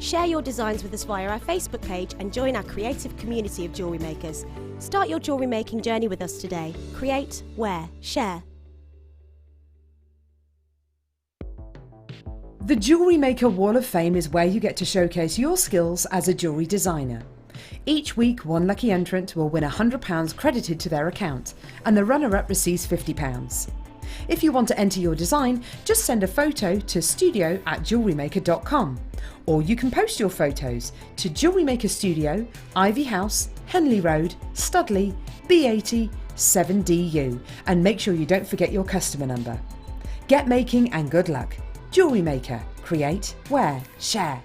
Share your designs with us via our Facebook page and join our creative community of jewellery makers. Start your jewellery making journey with us today. Create, wear, share. The JewelleryMaker Wall of Fame is where you get to showcase your skills as a jewellery designer. Each week, one lucky entrant will win £100 credited to their account, and the runner-up receives £50. If you want to enter your design, just send a photo to studio@jewellerymaker.com, or you can post your photos to JewelleryMaker Studio, Ivy House, Henley Road, Studley, B80 7DU, and make sure you don't forget your customer number. Get making and good luck. JewelleryMaker. Create, wear, share.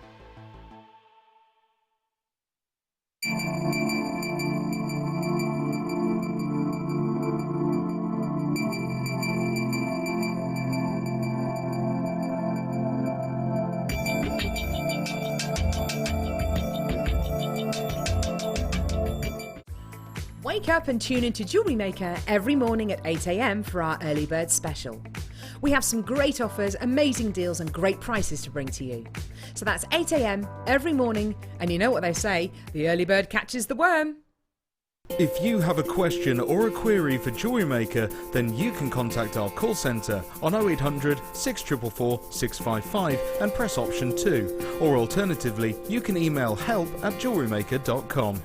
Wake up and tune into JewelleryMaker every morning at 8 a.m. for our early bird special. We have some great offers, amazing deals and great prices to bring to you. So that's 8 a.m. every morning, and you know what they say, the early bird catches the worm. If you have a question or a query for JewelleryMaker, then you can contact our call centre on 0800 644 655 and press option 2, or alternatively you can email help@jewellerymaker.com.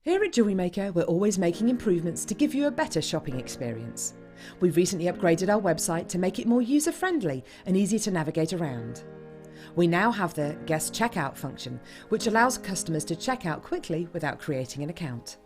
Here at JewelleryMaker, we're always making improvements to give you a better shopping experience. We've recently upgraded our website to make it more user-friendly and easy to navigate around. We now have the guest checkout function, which allows customers to check out quickly without creating an account.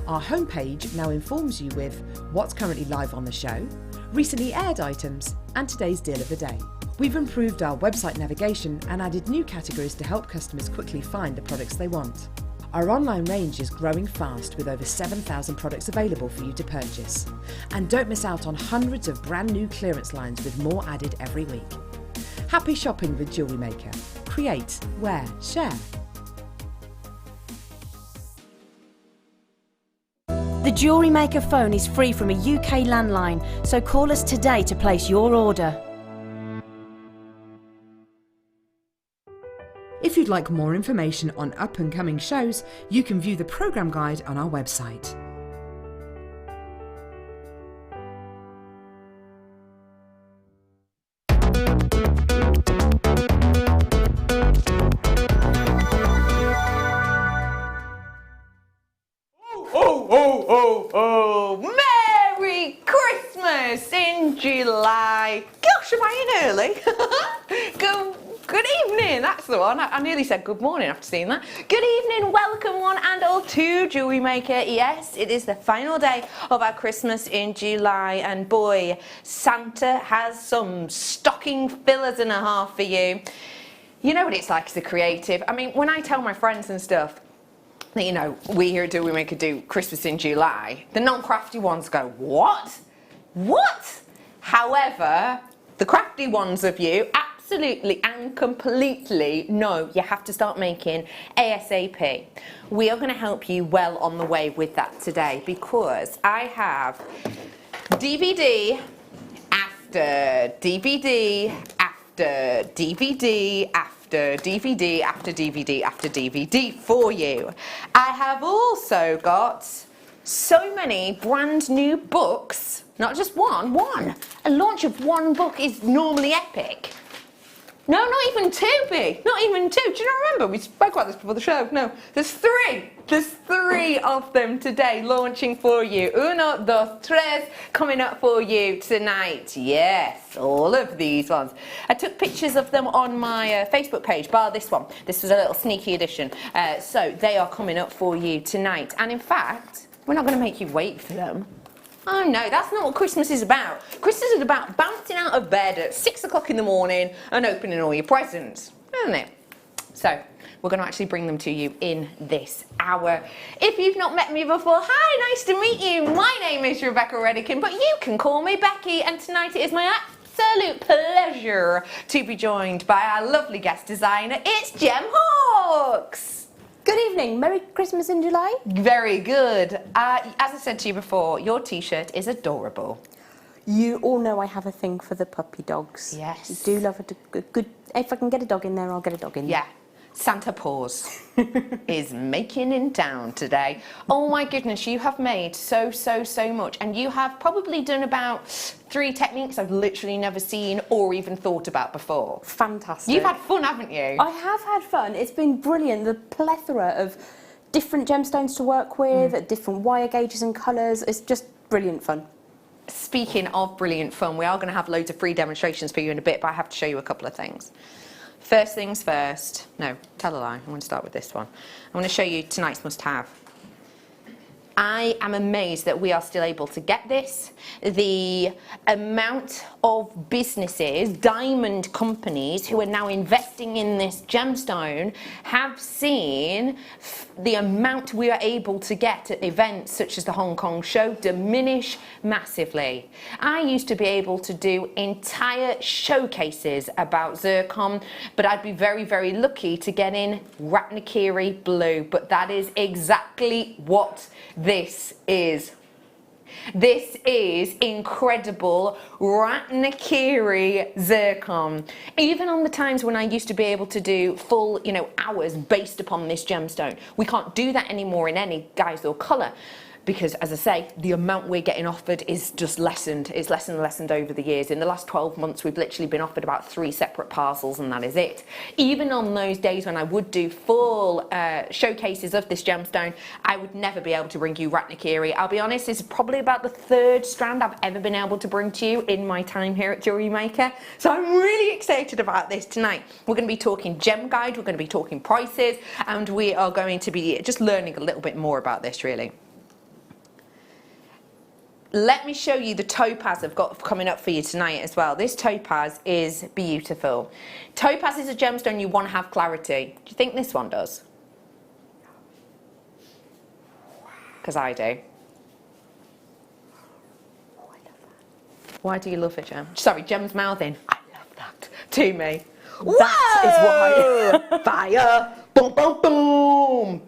Our homepage now informs you with what's currently live on the show, recently aired items, and today's deal of the day. We've improved our website navigation and added new categories to help customers quickly find the products they want. Our online range is growing fast with over 7,000 products available for you to purchase. And don't miss out on hundreds of brand new clearance lines with more added every week. Happy shopping with JewelleryMaker. Create, wear, share. The JewelleryMaker phone is free from a UK landline, so call us today to place your order. If you'd like more information on up-and-coming shows, you can view the programme guide on our website. Merry Christmas in July. Gosh, am I in early? Good evening, that's the one. I nearly said good morning after seeing that. Good evening, welcome one and all to JewelleryMaker. Yes, it is the final day of our Christmas in July, and boy, Santa has some stocking fillers and a half for you. You know what it's like as a creative. I mean, when I tell my friends and stuff that, you know, we here at JewelleryMaker do Christmas in July, the non-crafty ones go, what? What? However, the crafty ones of you absolutely and completely know you have to start making ASAP. We are going to help you well on the way with that today, because I have DVD after DVD after DVD after DVD after DVD after DVD for you. I have also got so many brand new books, not just one. A launch of one book is normally epic. No, not even two, B. Not even two. Do you not remember? We spoke about this before the show. No, there's three. There's three of them today launching for you. Uno, dos, tres coming up for you tonight. Yes, all of these ones. I took pictures of them on my Facebook page, bar this one. This was a little sneaky edition. So they are coming up for you tonight. And in fact, we're not going to make you wait for them. Oh no, that's not what Christmas is about. Christmas is about bouncing out of bed at 6 o'clock in the morning and opening all your presents, isn't it? So, we're going to actually bring them to you in this hour. If you've not met me before, hi, nice to meet you. My name is Rebecca Redican, but you can call me Becky, and tonight it is my absolute pleasure to be joined by our lovely guest designer. It's Gem Hawks. Good evening. Merry Christmas in July. Very good. As I said to you before, your t-shirt is adorable. You all know I have a thing for the puppy dogs. Yes. I do love a good... If I can get a dog in there, I'll get a dog in there. Yeah. Santa Paws is making in town today. Oh my goodness, you have made so much, and you have probably done about 3 techniques I've literally never seen or even thought about before. Fantastic. You've had fun, haven't you? I have had fun. It's been brilliant. The plethora of different gemstones to work with, different wire gauges and colours. It's just brilliant fun. Speaking of brilliant fun, we are going to have loads of free demonstrations for you in a bit, but I have to show you a couple of things. First things first, no, tell a lie, I'm going to start with this one. I'm going to show you tonight's must-have. I am amazed that we are still able to get this. The amount of businesses, diamond companies, who are now investing in this gemstone have seen the amount we are able to get at events such as the Hong Kong show diminish massively. I used to be able to do entire showcases about zircon, but I'd be very lucky to get in Ratnakiri blue, but that is exactly what this is. This is incredible Ratnakiri zircon. Even on the times when I used to be able to do full, hours based upon this gemstone, we can't do that anymore in any guise or colour. Because, as I say, the amount we're getting offered is just lessened. It's lessened over the years. In the last 12 months, we've literally been offered about 3 separate parcels, and that is it. Even on those days when I would do full showcases of this gemstone, I would never be able to bring you Ratnakiri. I'll be honest, this is probably about the 3rd strand I've ever been able to bring to you in my time here at JewelleryMaker. So I'm really excited about this tonight. We're going to be talking gem guide, we're going to be talking prices, and we are going to be just learning a little bit more about this, really. Let me show you the topaz I've got coming up for you tonight as well. This topaz is beautiful. Topaz is a gemstone you want to have clarity. Do you think this one does? Because I do. Oh, I love that. Why do you love it, Gem? Sorry, Gem's mouthing. I love that. To me. That is why. Fire. Boom, boom, boom.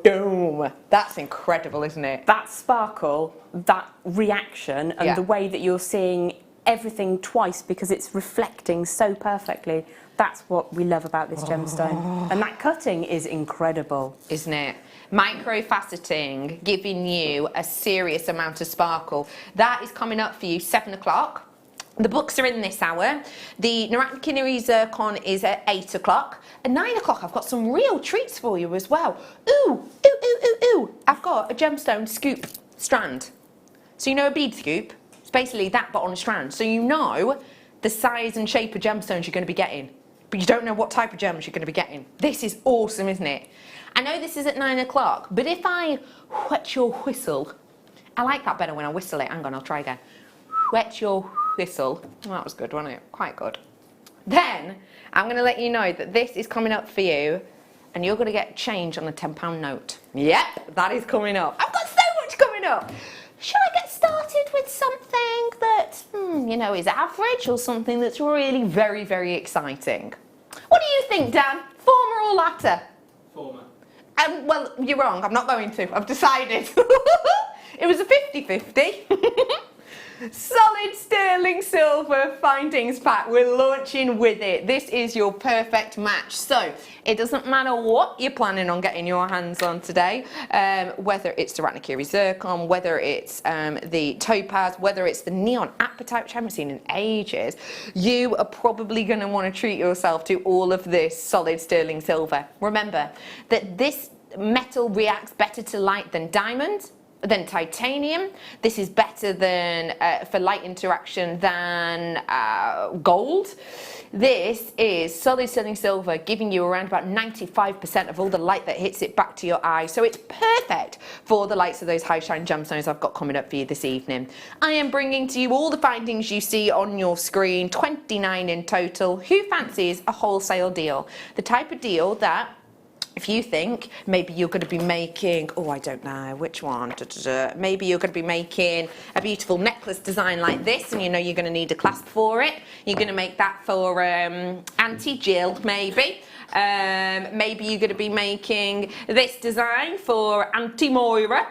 Boom. That's incredible, isn't it? That sparkle, that reaction, and the way that you're seeing everything twice because it's reflecting so perfectly. That's what we love about this gemstone. And that cutting is incredible. Isn't it? Microfaceting, giving you a serious amount of sparkle. That is coming up for you 7 o'clock. The books are in this hour. The Ratnakiri zircon is at 8 o'clock. At 9 o'clock, I've got some real treats for you as well. Ooh. I've got a gemstone scoop strand. So you know a bead scoop? It's basically that, but on a strand. So you know the size and shape of gemstones you're going to be getting, but you don't know what type of gems you're going to be getting. This is awesome, isn't it? I know this is at 9 o'clock, but if I wet your whistle, I like that better when I whistle it. Hang on, I'll try again. Wet your whistle. Well, that was good, wasn't it? Quite good. Then I'm going to let you know that this is coming up for you, and you're going to get change on a £10 note. Yep, that is coming up. I've got so much coming up. Should I get started with something that, is average, or something that's really very exciting? What do you think, Dan? Former or latter? Former. Well, you're wrong. I'm not going to. I've decided. It was a 50-50. Solid sterling silver findings pack. We're launching with it. This is your perfect match. So it doesn't matter what you're planning on getting your hands on today, whether it's the Ratnakiri zircon, whether it's the topaz, whether it's the neon apatite, which I haven't seen in ages, you are probably going to want to treat yourself to all of this solid sterling silver. Remember that this metal reacts better to light than diamond, than titanium. This is better than for light interaction than gold. This is solid sterling silver, giving you around about 95% of all the light that hits it back to your eye. So it's perfect for the likes of those high shine gemstones I've got coming up for you this evening. I am bringing to you all the findings you see on your screen, 29 in total. Who fancies a wholesale deal? The type of deal that If you think maybe you're going to be making, oh, I don't know, which one? Maybe you're going to be making a beautiful necklace design like this, and you know you're going to need a clasp for it. You're going to make that for Auntie Jill, maybe. Maybe you're going to be making this design for Auntie Moira.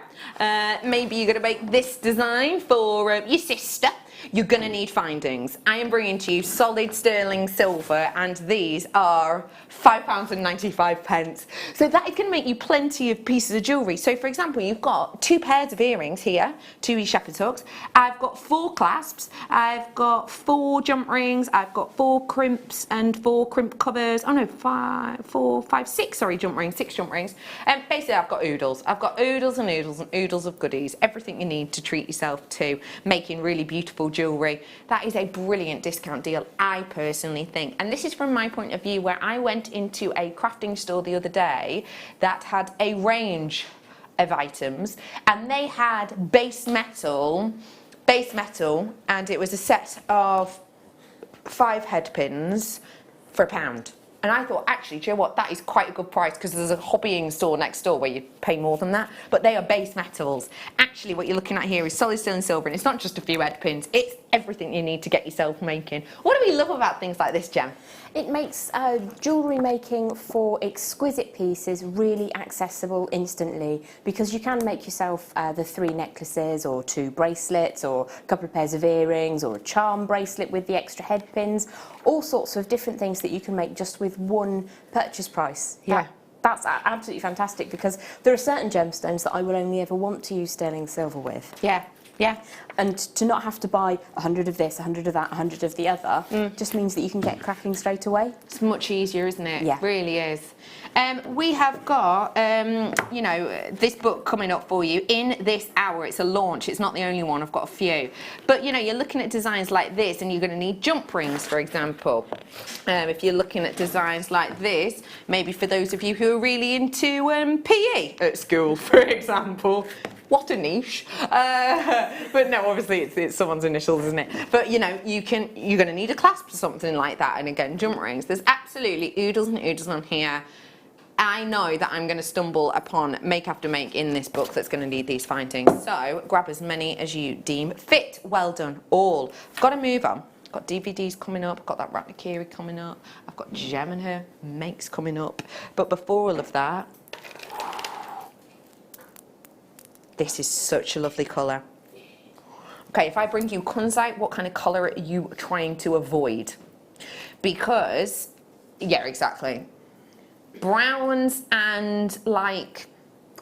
Maybe you're going to make this design for your sister. You're going to need findings. I am bringing to you solid sterling silver, and these are £5.95. So that is going to make you plenty of pieces of jewellery. So for example, you've got 2 pairs of earrings here, 2 shepherd's hooks. I've got 4 clasps. I've got 4 jump rings. I've got 4 crimps and 4 crimp covers. Oh no, 6 jump rings, 6 jump rings. And basically I've got oodles. I've got oodles and oodles and oodles of goodies. Everything you need to treat yourself to making really beautiful jewellery. That is a brilliant discount deal, I personally think. And this is from my point of view, where I went into a crafting store the other day that had a range of items, and they had base metal, and it was a set of 5 head pins for £1. And I thought, actually, do you know what, that is quite a good price, because there's a hobbying store next door where you pay more than that, but they are base metals. Actually, what you're looking at here is solid sterling silver, and it's not just a few head pins, it's everything you need to get yourself making. What do we love about things like this, Gem? It makes jewellery making for exquisite pieces really accessible instantly, because you can make yourself the 3 necklaces or 2 bracelets or a couple of pairs of earrings or a charm bracelet with the extra head pins, all sorts of different things that you can make just with one purchase price. Yeah. That's absolutely fantastic, because there are certain gemstones that I will only ever want to use sterling silver with. Yeah. Yeah. And to not have to buy 100 of this, 100 of that, 100 of the other, just means that you can get cracking straight away. It's much easier, isn't it? Yeah. It really is. We have got, you know, this book coming up for you in this hour. It's a launch. It's not the only one. I've got a few. But, you know, you're looking at designs like this, and you're going to need jump rings, for example. If you're looking at designs like this, maybe for those of you who are really into PE at school, for example. What a niche. But no, obviously it's someone's initials, isn't it? But you know, you're going to need a clasp or something like that. And again, jump rings. There's absolutely oodles and oodles on here. I know that I'm going to stumble upon make after make in this book that's going to need these findings. So grab as many as you deem fit. Well done, all. I've got to move on. I've got DVDs coming up. I've got that Redican coming up. I've got Gem and her makes coming up. But before all of that, this is such a lovely colour. Okay, if I bring you kunzite, what kind of colour are you trying to avoid? Because, yeah, exactly. Browns and like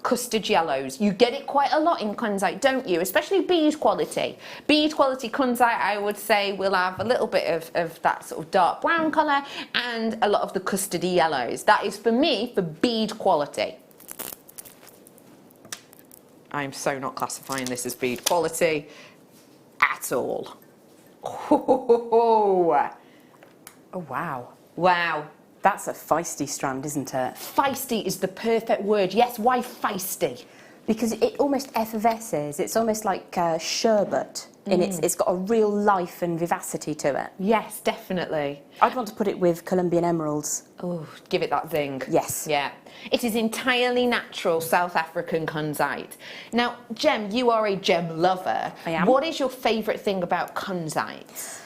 custard yellows. You get it quite a lot in kunzite, don't you? Especially bead quality. Bead quality kunzite, I would say, will have a little bit of that sort of dark brown colour and a lot of the custardy yellows. That is, for me, for bead quality. I'm so not classifying this as bead quality at all. Oh, wow. Wow. That's a feisty strand, isn't it? Feisty is the perfect word. Yes, why feisty? Because it almost effervesces. It's almost like sherbet. And it's got a real life and vivacity to it. Yes, definitely. I'd want to put it with Colombian emeralds. Oh, give it that zing. Yes. Yeah. It is entirely natural South African kunzite. Now, Gem, you are a gem lover. I am. What is your favourite thing about kunzite?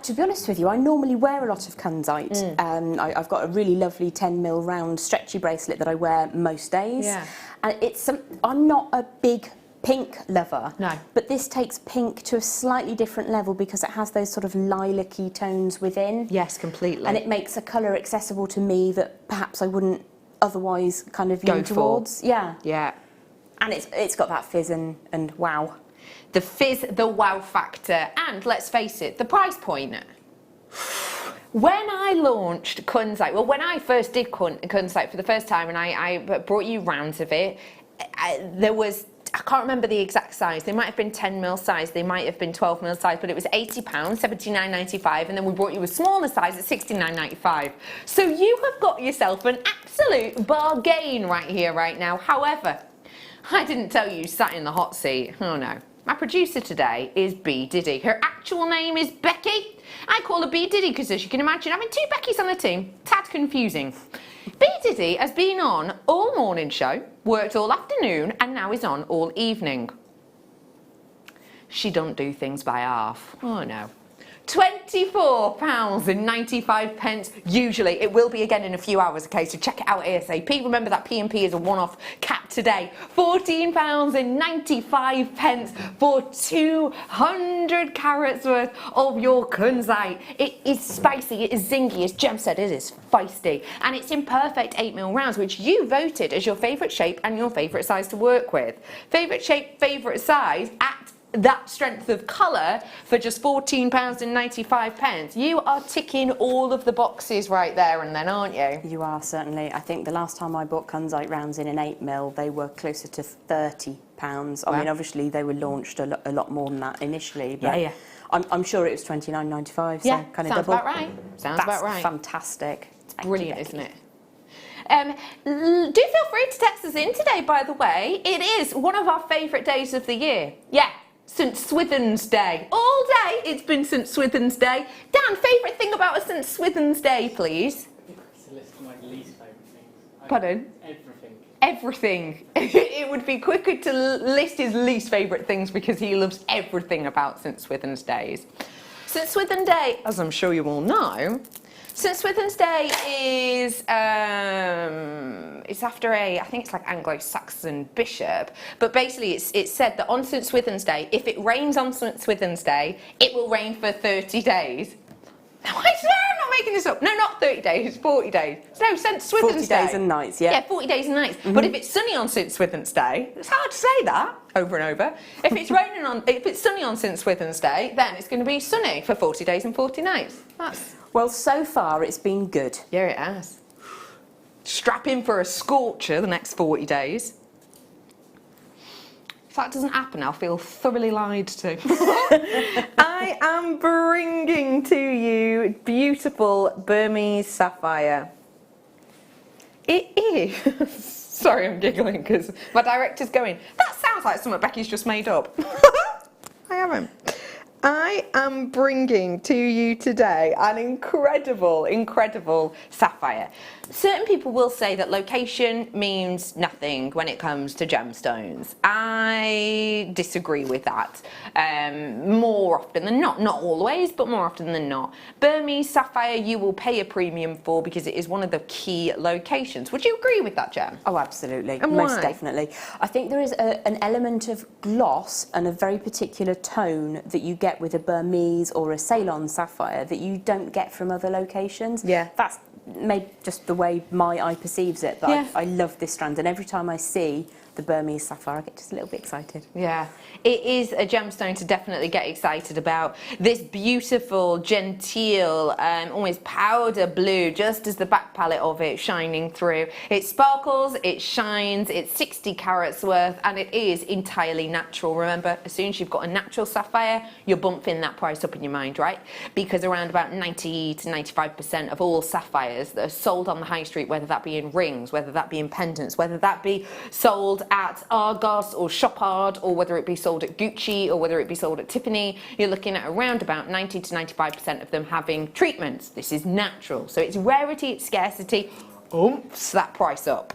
To be honest with you, I normally wear a lot of kunzite. I've got a really lovely 10mm round stretchy bracelet that I wear most days. Yeah. And I'm not a big pink lover. No. But this takes pink to a slightly different level because it has those sort of lilac-y tones within. Yes, completely. And it makes a colour accessible to me that perhaps I wouldn't otherwise kind of lean towards. Yeah. Yeah. And it's got that fizz and wow. The fizz, the wow factor, and let's face it, the price point. When I launched kunzite, well, when I first did kunzite for the first time, and I brought you rounds of it, there was, I can't remember the exact size. They might have been 10mm size, they might have been 12mm size, but it was £80, £79.95, and then we brought you a smaller size at £69.95. So you have got yourself an absolute bargain right here, right now. However, I didn't tell you sat in the hot seat. Oh no. My producer today is B Diddy. Her actual name is Becky. I call her B Diddy because, as you can imagine, having 2 Beckys on the team, tad confusing. B Diddy has been on all morning show, worked all afternoon, and now is on all evening. She don't do things by half. Oh no. £24.95 usually. It will be again in a few hours, okay, so check it out ASAP. Remember that P&P is a one-off cap today. £14.95 for 200 carats worth of your kunzite. It is spicy, it is zingy, as Jem said, it is feisty, and it's in perfect 8mm rounds, which you voted as your favourite shape and your favourite size to work with. Favourite shape, favourite size at that strength of colour for just £14.95. You are ticking all of the boxes right there and then, aren't you? You are, certainly. I think the last time I bought kunzite rounds in an 8mm, they were closer to £30. I mean, obviously they were launched a lot more than that initially, but yeah. I'm sure it was £29.95, so Yeah, kind of sounds double. about right. Sounds about right. Fantastic. It's brilliant, isn't it? Do feel free to text us in today, by the way. It is one of our favourite days of the year. Yeah. St Swithin's Day. All day it's been St Swithin's Day. Dan, favourite thing about a St Swithin's Day, please? It's a list of my least favourite things. Pardon? Everything. Everything. It would be quicker to list his least favourite things because he loves everything about St Swithin's Days. St Swithin Day, as I'm sure you all know, St Swithin's Day is, it's after I think it's like Anglo-Saxon bishop, but basically it's said that on St Swithin's Day, if it rains on St Swithin's Day, it will rain for 30 days. I swear I'm not making this up. No, not 30 days, 40 days. No, St Swithin's 40 Day. days and nights, yeah. Yeah, 40 days and nights. But if it's sunny on St Swithin's Day, it's hard to say that over and over. If it's sunny on St Swithin's Day, then it's going to be sunny for 40 days and 40 nights. Well, so far it's been good. Yeah, it has. Strap in for a scorcher the next 40 days. If that doesn't happen, I'll feel thoroughly lied to. I am bringing to you beautiful Burmese sapphire. It is. Sorry, I'm giggling because my director's going, that sounds like something Becky's just made up. I haven't. I am bringing to you today an incredible sapphire. Certain people will say that location means nothing when it comes to gemstones. I disagree with that. More often than not always, but more often than not. Burmese sapphire you will pay a premium for because it is one of the key locations. Would you agree with that, Jem? Oh, absolutely. And most why? definitely. I think there is an element of gloss and a very particular tone that you get with a Burmese or a Ceylon sapphire that you don't get from other locations. Yeah. That's maybe just the way my eye perceives it, but Yeah. I love this strand, and every time I see the Burmese sapphire, I get just a little bit excited. Yeah, it is a gemstone to definitely get excited about. This beautiful, genteel, almost powder blue, just as the back palette of it shining through. It sparkles, it shines, it's 60 carats worth, and it is entirely natural. Remember, as soon as you've got a natural sapphire, you're bumping that price up in your mind, right? Because around about 90 to 95% of all sapphires that are sold on the high street, whether that be in rings, whether that be in pendants, whether that be sold at Argos or Shopard, or whether it be sold at Gucci, or whether it be sold at Tiffany, you're looking at around about 90 to 95% of them having treatments. This is natural. So it's rarity, it's scarcity, umps that price up.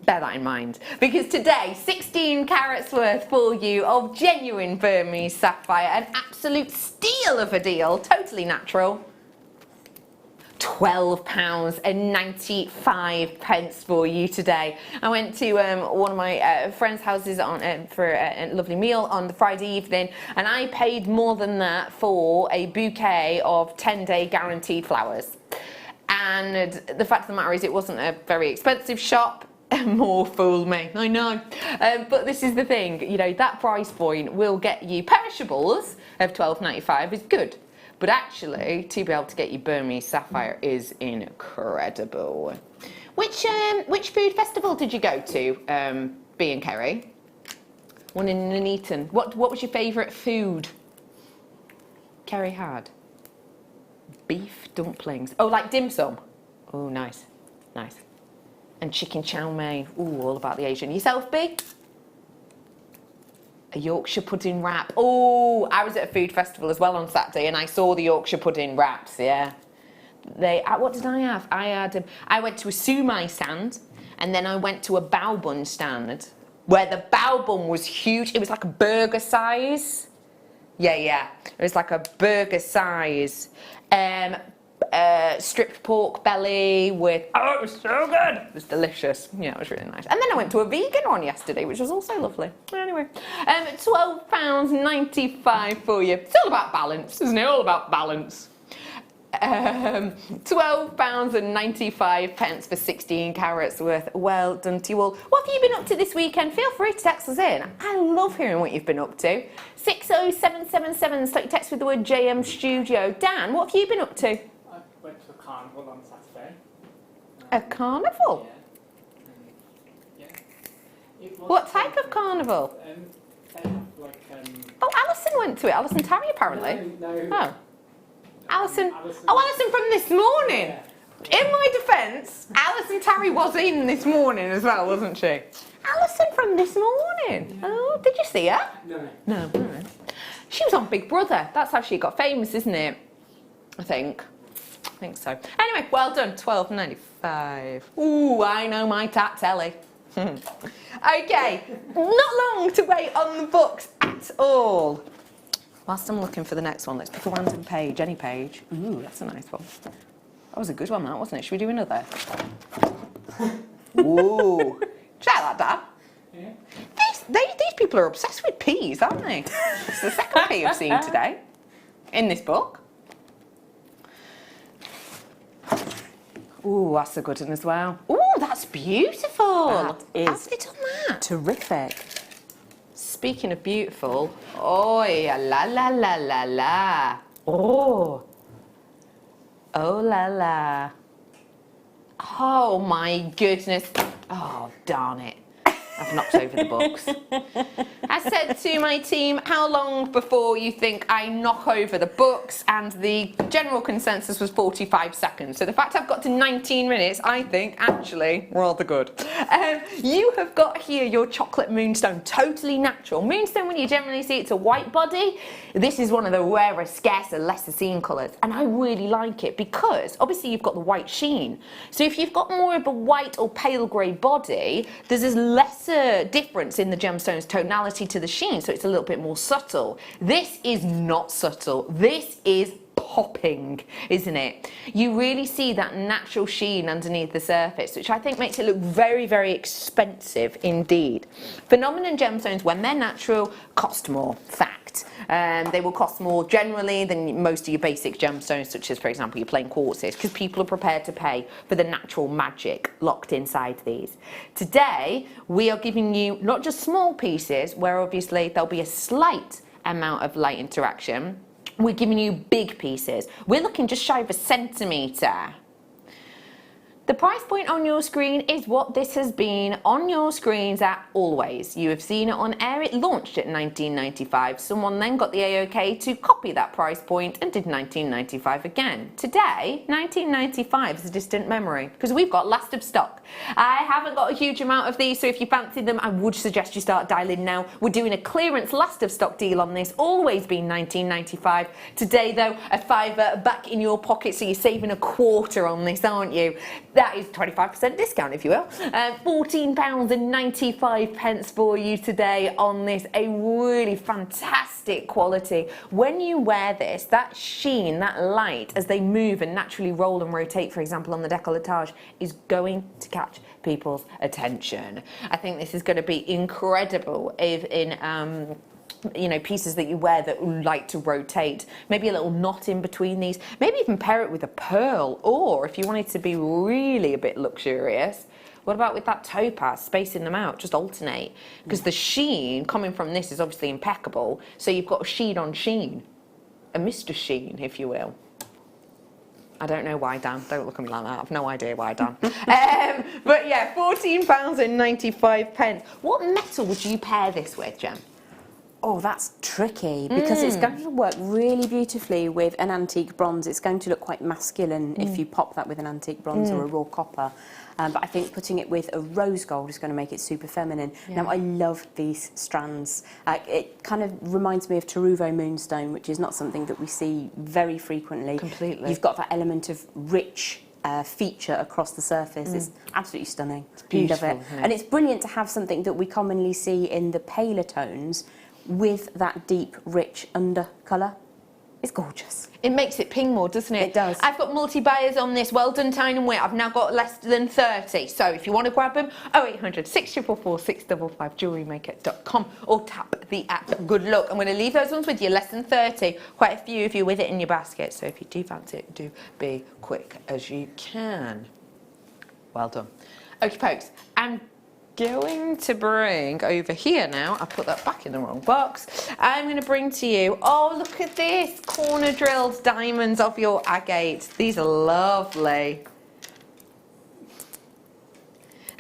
Bear that in mind. Because today, 16 carats worth for you of genuine Burmese sapphire, an absolute steal of a deal, totally natural. £12.95 for you today. I went to one of my friends' houses for a lovely meal on the Friday evening, and I paid more than that for a bouquet of 10-day guaranteed flowers. And the fact of the matter is, it wasn't a very expensive shop. More fool me, I know. But this is the thing, you know, that price point will get you perishables of £12.95 is good. But actually, to be able to get you Burmese sapphire is incredible. Which food festival did you go to, B and Kerry? One in Nuneaton. What was your favourite food Kerry had? Beef dumplings. Oh, like dim sum. Oh, nice, nice. And chicken chow mein. Ooh, all about the Asian. Yourself, B? A Yorkshire pudding wrap. Oh, I was at a food festival as well on Saturday and I saw the Yorkshire pudding wraps, yeah. What did I have? I went to a sumai stand, and then I went to a bao bun stand, where the bao bun was huge. It was like a burger size. Yeah. It was like a burger size. Stripped pork belly with, it was so good. It was delicious. Yeah, it was really nice. And then I went to a vegan one yesterday, which was also lovely. Anyway, £12.95 for you. It's all about balance, isn't it? All about balance. £12.95 for 16 carats worth. Well done to you all. What have you been up to this weekend? Feel free to text us in. I love hearing what you've been up to. 60777, start your text with the word JM Studio. Dan, what have you been up to? I went to a carnival on Saturday. A carnival? Yeah. It was What type quite of carnival? They have like Oh, Alison went to it. Alison Tarry, apparently. No. Oh. Alison Alison from this morning. Yeah. In my defence, Alison Tarry was in this morning as well, wasn't she? Alison from this morning. Yeah. Oh, did you see her? No. No. She was on Big Brother. That's how she got famous, isn't it? I think so. Anyway, well done. £12.95. Ooh, I know my tat telly. Okay, not long to wait on the books at all. Whilst I'm looking for the next one, let's pick a random page, any page. Ooh, that's a nice one. That was a good one, that, wasn't it? Should we do another? Ooh. Try that, Dad. Yeah. These people are obsessed with peas, aren't they? It's the second pea I've seen today in this book. Ooh, that's a good one as well. Ooh, that's beautiful. That is How's it done that? terrific. Speaking of beautiful, oh yeah, la la la la la. Oh la la. Oh my goodness. Oh darn it. I've knocked over the books. I said to my team, how long before you think I knock over the books? And the general consensus was 45 seconds. So the fact I've got to 19 minutes, I think, actually, rather good. You have got here your chocolate moonstone, totally natural. Moonstone, when you generally see it's a white body, this is one of the rarer, scarcer, lesser seen colours. And I really like it because, obviously, you've got the white sheen. So if you've got more of a white or pale grey body, there's this lesser difference in the gemstone's tonality to the sheen, so it's a little bit more subtle. This is not subtle. This is popping, isn't it? You really see that natural sheen underneath the surface, which I think makes it look very, very expensive indeed. Phenomenon gemstones, when they're natural, cost more. Fact. They will cost more generally than most of your basic gemstones, such as, for example, your plain quartzes, because people are prepared to pay for the natural magic locked inside these. Today, we are giving you not just small pieces, where obviously there'll be a slight amount of light interaction. We're giving you big pieces. We're looking just shy of a centimetre. The price point on your screen is what this has been on your screens at always. You have seen it on air. It launched at $19.95. Someone then got the AOK to copy that price point and did $19.95 again. Today, $19.95 is a distant memory because we've got last of stock. I haven't got a huge amount of these, so if you fancy them, I would suggest you start dialing now. We're doing a clearance last of stock deal on this. Always been $19.95. Today, though, a fiver back in your pocket, so you're saving a quarter on this, aren't you? That is 25% discount, if you will. £14.95 for you today on this. A really fantastic quality. When you wear this, that sheen, that light, as they move and naturally roll and rotate, for example, on the décolletage, is going to catch people's attention. I think this is going to be incredible if in you know, pieces that you wear that like to rotate, maybe a little knot in between these, maybe even pair it with a pearl, or if you wanted to be really a bit luxurious, what about with that topaz, spacing them out, just alternate, because the sheen coming from this is obviously impeccable, so you've got a sheen on sheen, a Mr. Sheen, if you will. I don't know why, Dan. Don't look at me like that. I've no idea why, Dan. But yeah, £14.95. What metal would you pair this with, Jem? Oh, that's tricky because it's going to work really beautifully with an antique bronze. It's going to look quite masculine if you pop that with an antique bronze or a raw copper. But I think putting it with a rose gold is going to make it super feminine. Yeah. Now, I love these strands. It kind of reminds me of Teruvo moonstone, which is not something that we see very frequently. Completely. You've got that element of rich feature across the surface. It's absolutely stunning. It's beautiful, Love it. isn't it? And it's brilliant to have something that we commonly see in the paler tones with that deep, rich undercolour. It's gorgeous. It makes it ping more, doesn't it? It does. I've got multi-buyers on this. Well done, Tyne and Wit. I've now got less than 30. So if you want to grab them, 0800 644 655 JewelleryMaker.com or tap the app. Good luck. I'm going to leave those ones with you, less than 30. Quite a few if you're with it in your basket. So if you do fancy it, do be quick as you can. Well done. Okay, folks. I'm going to bring over here now, I put that back in the wrong box. I'm going to bring to you, oh, look at this, corner drilled diamonds of your agate. These are lovely.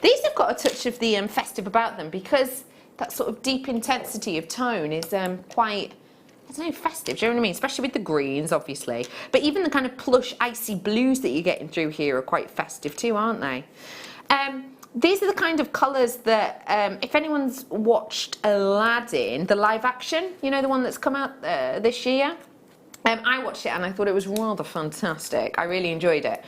These have got a touch of the festive about them because that sort of deep intensity of tone is quite, I don't know, festive, do you know what I mean? Especially with the greens, obviously. But even the kind of plush, icy blues that you're getting through here are quite festive too, aren't they? These are the kind of colours that, if anyone's watched Aladdin, the live action, you know, the one that's come out this year, I watched it and I thought it was rather fantastic. I really enjoyed it.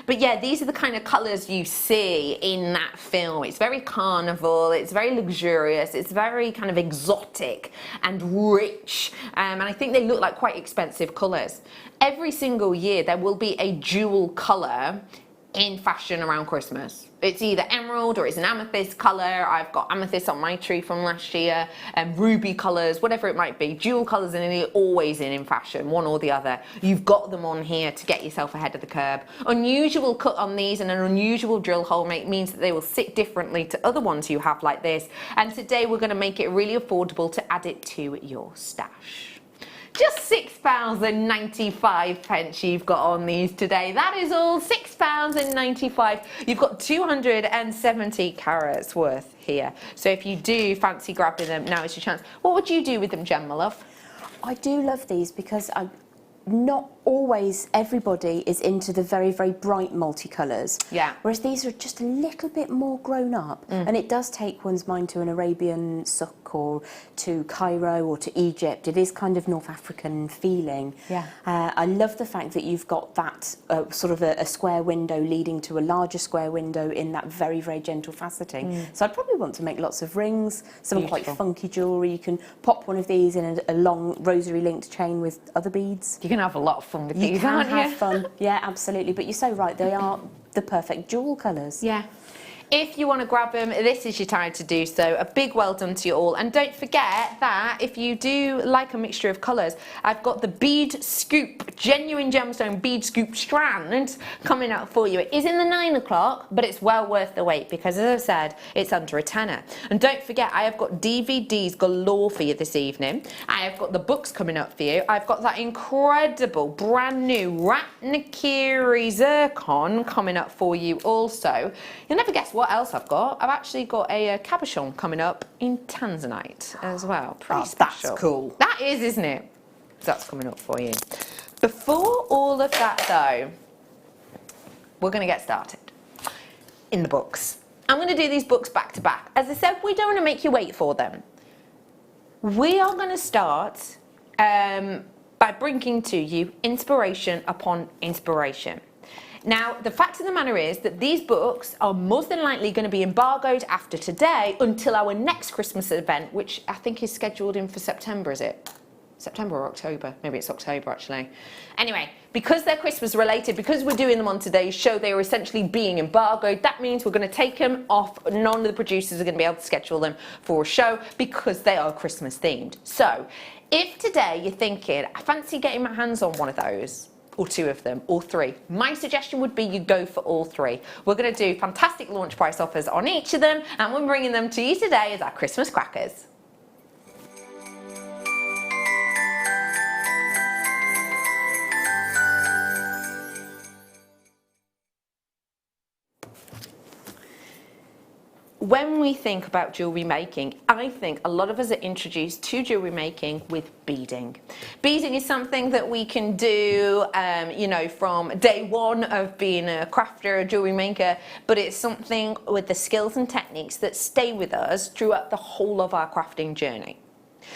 But yeah, these are the kind of colours you see in that film. It's very carnival, it's very luxurious, it's very kind of exotic and rich. And I think they look like quite expensive colours. Every single year there will be a jewel colour in fashion around Christmas. It's either emerald or it's an amethyst colour. I've got amethyst on my tree from last year, and ruby colours, whatever it might be. Jewel colours are nearly always in fashion, one or the other. You've got them on here to get yourself ahead of the curve. Unusual cut on these and an unusual drill hole means that they will sit differently to other ones you have like this. And today we're going to make it really affordable to add it to your stash. Just £6.95 you've got on these today. That is all, £6.95. You've got 270 carats worth here. So if you do fancy grabbing them, now is your chance. What would you do with them, Jen, my love? I do love these because not always everybody is into the very, very bright multicolours. Yeah. Whereas these are just a little bit more grown up. And it does take one's mind to an Arabian souk or to Cairo or to Egypt. It is kind of North African feeling. Yeah. I love the fact that you've got that sort of a square window leading to a larger square window in that very, very gentle faceting. So I'd probably want to make lots of rings, some quite funky jewellery. You can pop one of these in a long rosary linked chain with other beads. You can have a lot of fun with You these, can aren't you? have fun, yeah, absolutely. But you're so right, they are the perfect jewel colours. Yeah. If you want to grab them, this is your time to do so. A big well done to you all. And don't forget that if you do like a mixture of colours, I've got the bead scoop, genuine gemstone bead scoop strand coming out for you. It is in the 9 o'clock, but it's well worth the wait because, as I said, it's under a tenner. And don't forget, I have got DVDs galore for you this evening. I have got the books coming up for you. I've got that incredible brand new Ratnakiri zircon coming up for you also. You'll never guess what else I've got. I've actually got a cabochon coming up in Tanzanite as well. Pretty special. That's cool. That is, isn't it? That's coming up for you. Before all of that though, we're going to get started in the books. I'm going to do these books back to back. As I said, we don't want to make you wait for them. We are going to start by bringing to you inspiration upon inspiration. Now, the fact of the matter is that these books are most than likely going to be embargoed after today until our next Christmas event, which I think is scheduled in for September, is it? September or October? Maybe it's October, actually. Anyway, because they're Christmas related, because we're doing them on today's show, they are essentially being embargoed. That means we're going to take them off. None of the producers are going to be able to schedule them for a show because they are Christmas themed. So, if today you're thinking, I fancy getting my hands on one of those, or two of them, or three. My suggestion would be you go for all three. We're going to do fantastic launch price offers on each of them, and we're bringing them to you today as our Christmas crackers. when we think about jewellery making, I think a lot of us are introduced to jewellery making with beading. Beading is something that we can do, you know, from day one of being a crafter, a jewellery maker, but it's something with the skills and techniques that stay with us throughout the whole of our crafting journey.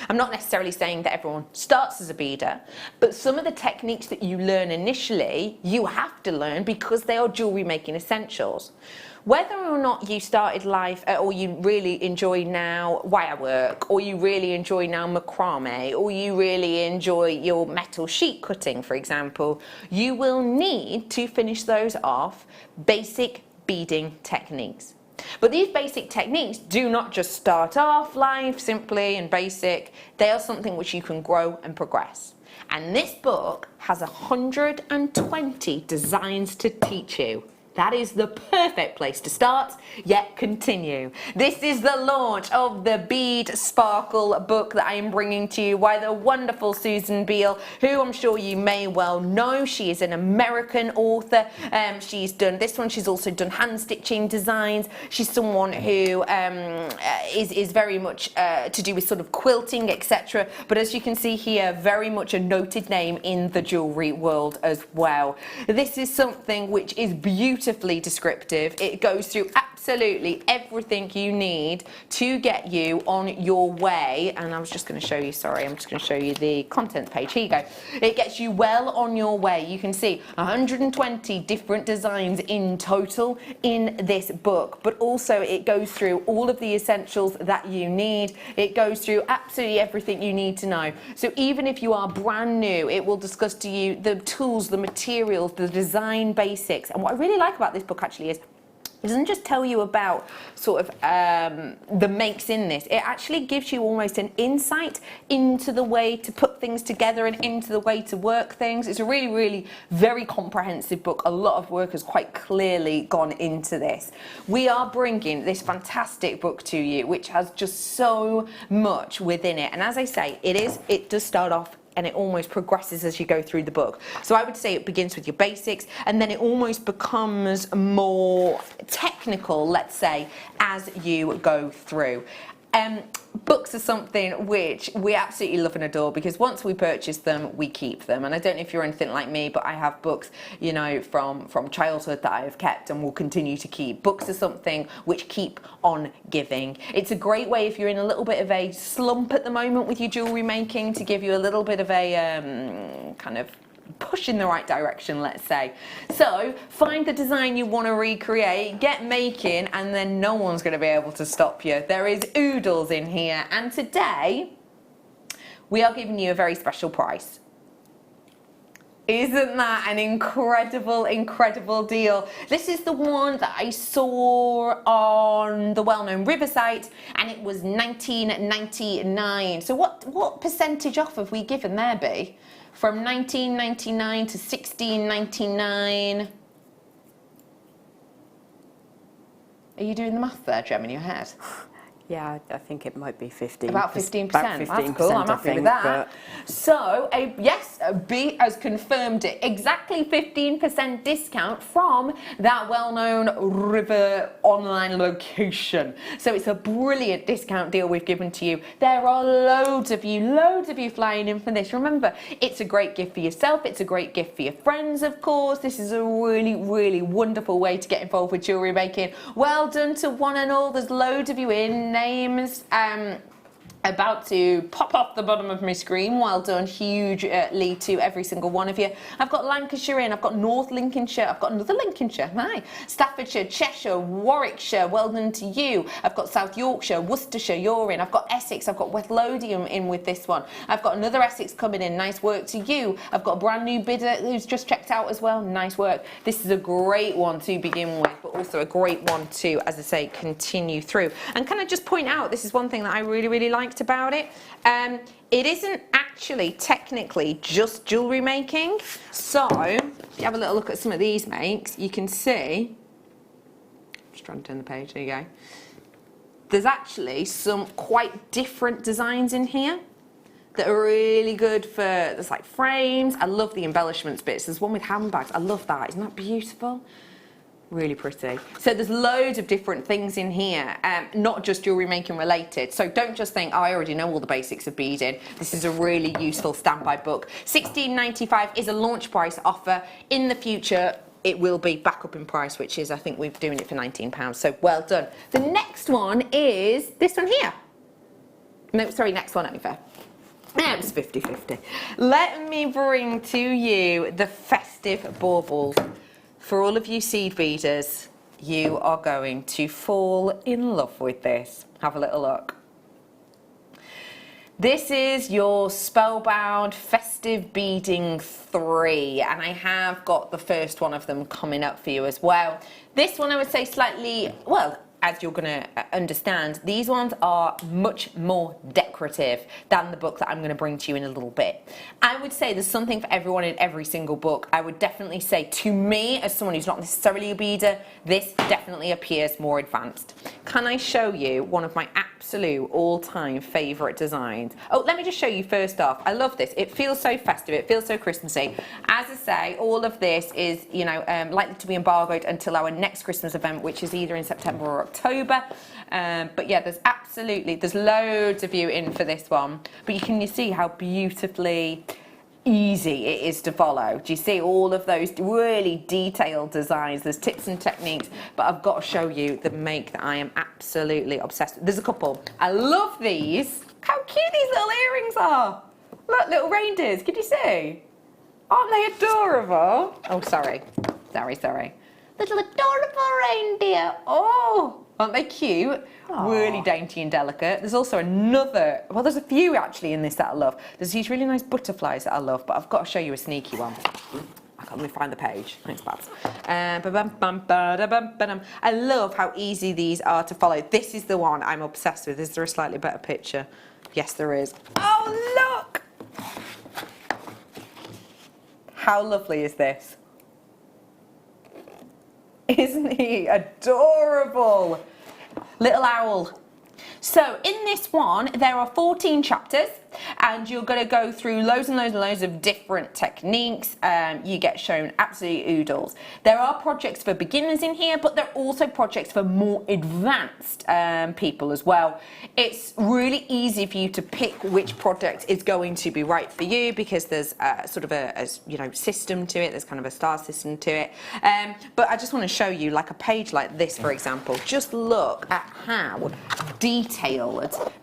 I'm not necessarily saying that everyone starts as a beader, but some of the techniques that you learn initially, you have to learn because they are jewellery making essentials. Whether or not you started life or you really enjoy now wire work, or you really enjoy now macrame, or you really enjoy your metal sheet cutting, for example, you will need to finish those off basic beading techniques. But these basic techniques do not just start off life simply and basic, they are something which you can grow and progress. And this book has 120 designs to teach you. That is the perfect place to start, yet continue. This is the launch of the Bead Sparkle book that I am bringing to you by the wonderful Susan Beale, who I'm sure you may well know. She is an American author. She's done this one. She's also done hand stitching designs. She's someone who is very much to do with sort of quilting, etc. But as you can see here, very much a noted name in the jewellery world as well. This is something which is beautifully descriptive. It goes through absolutely everything you need to get you on your way. And I was just going to show you, sorry, I'm just going to show you the contents page. Here you go. It gets you well on your way. You can see 120 different designs in total in this book, but also it goes through all of the essentials that you need. It goes through absolutely everything you need to know. So even if you are brand new, it will discuss to you the tools, the materials, the design basics. And what I really like about this book actually is it doesn't just tell you about sort of the makes in this. It actually gives you almost an insight into the way to put things together and into the way to work things. It's a really, really very comprehensive book. A lot of work has quite clearly gone into this. We are bringing this fantastic book to you, which has just so much within it. And as I say, it does start off and it almost progresses as you go through the book. So I would say it begins with your basics and then it almost becomes more technical, let's say, as you go through. Books are something which we absolutely love and adore because once we purchase them, we keep them. And I don't know if you're anything like me, but I have books, you know, from childhood that I have kept and will continue to keep. Books are something which keep on giving. It's a great way if you're in a little bit of a slump at the moment with your jewellery making to give you a little bit of a kind of push in the right direction, let's say. So find the design you want to recreate, get making, and then no one's going to be able to stop you. There is oodles in here, and today we are giving you a very special price. Isn't that an incredible, incredible deal? This is the one that I saw on the well-known River site, and it was $19.99. So what percentage off have we given there, Bea? From $19.99 to $16.99. Are you doing the math there, Gem, in your head? Yeah, I think it might be 15%. About 15%. About 15%. That's cool. I'm happy with that. So, yes, B has confirmed it. Exactly 15% discount from that well-known River online location. So it's a brilliant discount deal we've given to you. There are loads of you flying in for this. Remember, it's a great gift for yourself. It's a great gift for your friends, of course. This is a really, really wonderful way to get involved with jewellery making. Well done to one and all. There's loads of you in. Names about to pop off the bottom of my screen. Well done hugely to every single one of you. I've got Lancashire in, I've got North Lincolnshire, I've got another Lincolnshire, hi. Staffordshire, Cheshire, Warwickshire, well done to you. I've got South Yorkshire, Worcestershire, you're in. I've got Essex, I've got West Lothian in with this one. I've got another Essex coming in, nice work to you. I've got a brand new bidder who's just checked out as well, nice work. This is a great one to begin with, but also a great one to, as I say, continue through. And can I just point out, this is one thing that I really, really liked about it. It isn't actually technically just jewellery making. So if you have a little look at some of these makes, you can see, just trying to turn the page, there you go. There's actually some quite different designs in here that are really good for, there's like frames. I love the embellishments bits. There's one with handbags. I love that. Isn't that beautiful? Really pretty. So there's loads of different things in here, not just jewellery making related. So don't just think, oh, I already know all the basics of beading. This is a really useful standby book. $16.95 is a launch price offer. In the future, it will be back up in price, which is, I think we're doing it for £19. So well done. The next one is this one here. No, sorry, next one over. Now it's 50-50. Let me bring to you the festive baubles. For all of you seed beaders, you are going to fall in love with this. Have a little look. This is your Spellbound Festive Beading 3, and I have got the first one of them coming up for you as well. This one I would say slightly, well, as you're going to understand, these ones are much more decorative than the book that I'm going to bring to you in a little bit. I would say there's something for everyone in every single book. I would definitely say, to me, as someone who's not necessarily a beader, this definitely appears more advanced. Can I show you one of my absolute all-time favourite designs? Oh, let me just show you first off. I love this. It feels so festive. It feels so Christmassy. As I say, all of this is, you know, likely to be embargoed until our next Christmas event, which is either in September or October. But yeah, there's loads of you in for this one. But you see how beautifully easy it is to follow. Do you see all of those really detailed designs? There's tips and techniques, but I've got to show you the make that I am absolutely obsessed with. There's a couple. I love these. How cute these little earrings are. Look, little reindeers. Can you see? Aren't they adorable? Oh, sorry. Little adorable reindeer. Oh, aren't they cute? Aww. Really dainty and delicate. There's also another, well, there's a few actually in this that I love. There's these really nice butterflies that I love, but I've got to show you a sneaky one. Let me find the page. Thanks, Babs. I love how easy these are to follow. This is the one I'm obsessed with. Is there a slightly better picture? Yes, there is. Oh, look! How lovely is this? Isn't he adorable? Little owl. So in this one, there are 14 chapters, and you're going to go through loads and loads and loads of different techniques. You get shown absolute oodles. There are projects for beginners in here, but there are also projects for more advanced people as well. It's really easy for you to pick which project is going to be right for you, because there's sort of a system to it. There's kind of a star system to it. But I just want to show you, like a page like this, for example. Just look at how detailed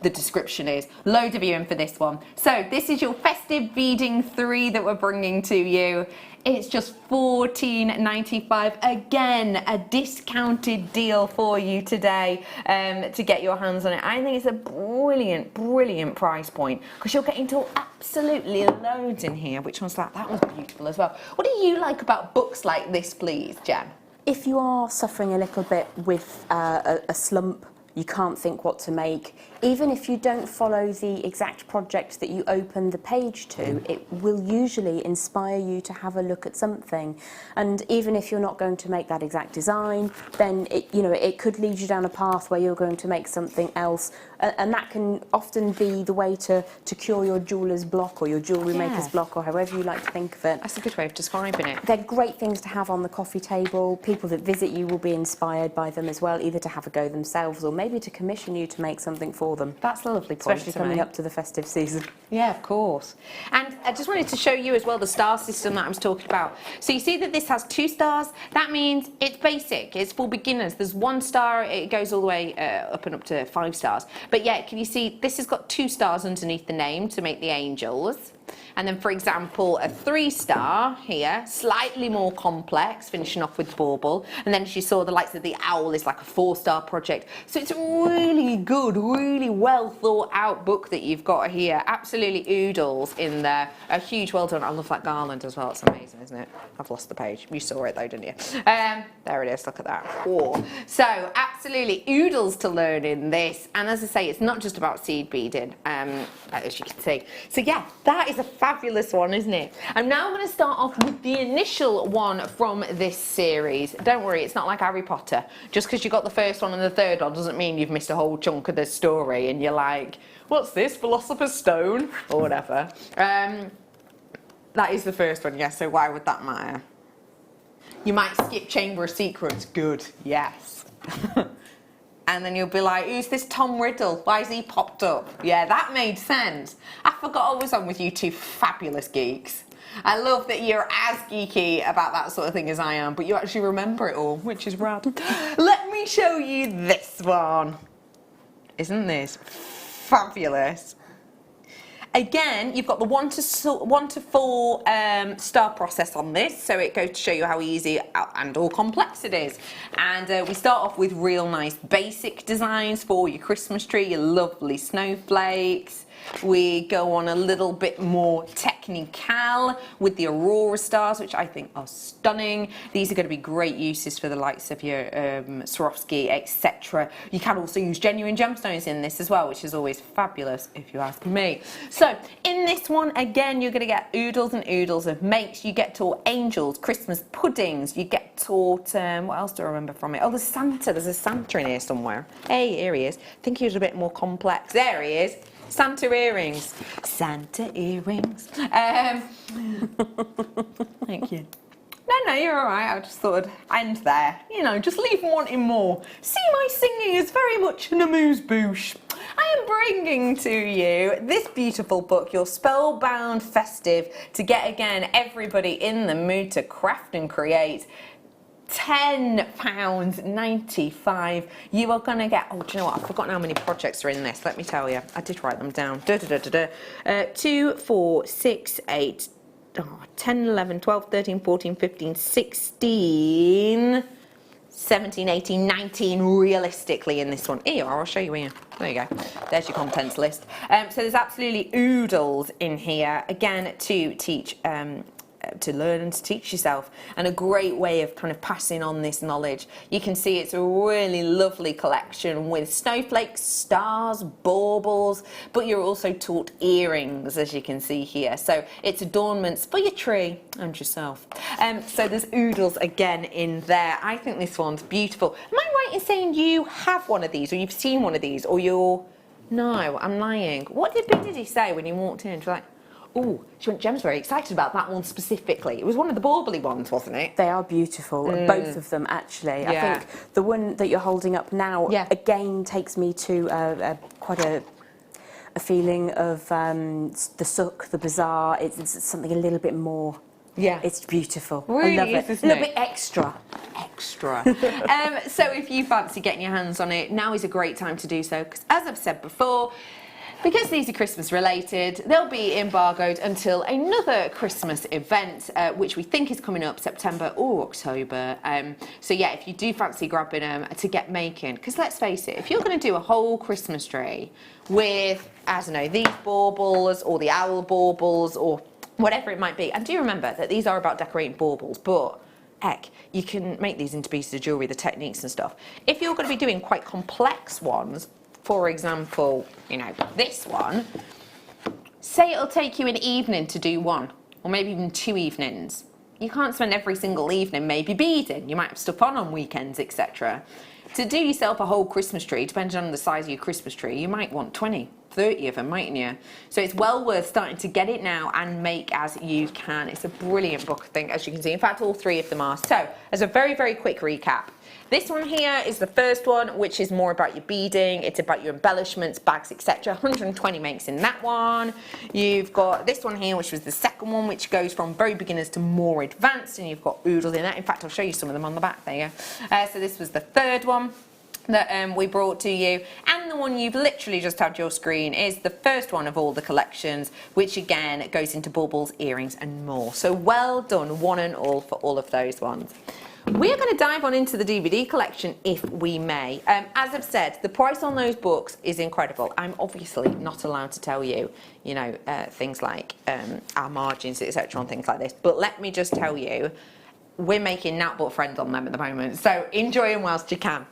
the description is. Loads of you in for this one. So this is your Festive Beading 3 that we're bringing to you. It's just $14.95. Again, a discounted deal for you today to get your hands on it. I think it's a brilliant, brilliant price point, because you're getting to absolutely loads in here. Which one's that? That one's beautiful as well. What do you like about books like this, please, Jen? If you are suffering a little bit with a slump, you can't think what to make, even if you don't follow the exact project that you open the page to, it will usually inspire you to have a look at something. And even if you're not going to make that exact design, then it could lead you down a path where you're going to make something else, and that can often be the way to cure your jeweller's block, or your jewellery maker's block, or however you like to think of it. That's a good way of describing it. They're great things to have on the coffee table. People that visit you will be inspired by them as well, either to have a go themselves or maybe to commission you to make something for them. That's a lovely point. Especially coming up to the festive season. Yeah, of course. And I just wanted to show you as well the star system that I was talking about. So you see that this has 2 stars. That means it's basic. It's for beginners. There's 1 star. It goes all the way up and up to 5 stars. But yeah, can you see this has got 2 stars underneath the name to make the angels. And then, for example, a 3-star here, slightly more complex, finishing off with bauble. And then as you saw, the likes of the owl is like a 4-star project. So it's a really good, really well thought out book that you've got here. Absolutely oodles in there. A huge well done. I love that garland as well. It's amazing, isn't it? I've lost the page. You saw it though, didn't you? There it is. Look at that. Whoa. So absolutely oodles to learn in this. And as I say, it's not just about seed beading, as you can see. So yeah, that is a fabulous one, isn't it? I'm now going to start off with the initial one from this series. Don't worry, it's not like Harry Potter. Just because you got the first one and the third one doesn't mean you've missed a whole chunk of the story and you're like, what's this, Philosopher's Stone? Or whatever. That is the first one, yes, so why would that matter? You might skip Chamber of Secrets. Good, yes. And then you'll be like, who's this Tom Riddle? Why has he popped up? Yeah, that made sense. I forgot I was on with you two fabulous geeks. I love that you're as geeky about that sort of thing as I am, but you actually remember it all, which is rad. Let me show you this one. Isn't this fabulous? Again, you've got the 1 to 4 star process on this, so it goes to show you how easy and or complex it is. And we start off with real nice basic designs for your Christmas tree, your lovely snowflakes. We go on a little bit more technical with the Aurora stars, which I think are stunning. These are going to be great uses for the likes of your Swarovski, etc. You can also use genuine gemstones in this as well, which is always fabulous if you ask me. So in this one, again, you're going to get oodles and oodles of makes. You get taught angels, Christmas puddings. You get taught, what else do I remember from it? Oh, there's Santa. There's a Santa in here somewhere. Hey, here he is. I think he was a bit more complex. There he is. Santa earrings. Santa earrings. Thank you. No, you're all right. I just thought I'd end there. You know, just leave wanting more. See, my singing is very much an amuse-bouche. I am bringing to you this beautiful book, Your Spellbound Festive, to get, again, everybody in the mood to craft and create. £10.95. You are going to get, oh, do you know what? I've forgotten how many projects are in this. Let me tell you. I did write them down. 2, 4, 6, 8, 10, 11, 12, 13, 14, 15, 16, 17, 18, 19 realistically in this one. Here, I'll show you here. There you go. There's your contents list. So there's absolutely oodles in here, again, to teach to learn and to teach yourself, and a great way of kind of passing on this knowledge. You can see it's a really lovely collection with snowflakes, stars, baubles, but you're also taught earrings, as you can see here. So it's adornments for your tree and yourself. So there's oodles again in there. I think this one's beautiful. Am I right in saying you have one of these, or you've seen one of these, or you're... No, I'm lying. What did he say when he walked in? She's like, oh, she went, Gem's very excited about that one specifically. It was one of the bauble-y ones, wasn't it? They are beautiful, both of them actually. Yeah. I think the one that you're holding up now, again, takes me to quite a feeling of the souk, the bazaar. It's something a little bit more. Yeah. It's beautiful. Really I love it. Isn't a little bit extra. So if you fancy getting your hands on it, now is a great time to do so, because as I've said before, because these are Christmas related, they'll be embargoed until another Christmas event, which we think is coming up September or October. So yeah, if you do fancy grabbing them to get making, because let's face it, if you're going to do a whole Christmas tree with, I don't know, these baubles or the owl baubles or whatever it might be, and do remember that these are about decorating baubles, but heck, you can make these into pieces of jewellery, the techniques and stuff. If you're going to be doing quite complex ones, for example, you know, this one, say it'll take you an evening to do one, or maybe even 2 evenings. You can't spend every single evening maybe beading. You might have stuff on weekends, etc. To do yourself a whole Christmas tree, depending on the size of your Christmas tree, you might want 20, 30 of them, mightn't you? So it's well worth starting to get it now and make as you can. It's a brilliant book, I think, as you can see. In fact, all 3 of them are. So, as a very, very quick recap, this one here is the first one, which is more about your beading. It's about your embellishments, bags, etc. 120 makes in that one. You've got this one here, which was the second one, which goes from very beginners to more advanced, and you've got oodles in that. In fact, I'll show you some of them on the back. There you go. So this was the third one that we brought to you, and the one you've literally just had your screen is the first one of all the collections, which again goes into baubles, earrings and more. So well done, one and all, for all of those ones. We're going to dive on into the DVD collection, if we may. As I've said, the price on those books is incredible. I'm obviously not allowed to tell you, you know, things like our margins, etc. on things like this, but let me just tell you, we're making nat but friends on them at the moment, so enjoy them whilst you can.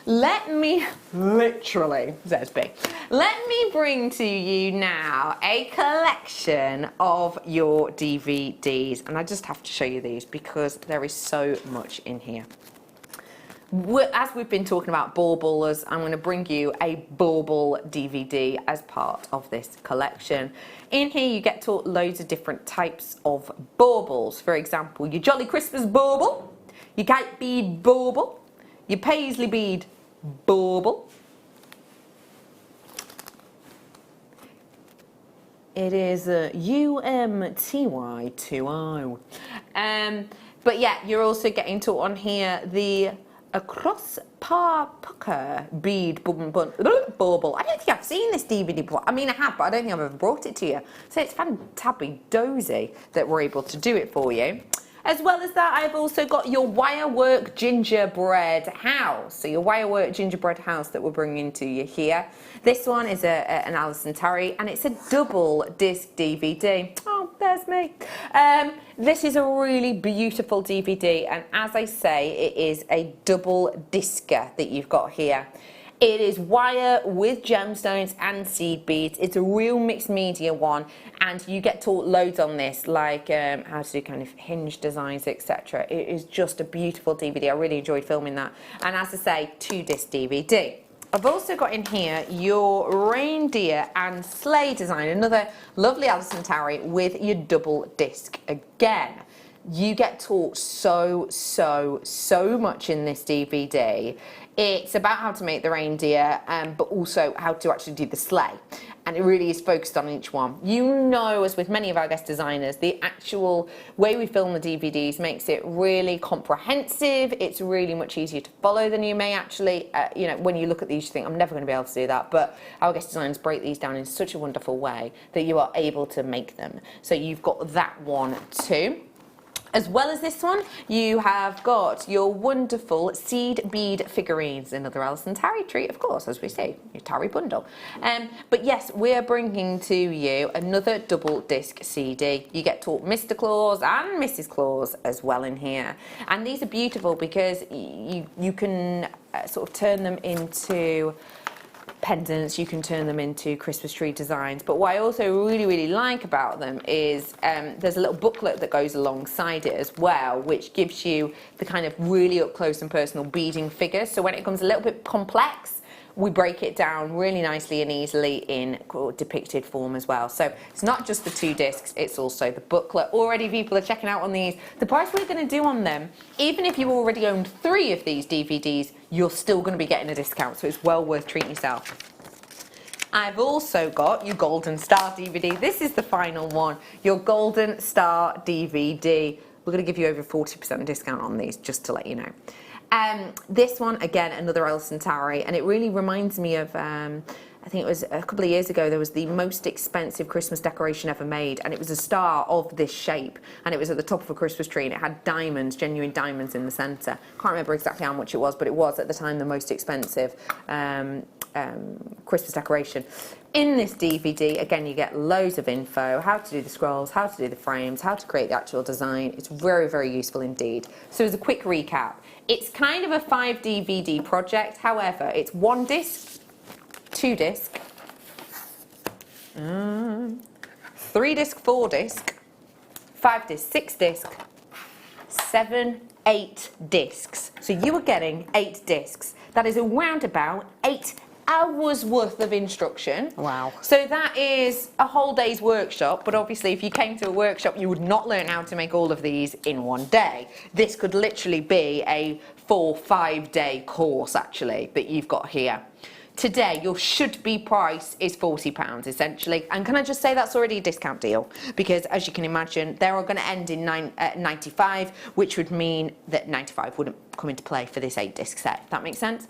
Let me, literally, says B, let me bring to you now a collection of your DVDs. And I just have to show you these because there is so much in here. As we've been talking about baubles, I'm going to bring you a bauble DVD as part of this collection. In here you get taught loads of different types of baubles. For example, your Jolly Christmas bauble, your kite bead bauble, your paisley bead bauble. It is UMTY20. But yeah, you're also getting to on here the across par pucker bead bauble. I don't think I've seen this DVD before. I mean, I have, but I don't think I've ever brought it to you. So it's fantastic dozy that we're able to do it for you. As well as that, I've also got your wirework gingerbread house. So your wirework gingerbread house that we're bringing to you here. This one is an Alison Terry, and it's a double disc DVD. Oh, there's me. This is a really beautiful DVD, and as I say, it is a double discer that you've got here. It is wire with gemstones and seed beads. It's a real mixed media one, and you get taught loads on this, like how to do kind of hinge designs, etc. It is just a beautiful DVD. I really enjoyed filming that. And as I say, 2-disc DVD. I've also got in here your reindeer and sleigh design, another lovely Alison Terry with your double disc again. You get taught so much in this DVD. It's about how to make the reindeer, but also how to actually do the sleigh. And it really is focused on each one. You know, as with many of our guest designers, the actual way we film the DVDs makes it really comprehensive. It's really much easier to follow than you may actually, you know, when you look at these, you think, I'm never going to be able to do that. But our guest designers break these down in such a wonderful way that you are able to make them. So you've got that one too. As well as this one, you have got your wonderful seed bead figurines, another Alison Terry treat, of course, as we say, your Terry bundle. But yes, we're bringing to you another double disc CD. You get taught Mr. Claus and Mrs. Claus as well in here. And these are beautiful because you can sort of turn them into pendants, you can turn them into Christmas tree designs. But what I also really like about them is there's a little booklet that goes alongside it as well, which gives you the kind of really up close and personal beading figures. So when it becomes a little bit complex, we break it down really nicely and easily in depicted form as well. So it's not just the 2 discs, it's also the booklet. Already people are checking out on these. The price we're going to do on them, even if you already owned 3 of these DVDs, you're still going to be getting a discount, so it's well worth treating yourself. I've also got your Golden Star DVD. This is the final one, your Golden Star DVD. We're going to give you over 40% discount on these, just to let you know. This one, again, another Alison Terry, and it really reminds me of, I think it was a couple of years ago, there was the most expensive Christmas decoration ever made, and it was a star of this shape, and it was at the top of a Christmas tree, and it had diamonds, genuine diamonds in the centre. Can't remember exactly how much it was, but it was at the time the most expensive Christmas decoration. In this DVD, again, you get loads of info, how to do the scrolls, how to do the frames, how to create the actual design. It's very useful indeed. So as a quick recap, it's kind of a 5 DVD project. However, it's 1 disc, 2 disc, 3 disc, 4 disc, 5 disc, 6 disc, 7, 8 discs. So you are getting 8 discs. That is around about 8 hours worth of instruction. Wow. So that is a whole day's workshop, but obviously if you came to a workshop you would not learn how to make all of these in one day. This could literally be a 4-5 day course actually that you've got here. Today your should be price is £40 essentially, and can I just say that's already a discount deal, because as you can imagine they're all going to end in 95, which would mean that 95 wouldn't come into play for this 8 disc set, if that makes sense.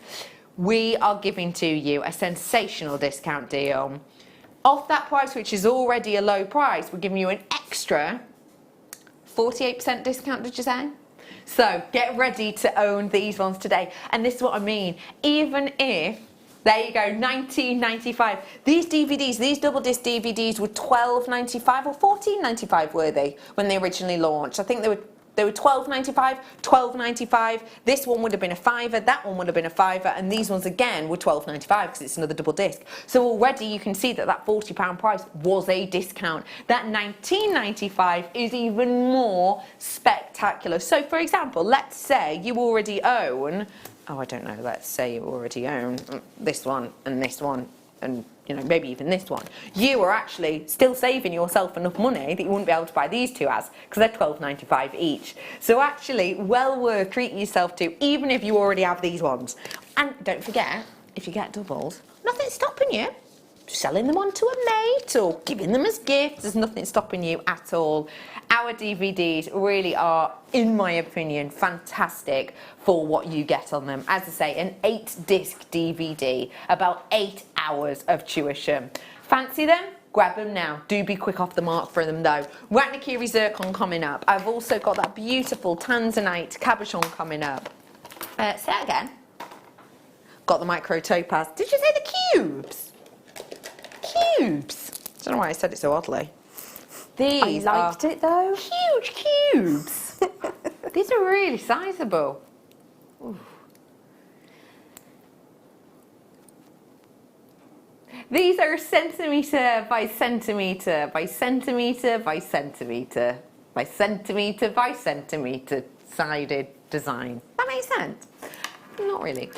We are giving to you a sensational discount deal. Off that price, which is already a low price, we're giving you an extra 48% discount, did you say? So get ready to own these ones today. And this is what I mean. Even if, there you go, $19.95. These DVDs, these double disc DVDs were $12.95 or $14.95 were they when they originally launched? I think they were $12.95, $12.95. This one would have been a £5, that one would have been a £5, and these ones again were $12.95 because it's another double disc. So already you can see that that £40 price was a discount. That $19.95 is even more spectacular. So for example, let's say you already own, oh I don't know, let's say you already own this one and this one and maybe even this one, you are actually still saving yourself enough money that you wouldn't be able to buy these two as, because they're £12.95 each. So actually, well worth treating yourself to, even if you already have these ones. And don't forget, if you get doubles, nothing's stopping you. Selling them on to a mate or giving them as gifts, there's nothing stopping you at all. Our DVDs really are, in my opinion, fantastic for what you get on them. As I say, an 8-disc DVD, about 8 hours of tuition. Fancy them? Grab them now. Do be quick off the mark for them though. Ratnikiri Zircon coming up. I've also got that beautiful Tanzanite cabochon coming up. Say that again. Got the micro topaz. Did you say the cubes? Cubes. I don't know why I said it so oddly. These I liked it though. Huge cubes. These are really sizable. Ooh. These are centimetre by centimetre by centimetre by centimetre by centimetre by centimetre sided design. That makes sense. Not really.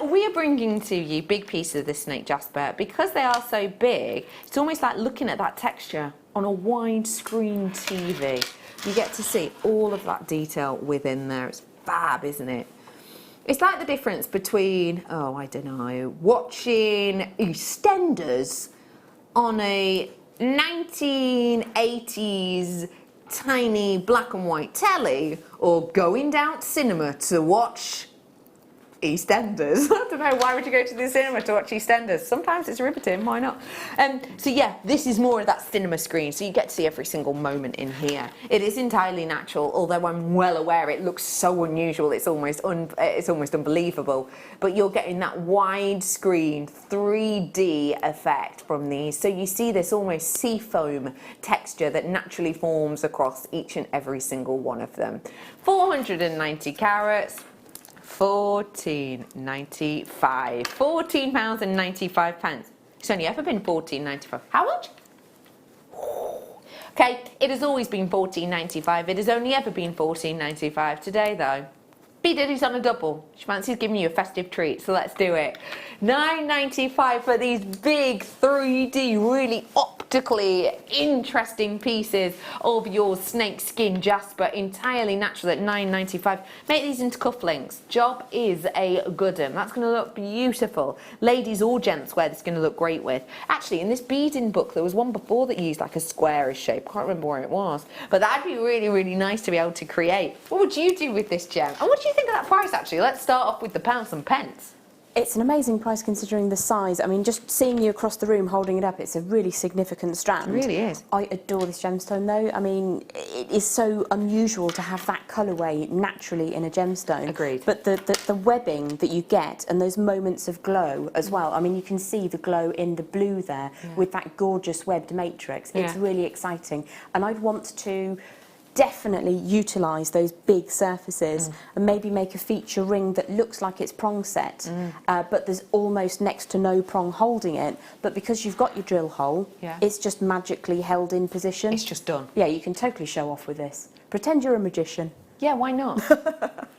We are bringing to you big pieces of this snake jasper. Because they are so big, it's almost like looking at that texture on a widescreen TV. You get to see all of that detail within there. It's fab, isn't it? It's like the difference between, I don't know, watching EastEnders on a 1980s tiny black and white telly, or going down to cinema to watch EastEnders. I don't know, why would you go to the cinema to watch EastEnders? Sometimes it's riveting, why not? So yeah, this is more of that cinema screen, so you get to see every single moment in here. It is entirely natural, although I'm well aware it looks so unusual, it's almost unbelievable. But you're getting that widescreen 3D effect from these, so you see this almost sea foam texture that naturally forms across each and every single one of them. 490 carats. £14.95. £14.95. It's only ever been £14.95. How much? Okay, it has always been £14.95. It has only ever been £14.95. Today, though, B Diddy's on a double. She fancies giving you a festive treat, so let's do it. £9.95 for these big 3D, really optically interesting pieces of your snake skin jasper, entirely natural at £9.95. Make these into cufflinks. Job is a good one. That's going to look beautiful. Ladies or gents wear this is going to look great with. Actually, in this beading book, there was one before that used like a squarish shape. Can't remember where it was. But that'd be really, really nice to be able to create. What would you do with this gem? And what do you think of that price, actually? Let's start off with the pounds and pence. It's an amazing price considering the size. I mean, just seeing you across the room holding it up, it's a really significant strand. It really is. I adore this gemstone though. I mean, it is so unusual to have that colourway naturally in a gemstone. Agreed. But the webbing that you get and those moments of glow as well. I mean, you can see the glow in the blue there with that gorgeous webbed matrix. It's really exciting. And I'd want to definitely utilise those big surfaces and maybe make a feature ring that looks like it's prong set, but there's almost next to no prong holding it, but because you've got your drill hole, it's just magically held in position. It's just done. Yeah, you can totally show off with this. Pretend you're a magician. Yeah, why not?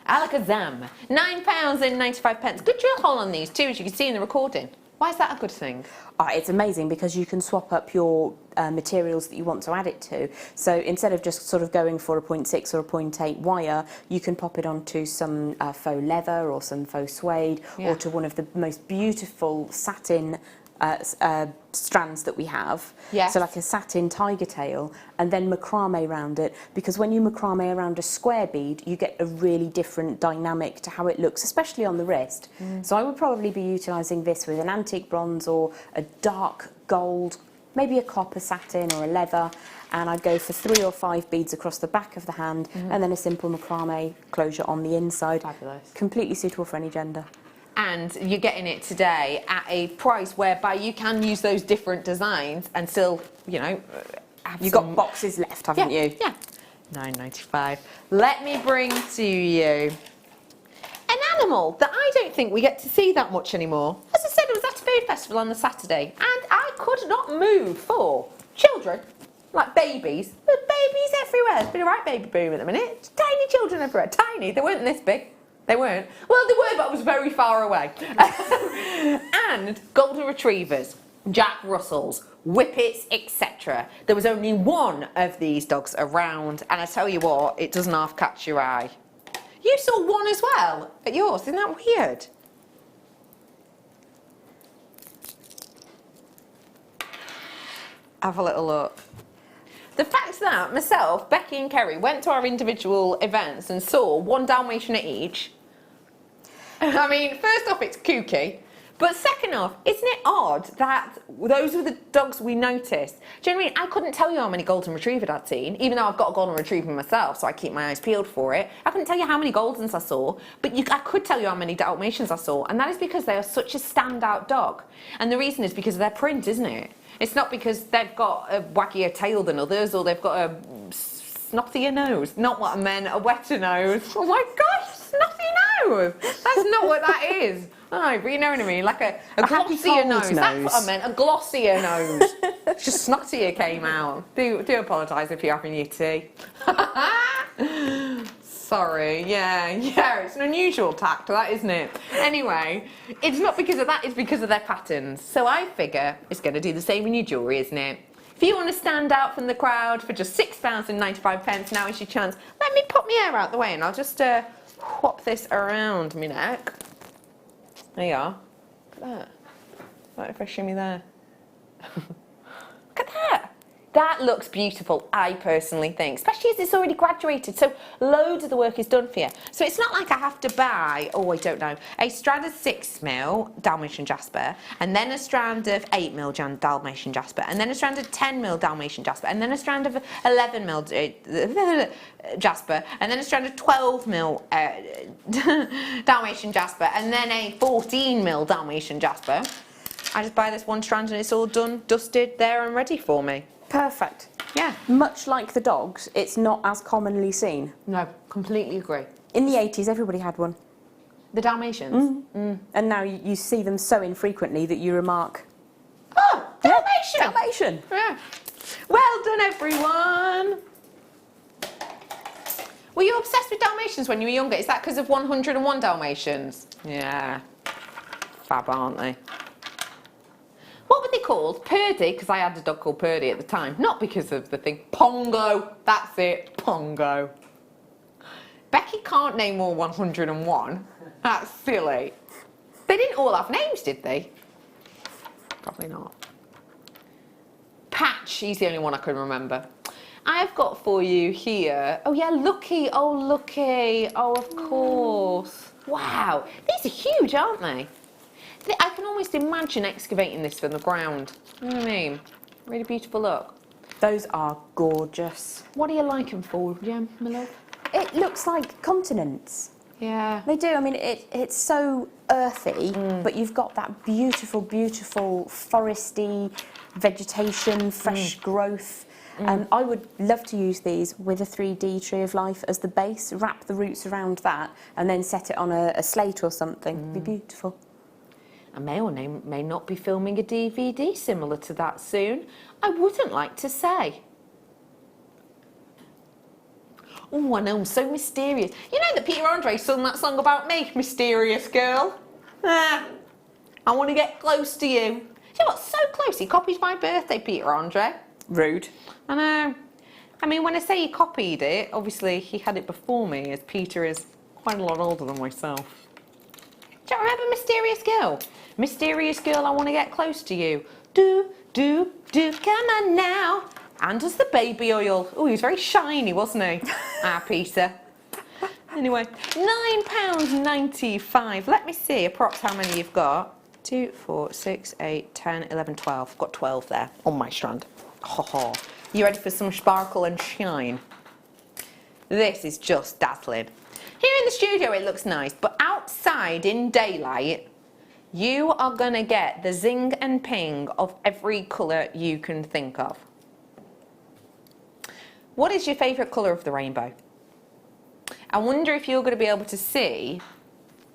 Alakazam. £9.95. Good drill hole on these too, as you can see in the recording. Why is that a good thing? It's amazing because you can swap up your materials that you want to add it to. So instead of just sort of going for a 0.6 or a 0.8 wire, you can pop it onto some faux leather or some faux suede or to one of the most beautiful satin strands that we have. So like a satin tiger tail and then macrame around it, because when you macrame around a square bead you get a really different dynamic to how it looks, especially on the wrist. So I would probably be utilising this with an antique bronze or a dark gold, maybe a copper satin or a leather, and I'd go for 3 or 5 beads across the back of the hand and then a simple macrame closure on the inside. Fabulous. Completely suitable for any gender. And you're getting it today at a price whereby you can use those different designs and still, you know, have You've got boxes left, haven't you? Yeah. £9.95. Let me bring to you an animal that I don't think we get to see that much anymore. As I said, it was at a food festival on the Saturday, and I could not move for children, like babies. There's babies everywhere. There's been a right baby boom at the minute. Tiny children everywhere. Tiny. They weren't this big. They weren't. Well, they were, but I was very far away. And golden retrievers. Jack Russells, Whippets, etc. There was only one of these dogs around, and I tell you what, it doesn't half catch your eye. You saw one as well at yours, isn't that weird? Have a little look. The fact that myself, Becky and Kerry went to our individual events and saw one Dalmatian at each, I mean, first off, it's kooky. But second off, isn't it odd that those were the dogs we noticed? Do you know what I mean? I couldn't tell you how many golden retrievers I'd seen, even though I've got a golden retriever myself, so I keep my eyes peeled for it. I couldn't tell you how many Goldens I saw, but I could tell you how many Dalmatians I saw, and that is because they are such a standout dog. And the reason is because of their print, isn't it? It's not because they've got a waggier tail than others, or they've got a snottier nose. Not what I meant, a wetter nose. Oh my gosh, snotty nose! That's not what that is. No, but you know what I mean, like a glossier nose. That's what I meant, a glossier nose. Just snottier came out. Do apologise if you're having your tea. Sorry, yeah, it's an unusual tact, that, isn't it? Anyway, it's not because of that, it's because of their patterns. So I figure it's going to do the same in your jewellery, isn't it? If you want to stand out from the crowd for just £6.95, now is your chance. Let me pop my hair out the way and I'll just whop this around my neck. There you are. Look at that. What if I shimmy there? Look at that. That looks beautiful, I personally think, especially as it's already graduated, so loads of the work is done for you. So it's not like I have to buy, I don't know, a strand of 6mm Dalmatian Jasper, and then a strand of 8mm Dalmatian Jasper, and then a strand of 10mm Dalmatian Jasper, and then a strand of 11mm Jasper, and then a strand of 12mm Dalmatian Jasper, and then a 14mm Dalmatian Jasper. I just buy this one strand and it's all done, dusted, there and ready for me. Perfect. Yeah. Much like the dogs, it's not as commonly seen. No, completely agree. In the 80s, everybody had one. The Dalmatians? And now you see them so infrequently that you remark, Oh, Dalmatian! Yeah, Dalmatian! Yeah. Well done, everyone! Were you obsessed with Dalmatians when you were younger? Is that because of 101 Dalmatians? Yeah. Fab, aren't they? What were they called? Purdy, because I had a dog called Purdy at the time. Not because of the thing. Pongo. That's it. Pongo. Becky can't name all 101. That's silly. They didn't all have names, did they? Probably not. Patch. He's the only one I can remember. I've got for you here. Oh, yeah, Lucky. Oh, Lucky. Oh, of course. Wow. These are huge, aren't they? I can almost imagine excavating this from the ground. You know what I mean? Really beautiful look. Those are gorgeous. What do you like them for, Jem, my love? It looks like continents. Yeah. They do. I mean, it's so earthy, but you've got that beautiful, beautiful foresty vegetation, fresh growth. I would love to use these with a 3D tree of life as the base, wrap the roots around that, and then set it on a slate or something. It'd be beautiful. I may or may not be filming a DVD similar to that soon. I wouldn't like to say. Oh, I know, I'm so mysterious. You know that Peter Andre sung that song about me, Mysterious Girl? I want to get close to you. You know what, so close, he copied my birthday, Peter Andre. Rude. I know. I mean, when I say he copied it, obviously he had it before me, as Peter is quite a lot older than myself. Do you remember Mysterious Girl? Mysterious girl, I want to get close to you. Do, come on now. And does the baby oil. Oh, he was very shiny, wasn't he? Peter. Anyway, £9.95. Let me see, approx how many you've got. 2, 4, 6, 8, 10, 11, 12. I've got 12 there on my strand. Ho ho. You ready for some sparkle and shine? This is just dazzling. Here in the studio it looks nice, but outside in daylight, you are going to get the zing and ping of every colour you can think of. What is your favourite colour of the rainbow? I wonder if you're going to be able to see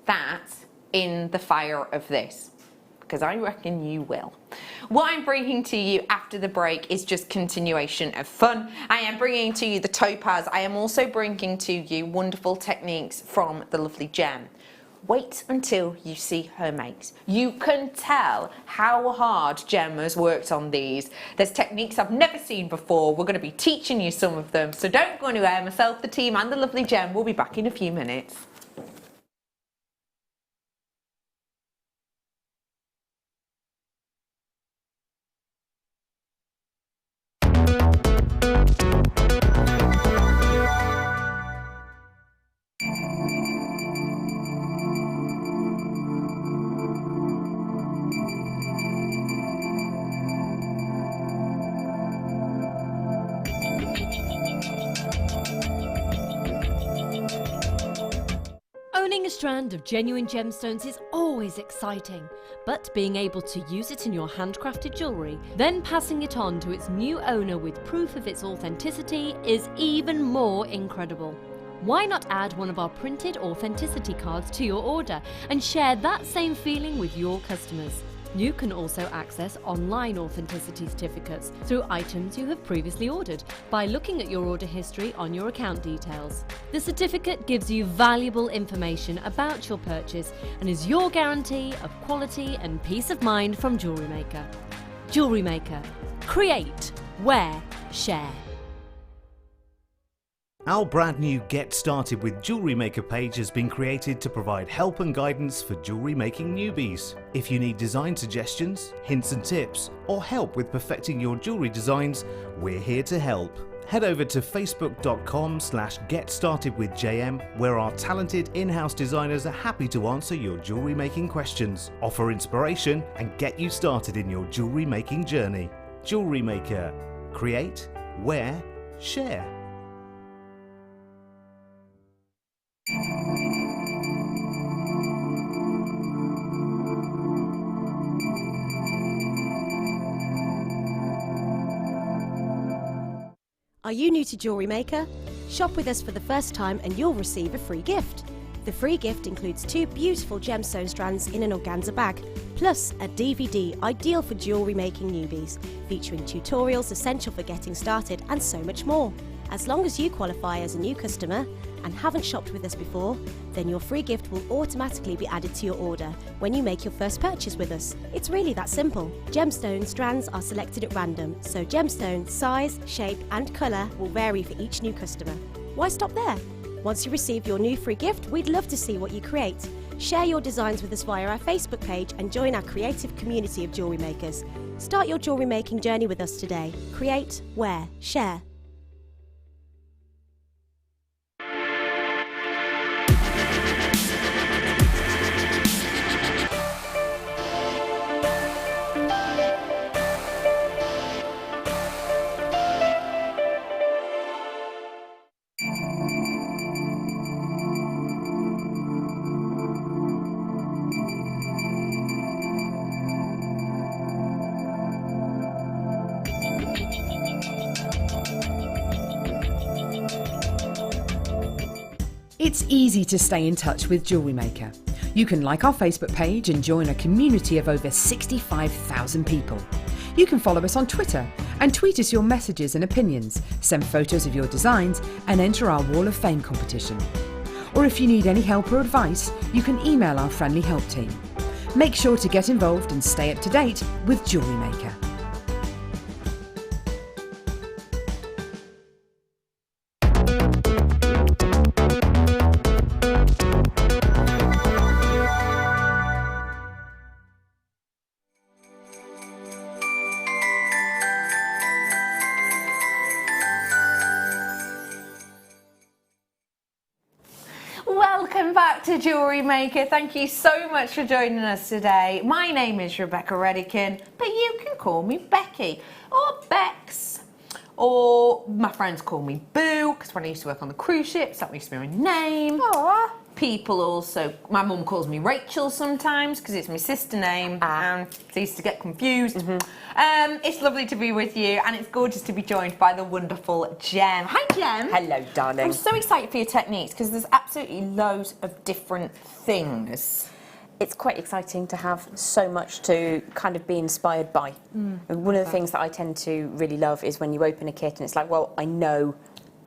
that in the fire of this, because I reckon you will. What I'm bringing to you after the break is just continuation of fun. I am bringing to you the topaz. I am also bringing to you wonderful techniques from the lovely Jem. wait until you see her make. You can tell how hard Gemma's worked on these. There's techniques I've never seen before. We're going to be teaching you some of them, so don't go anywhere. Myself, the team and the lovely Gem will be back in a few minutes. Owning a strand of genuine gemstones is always exciting, but being able to use it in your handcrafted jewellery, then passing it on to its new owner with proof of its authenticity is even more incredible. Why not add one of our printed authenticity cards to your order and share that same feeling with your customers? You can also access online authenticity certificates through items you have previously ordered by looking at your order history on your account details. The certificate gives you valuable information about your purchase and is your guarantee of quality and peace of mind from JewelleryMaker. JewelleryMaker. Create, wear, share. Our brand new Get Started with JewelleryMaker page has been created to provide help and guidance for jewellery making newbies. If you need design suggestions, hints and tips, or help with perfecting your jewellery designs, we're here to help. Head over to facebook.com/getstartedwithjm, where our talented in-house designers are happy to answer your jewellery making questions, offer inspiration, and get you started in your jewellery making journey. JewelleryMaker. Create, wear, share. Are you new to JewelleryMaker? Shop with us for the first time and you'll receive a free gift. The free gift includes 2 beautiful gemstone strands in an organza bag, plus a DVD ideal for jewellery making newbies, featuring tutorials essential for getting started and so much more. As long as you qualify as a new customer and haven't shopped with us before, then your free gift will automatically be added to your order when you make your first purchase with us. It's really that simple. Gemstone strands are selected at random, so gemstone size, shape and colour will vary for each new customer. Why stop there? Once you receive your new free gift, we'd love to see what you create. Share your designs with us via our Facebook page and join our creative community of jewellery makers. Start your jewellery making journey with us today. Create, wear, share. It's easy to stay in touch with JewelleryMaker. You can like our Facebook page and join a community of over 65,000 people. You can follow us on Twitter and tweet us your messages and opinions, send photos of your designs and enter our Wall of Fame competition. Or if you need any help or advice, you can email our friendly help team. Make sure to get involved and stay up to date with JewelleryMaker. Welcome back to JewelleryMaker. Thank you so much for joining us today. My name is Rebecca Redican, but you can call me Becky or Bex, or my friends call me Boo, because when I used to work on the cruise ships, that used to be my name. Aww. People also, my mum calls me Rachel sometimes because it's my sister name and they used to get confused. It's lovely to be with you and it's gorgeous to be joined by the wonderful Gem. Hi Gem. Hello, darling. I'm so excited for your techniques because there's absolutely loads of different things. It's quite exciting to have so much to kind of be inspired by. And one of the things that I tend to really love is when you open a kit and it's like, well, I know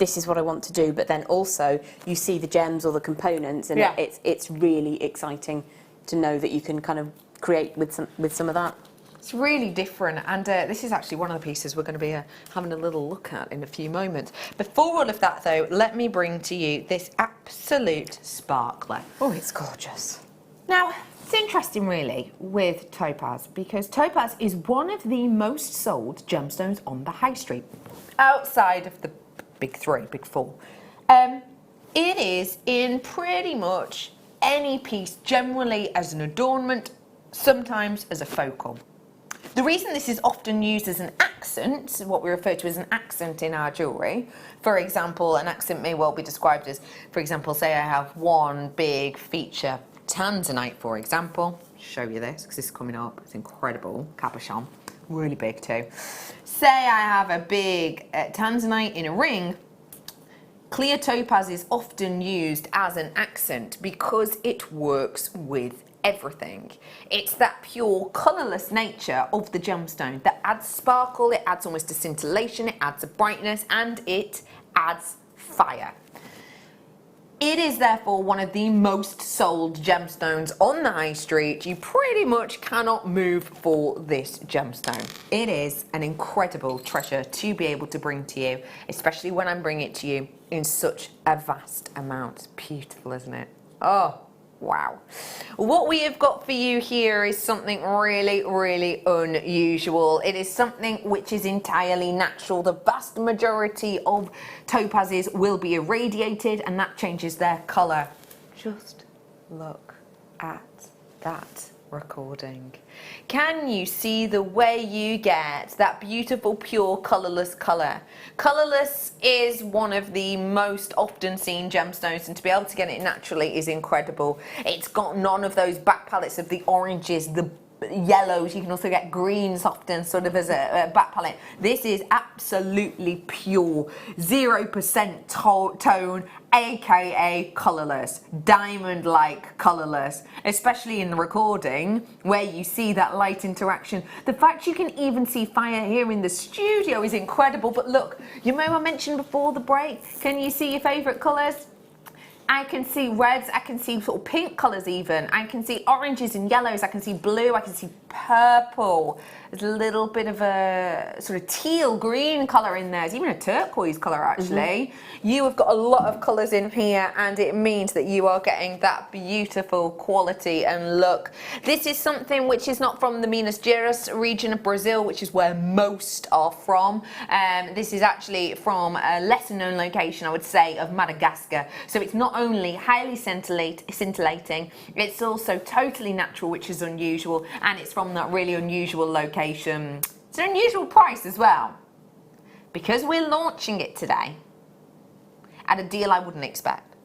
this is what I want to do, but then also you see the gems or the components, and it's really exciting to know that you can kind of create with some of that. It's really different, and this is actually one of the pieces we're going to be having a little look at in a few moments. Before all of that, though, let me bring to you this absolute sparkler. Oh, it's gorgeous. Now, it's interesting, really, with topaz, because topaz is one of the most sold gemstones on the high street, outside of the big three, big four. It is in pretty much any piece, generally as an adornment, sometimes as a focal. The reason this is often used as an accent, what we refer to as an accent in our jewellery, for example, an accent may well be described as, for example, say I have one big feature tanzanite, for example. Show you this because this is coming up. It's incredible. Cabochon, really big too. Say I have a big tanzanite in a ring. Clear topaz is often used as an accent because it works with everything. It's that pure colourless nature of the gemstone that adds sparkle, it adds almost a scintillation, it adds a brightness, and it adds fire. It is therefore one of the most sold gemstones on the high street. You pretty much cannot move for this gemstone. It is an incredible treasure to be able to bring to you, especially when I'm bringing it to you in such a vast amount. It's beautiful, isn't it? Oh, wow. What we have got for you here is something really, really unusual. It is something which is entirely natural. The vast majority of topazes will be irradiated, and that changes their colour. Just look at that recording. Can you see the way you get that beautiful, pure, colourless colour? Colourless is one of the most often seen gemstones, and to be able to get it naturally is incredible. It's got none of those back palettes of the oranges, the yellows. You can also get greens often sort of as a back palette. This is absolutely pure, 0% tone, aka colourless, diamond-like colourless, especially in the recording where you see that light interaction. The fact you can even see fire here in the studio is incredible. But look, you know I mentioned before the break, can you see your favourite colours? I can see reds, I can see sort of pink colours even, I can see oranges and yellows, I can see blue, I can see purple. There's a little bit of a sort of teal green colour in there. There's even a turquoise colour actually. You have got a lot of colours in here, and it means that you are getting that beautiful quality and look. This is something which is not from the Minas Gerais region of Brazil, which is where most are from. This is actually from a lesser known location, I would say, of Madagascar. So it's not only highly scintillating, it's also totally natural, which is unusual, and it's from that really unusual location. It's an unusual price as well, because we're launching it today at a deal I wouldn't expect.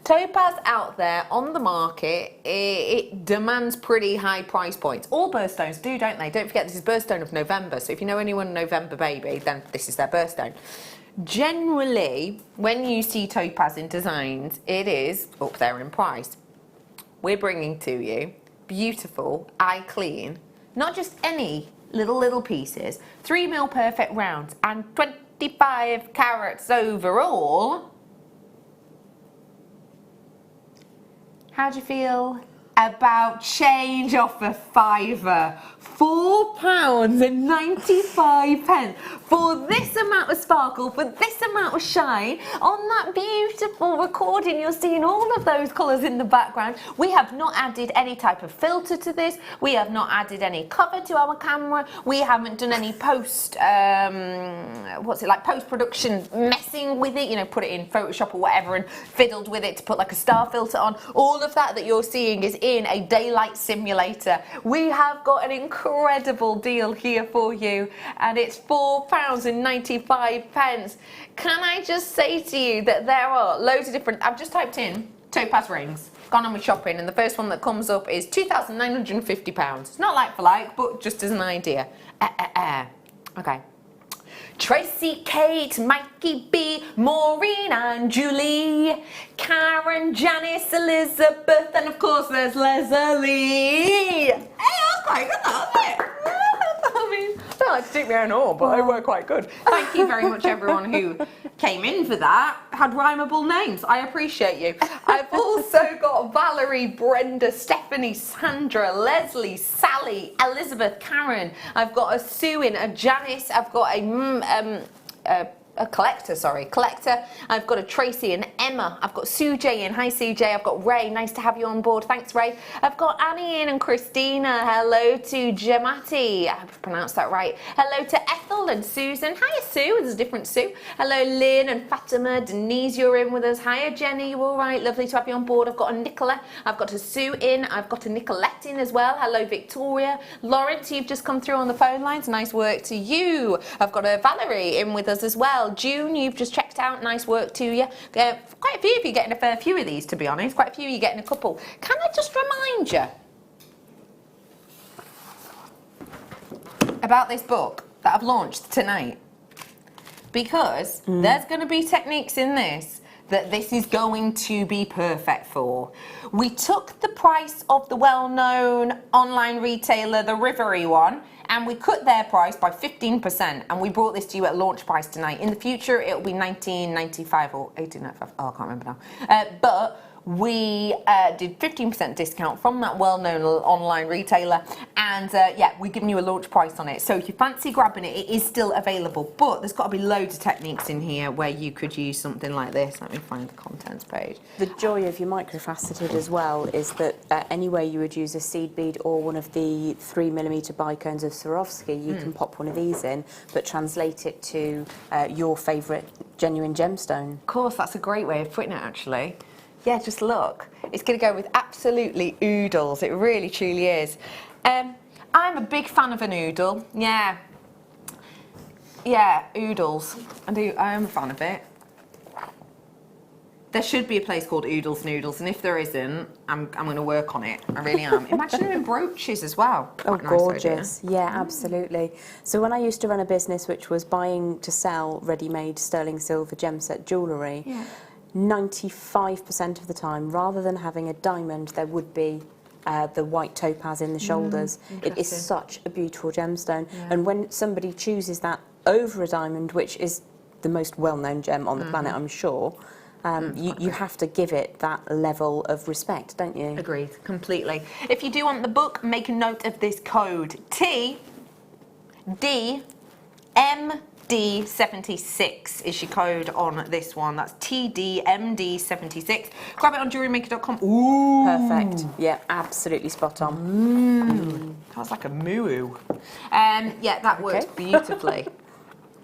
Topaz out there on the market, it demands pretty high price points. All birthstones do, don't they? Don't forget this is birthstone of November, so if you know anyone November baby, then this is their birthstone. Generally, when you see topaz in designs, it is up there in price. We're bringing to you beautiful, eye clean, not just any little pieces, 3mm perfect rounds and 25 carats overall. How do you feel about change off a fiver? £4.95 for this amount of sparkle, for this amount of shine on that beautiful recording. You're seeing all of those colours in the background. We have not added any type of filter to this. We have not added any cover to our camera. We haven't done any post-production messing with it, you know, put it in Photoshop or whatever and fiddled with it to put like a star filter on. All of that you're seeing is in a daylight simulator. We have got an incredible deal here for you, and it's £4.95. Can I just say to you that there are loads of different, I've just typed in topaz rings, gone on with shopping, and the first one that comes up is £2,950. It's not like for like, but just as an idea. Okay. Tracy, Kate, Mikey B, Maureen and Julie, Karen, Janice, Elizabeth, and of course there's Leslie. Hey, that's quite good, that, isn't it? I mean, I don't I had to take my own horn, but it worked quite good. Thank you very much, everyone who came in for that. Had rhymable names. I appreciate you. I've also got Valerie, Brenda, Stephanie, Sandra, Leslie, Sally, Elizabeth, Karen. I've got a Sue in, a Janice. I've got a collector. I've got a Tracy and Emma. I've got Sue J in. Hi Sue J. I've got Ray. Nice to have you on board. Thanks Ray. I've got Annie in and Christina. Hello to Jamati. I hope I pronounced that right. Hello to Ethel and Susan. Hiya Sue. There's a different Sue. Hello Lynn and Fatima. Denise, you're in with us. Hiya Jenny. You all right? Lovely to have you on board. I've got a Nicola. I've got a Sue in. I've got a Nicolette in as well. Hello Victoria. Lawrence, you've just come through on the phone lines. Nice work to you. I've got a Valerie in with us as well. June, you've just checked out. Nice work to you. Quite a few of you getting a fair few of these, to be honest. Quite a few of you getting a couple. Can I just remind you about this book that I've launched tonight? Because there's going to be techniques in this that this is going to be perfect for. We took the price of the well-known online retailer, the Rivery one, and we cut their price by 15%, and we brought this to you at launch price tonight. In the future, it'll be $19.95 or $18.95. Oh, I can't remember now. But we did 15% discount from that well-known online retailer, and yeah, we're giving you a launch price on it. So if you fancy grabbing it, it is still available, but there's got to be loads of techniques in here where you could use something like this. Let me find the contents page. The joy of your microfaceted as well is that anywhere you would use a seed bead or one of the 3mm bicones of Swarovski, you can pop one of these in, but translate it to your favourite genuine gemstone. Of course, that's a great way of putting it, actually. Yeah, just look. It's going to go with absolutely oodles. It really, truly is. I'm a big fan of an oodle. Yeah. Yeah, oodles. I am a fan of it. There should be a place called Oodles Noodles, and if there isn't, I'm going to work on it. I really am. Imagine doing brooches as well. Oh, Quite nice gorgeous. idea. Yeah, absolutely. So when I used to run a business which was buying to sell ready-made sterling silver gem set jewellery, 95% of the time, rather than having a diamond, there would be the white topaz in the shoulders. It is such a beautiful gemstone. Yeah. And when somebody chooses that over a diamond, which is the most well-known gem on the planet, I'm sure, you have to give it that level of respect, don't you? Agreed, completely. If you do want the book, make a note of this code. TDMD76 is your code on this one. That's TDMD76. Grab it on JewelleryMaker.com. Ooh. Perfect. Yeah, absolutely spot on. That's like a moo. Yeah, that works beautifully.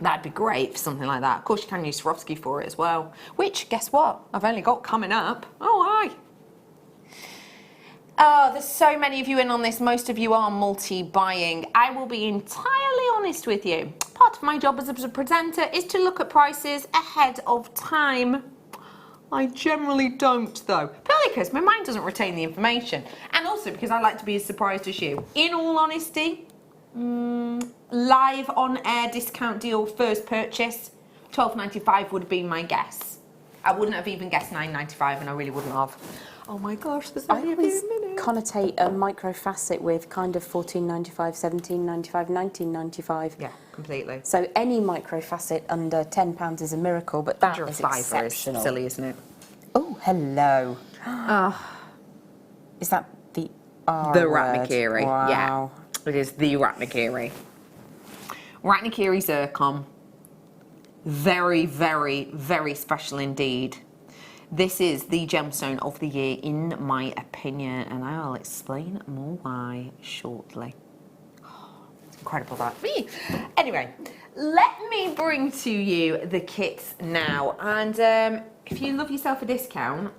That'd be great for something like that. Of course, you can use Swarovski for it as well. Which, guess what? I've only got coming up. Oh, hi. Oh, there's so many of you in on this. Most of you are multi-buying. I will be entirely honest with you. Part of my job as a presenter is to look at prices ahead of time. I generally don't, though. Purely because my mind doesn't retain the information. And also because I like to be as surprised as you. In all honesty, live on-air discount deal first purchase, $12.95 would have been my guess. I wouldn't have even guessed $9.95, and I really wouldn't have. Oh my gosh, there's only a few minutes. Connotate a microfacet with kind of $14.95, $17.95, $19.95. Yeah, completely. So any microfacet under £10 is a miracle, but that is exceptional. Is silly, isn't it? Oh, hello. Is that the R The word? Ratnakiri. Wow. Yeah, it is the Ratnakiri. Ratnakiri zircon. Very, very, very special indeed. This is the gemstone of the year, in my opinion, and I'll explain more why shortly. It's incredible, that. Anyway, let me bring to you the kits now. And if you love yourself a discount,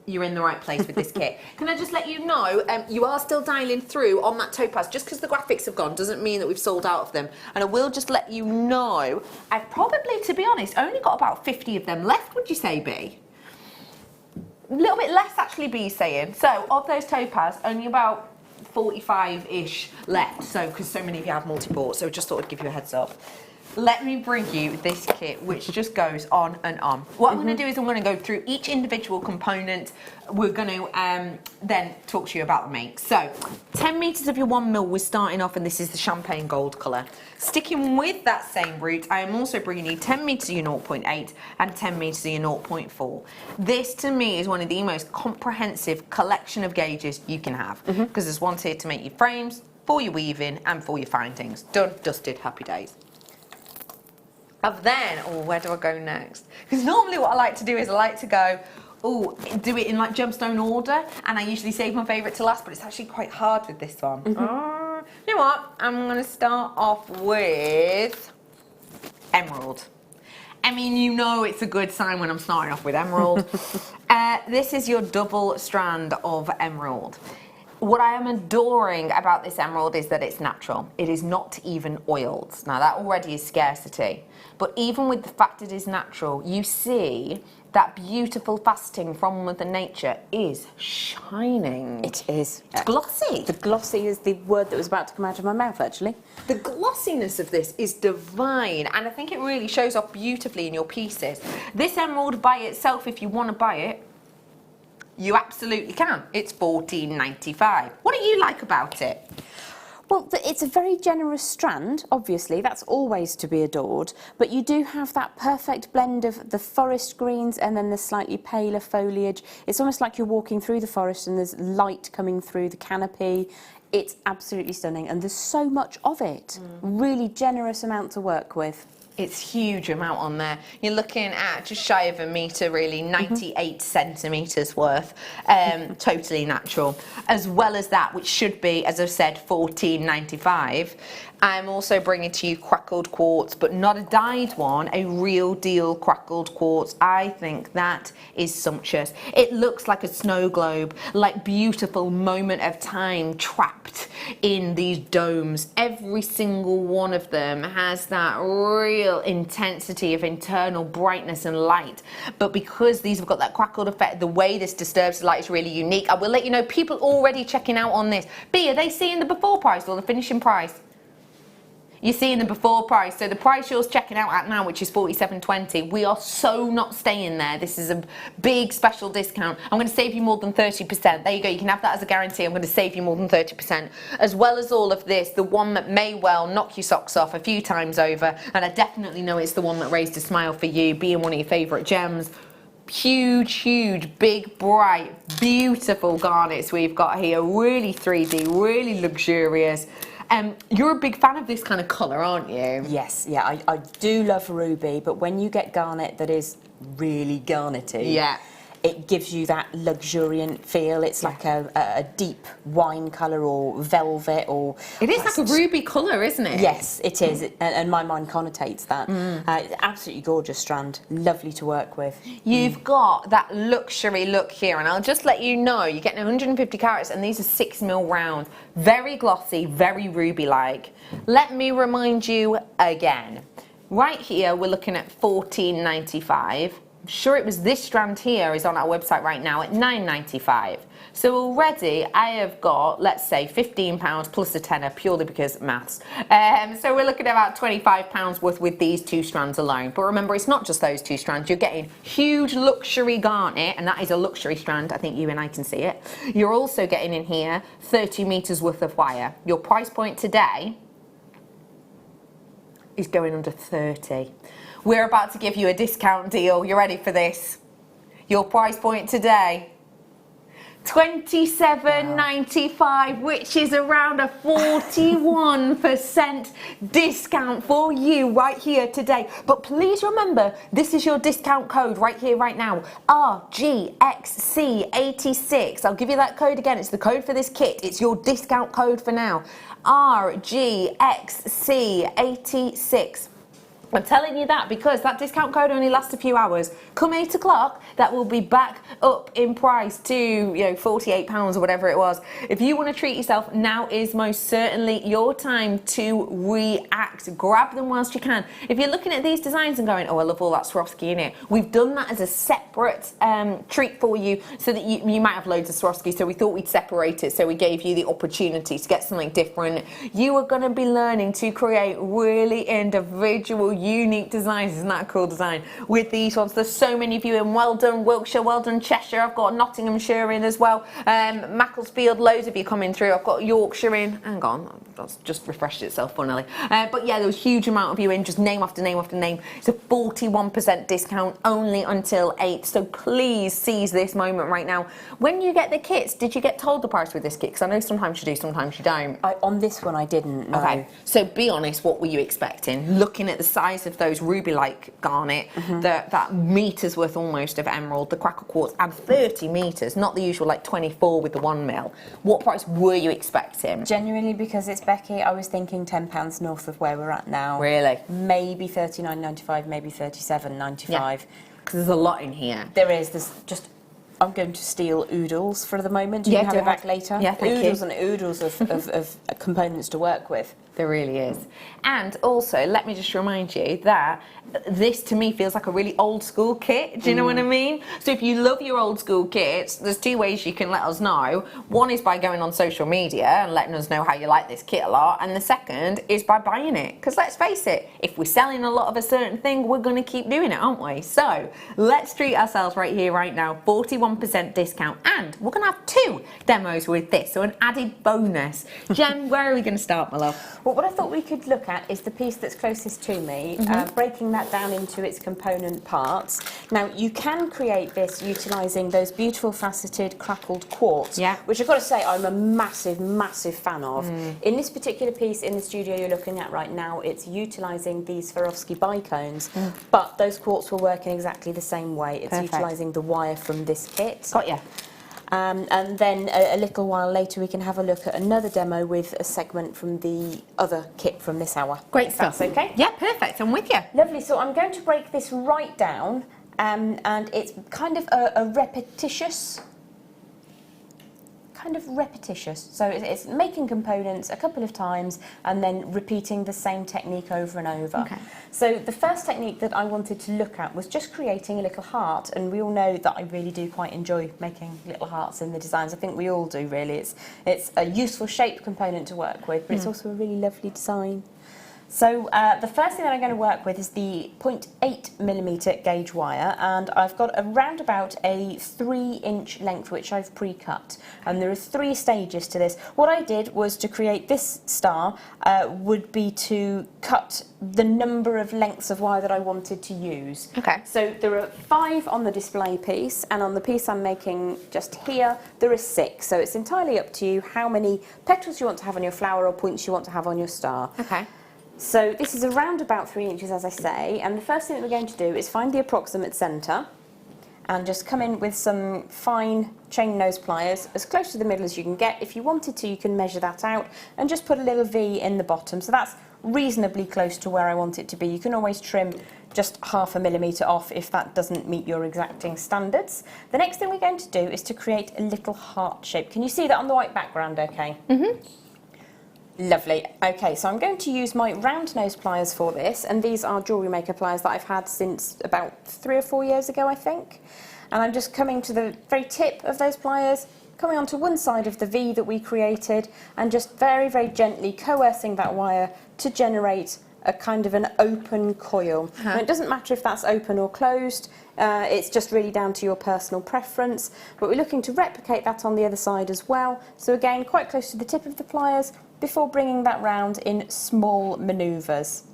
you're in the right place with this kit. Can I just let you know, you are still dialing through on that topaz. Just because the graphics have gone doesn't mean that we've sold out of them. And I will just let you know, I've probably, to be honest, only got about 50 of them left, would you say, B? A little bit less, actually, B saying. So, of those topaz, only about 45-ish left. So, because so many of you have multi-bought, so just thought I'd give you a heads up. let me bring you this kit, which just goes on and on. What I'm going to do is I'm going to go through each individual component. We're going to then talk to you about the make. So 10 meters of your 1mm, we're starting off, and this is the champagne gold colour. Sticking with that same route, I am also bringing you 10 meters of your 0.8 and 10 meters of your 0.4. This to me is one of the most comprehensive collection of gauges you can have, because there's ones here to make your frames, for your weaving and for your findings. Done, dusted, happy days. And then, where do I go next? Because normally what I like to do is I like to go, do it in like gemstone order, and I usually save my favourite to last, but it's actually quite hard with this one. You know what? I'm going to start off with emerald. I mean, you know it's a good sign when I'm starting off with emerald. This is your double strand of emerald. What I am adoring about this emerald is that it's natural. It is not even oiled. Now that already is scarcity. But even with the fact it is natural, you see that beautiful faceting from Mother Nature is shining. It is. It's glossy. The glossy is the word that was about to come out of my mouth, actually. The glossiness of this is divine, and I think it really shows off beautifully in your pieces. This emerald by itself, if you want to buy it, you absolutely can. It's $14.95. What do you like about it? Well, it's a very generous strand, obviously, that's always to be adored, but you do have that perfect blend of the forest greens and then the slightly paler foliage. It's almost like you're walking through the forest and there's light coming through the canopy. It's absolutely stunning, and there's so much of it. Really generous amount to work with. It's huge amount on there. You're looking at just shy of a metre, really, 98 centimetres worth, totally natural. As well as that, which should be, as I've said, $14.95. I'm also bringing to you crackled quartz, but not a dyed one, a real deal crackled quartz. I think that is sumptuous. It looks like a snow globe, like beautiful moment of time trapped in these domes. Every single one of them has that real intensity of internal brightness and light. But because these have got that crackled effect, the way this disturbs the light is really unique. I will let you know, people already checking out on this. B, are they seeing the before price or the finishing price? You're seeing the before price, so the price you're checking out at now, which is $47.20, we are so not staying there. This is a big special discount. I'm going to save you more than 30%. There you go, you can have that as a guarantee. I'm going to save you more than 30%. As well as all of this, the one that may well knock your socks off a few times over, and I definitely know it's the one that raised a smile for you, being one of your favourite gems. Huge, big, bright, beautiful garnets we've got here. Really 3D, really luxurious. You're a big fan of this kind of colour, aren't you? Yes, yeah, I do love ruby, but when you get garnet that is really garnety, yeah, it gives you that luxuriant feel. It's like a deep wine colour or velvet or... It is like a ruby colour, isn't it? Yes, it is, and my mind connotates that. It's absolutely gorgeous strand, lovely to work with. You've got that luxury look here, and I'll just let you know, you're getting 150 carats, and these are 6mm round. Very glossy, very ruby-like. Let me remind you again. Right here, we're looking at $14.95. I'm sure it was this strand here is on our website right now at $9.95. So already I have got, let's say, £15 plus a tenner, purely because maths. So we're looking at about £25 worth with these two strands alone. But remember, it's not just those two strands. You're getting huge luxury garnet, and that is a luxury strand. I think you and I can see it. You're also getting in here 30 metres worth of wire. Your price point today is going under 30. We're about to give you a discount deal. You ready for this? Your price point today, $27.95, which is around a 41% discount for you right here today. But please remember, this is your discount code right here, right now, RGXC86. I'll give you that code again. It's the code for this kit. It's your discount code for now, RGXC86. I'm telling you that because that discount code only lasts a few hours. Come 8 o'clock, that will be back up in price to, you know, £48 or whatever it was. If you want to treat yourself, now is most certainly your time to react. Grab them whilst you can. If you're looking at these designs and going, oh, I love all that Swarovski in it, we've done that as a separate treat for you so that you might have loads of Swarovski, so we thought we'd separate it, so we gave you the opportunity to get something different. You are going to be learning to create really individual, unique designs. Isn't that a cool design? With these ones, there's so many of you in. Well done Wiltshire, well done Cheshire. I've got Nottinghamshire in as well. Macclesfield, loads of you coming through. I've got Yorkshire in. Hang on, that's just refreshed itself funnily. But yeah, there was a huge amount of you in, just name after name after name. It's a 41% discount only until 8. So please seize this moment right now. When you get the kits, did you get told the price with this kit? Because I know sometimes you do, sometimes you don't. On this one, I didn't. No. Okay, so be honest, what were you expecting? Looking at the size of those ruby-like garnet, that metre's worth almost of emerald, the crackle quartz, and 30 metres, not the usual like 24 with the 1 mil. What price were you expecting? Genuinely, because it's Becky, I was thinking £10 north of where we're at now. Really? Maybe $39.95, maybe $37.95. Yeah, because there's a lot in here. There is. There's just. I'm going to steal oodles for the moment. You can have it back later. Yeah, thank you. Oodles and oodles of components to work with. There really is. And also, let me just remind you that this to me feels like a really old school kit. Do you know what I mean? So if you love your old school kits, there's 2 ways you can let us know. One is by going on social media and letting us know how you like this kit a lot. And the second is by buying it. Because let's face it, if we're selling a lot of a certain thing, we're going to keep doing it, aren't we? So let's treat ourselves right here, right now. 41% discount. And we're going to have 2 demos with this. So an added bonus. Jem, where are we going to start, my love? Well, what I thought we could look at is the piece that's closest to me, breaking that down into its component parts. Now, you can create this utilising those beautiful faceted crackled quartz, which I've got to say I'm a massive, massive fan of. In this particular piece in the studio you're looking at right now, it's utilising these Swarovski bicones, but those quartz will work in exactly the same way. It's utilising the wire from this kit. Got ya. And then a little while later we can have a look at another demo with a segment from the other kit from this hour. Great stuff. That's okay? Yeah, perfect. I'm with you. Lovely. So I'm going to break this right down, and it's kind of a repetitious. So it's making components a couple of times and then repeating the same technique over and over. Okay. So the first technique that I wanted to look at was just creating a little heart, and we all know that I really do quite enjoy making little hearts in the designs. I think we all do, really. It's a useful shaped component to work with, but it's also a really lovely design. So the first thing that I'm going to work with is the 0.8mm gauge wire, and I've got around about a 3-inch length which I've pre-cut, and there are 3 stages to this. What I did was to create this star would be to cut the number of lengths of wire that I wanted to use. Okay. So there are 5 on the display piece, and on the piece I'm making just here there are 6. So it's entirely up to you how many petals you want to have on your flower or points you want to have on your star. Okay. So this is around about 3 inches, as I say, and the first thing that we're going to do is find the approximate centre and just come in with some fine chain nose pliers as close to the middle as you can get. If you wanted to, you can measure that out and just put a little V in the bottom. So that's reasonably close to where I want it to be. You can always trim just 0.5 millimetre off if that doesn't meet your exacting standards. The next thing we're going to do is to create a little heart shape. Can you see that on the white background okay? Lovely. Okay, so I'm going to use my round nose pliers for this, and these are JewelleryMaker pliers that I've had since about 3 or 4 years ago, I think. And I'm just coming to the very tip of those pliers, coming onto one side of the V that we created, and just very, very gently coercing that wire to generate a kind of an open coil. And it doesn't matter if that's open or closed, it's just really down to your personal preference, but we're looking to replicate that on the other side as well. So again, quite close to the tip of the pliers, before bringing that round in small manoeuvres.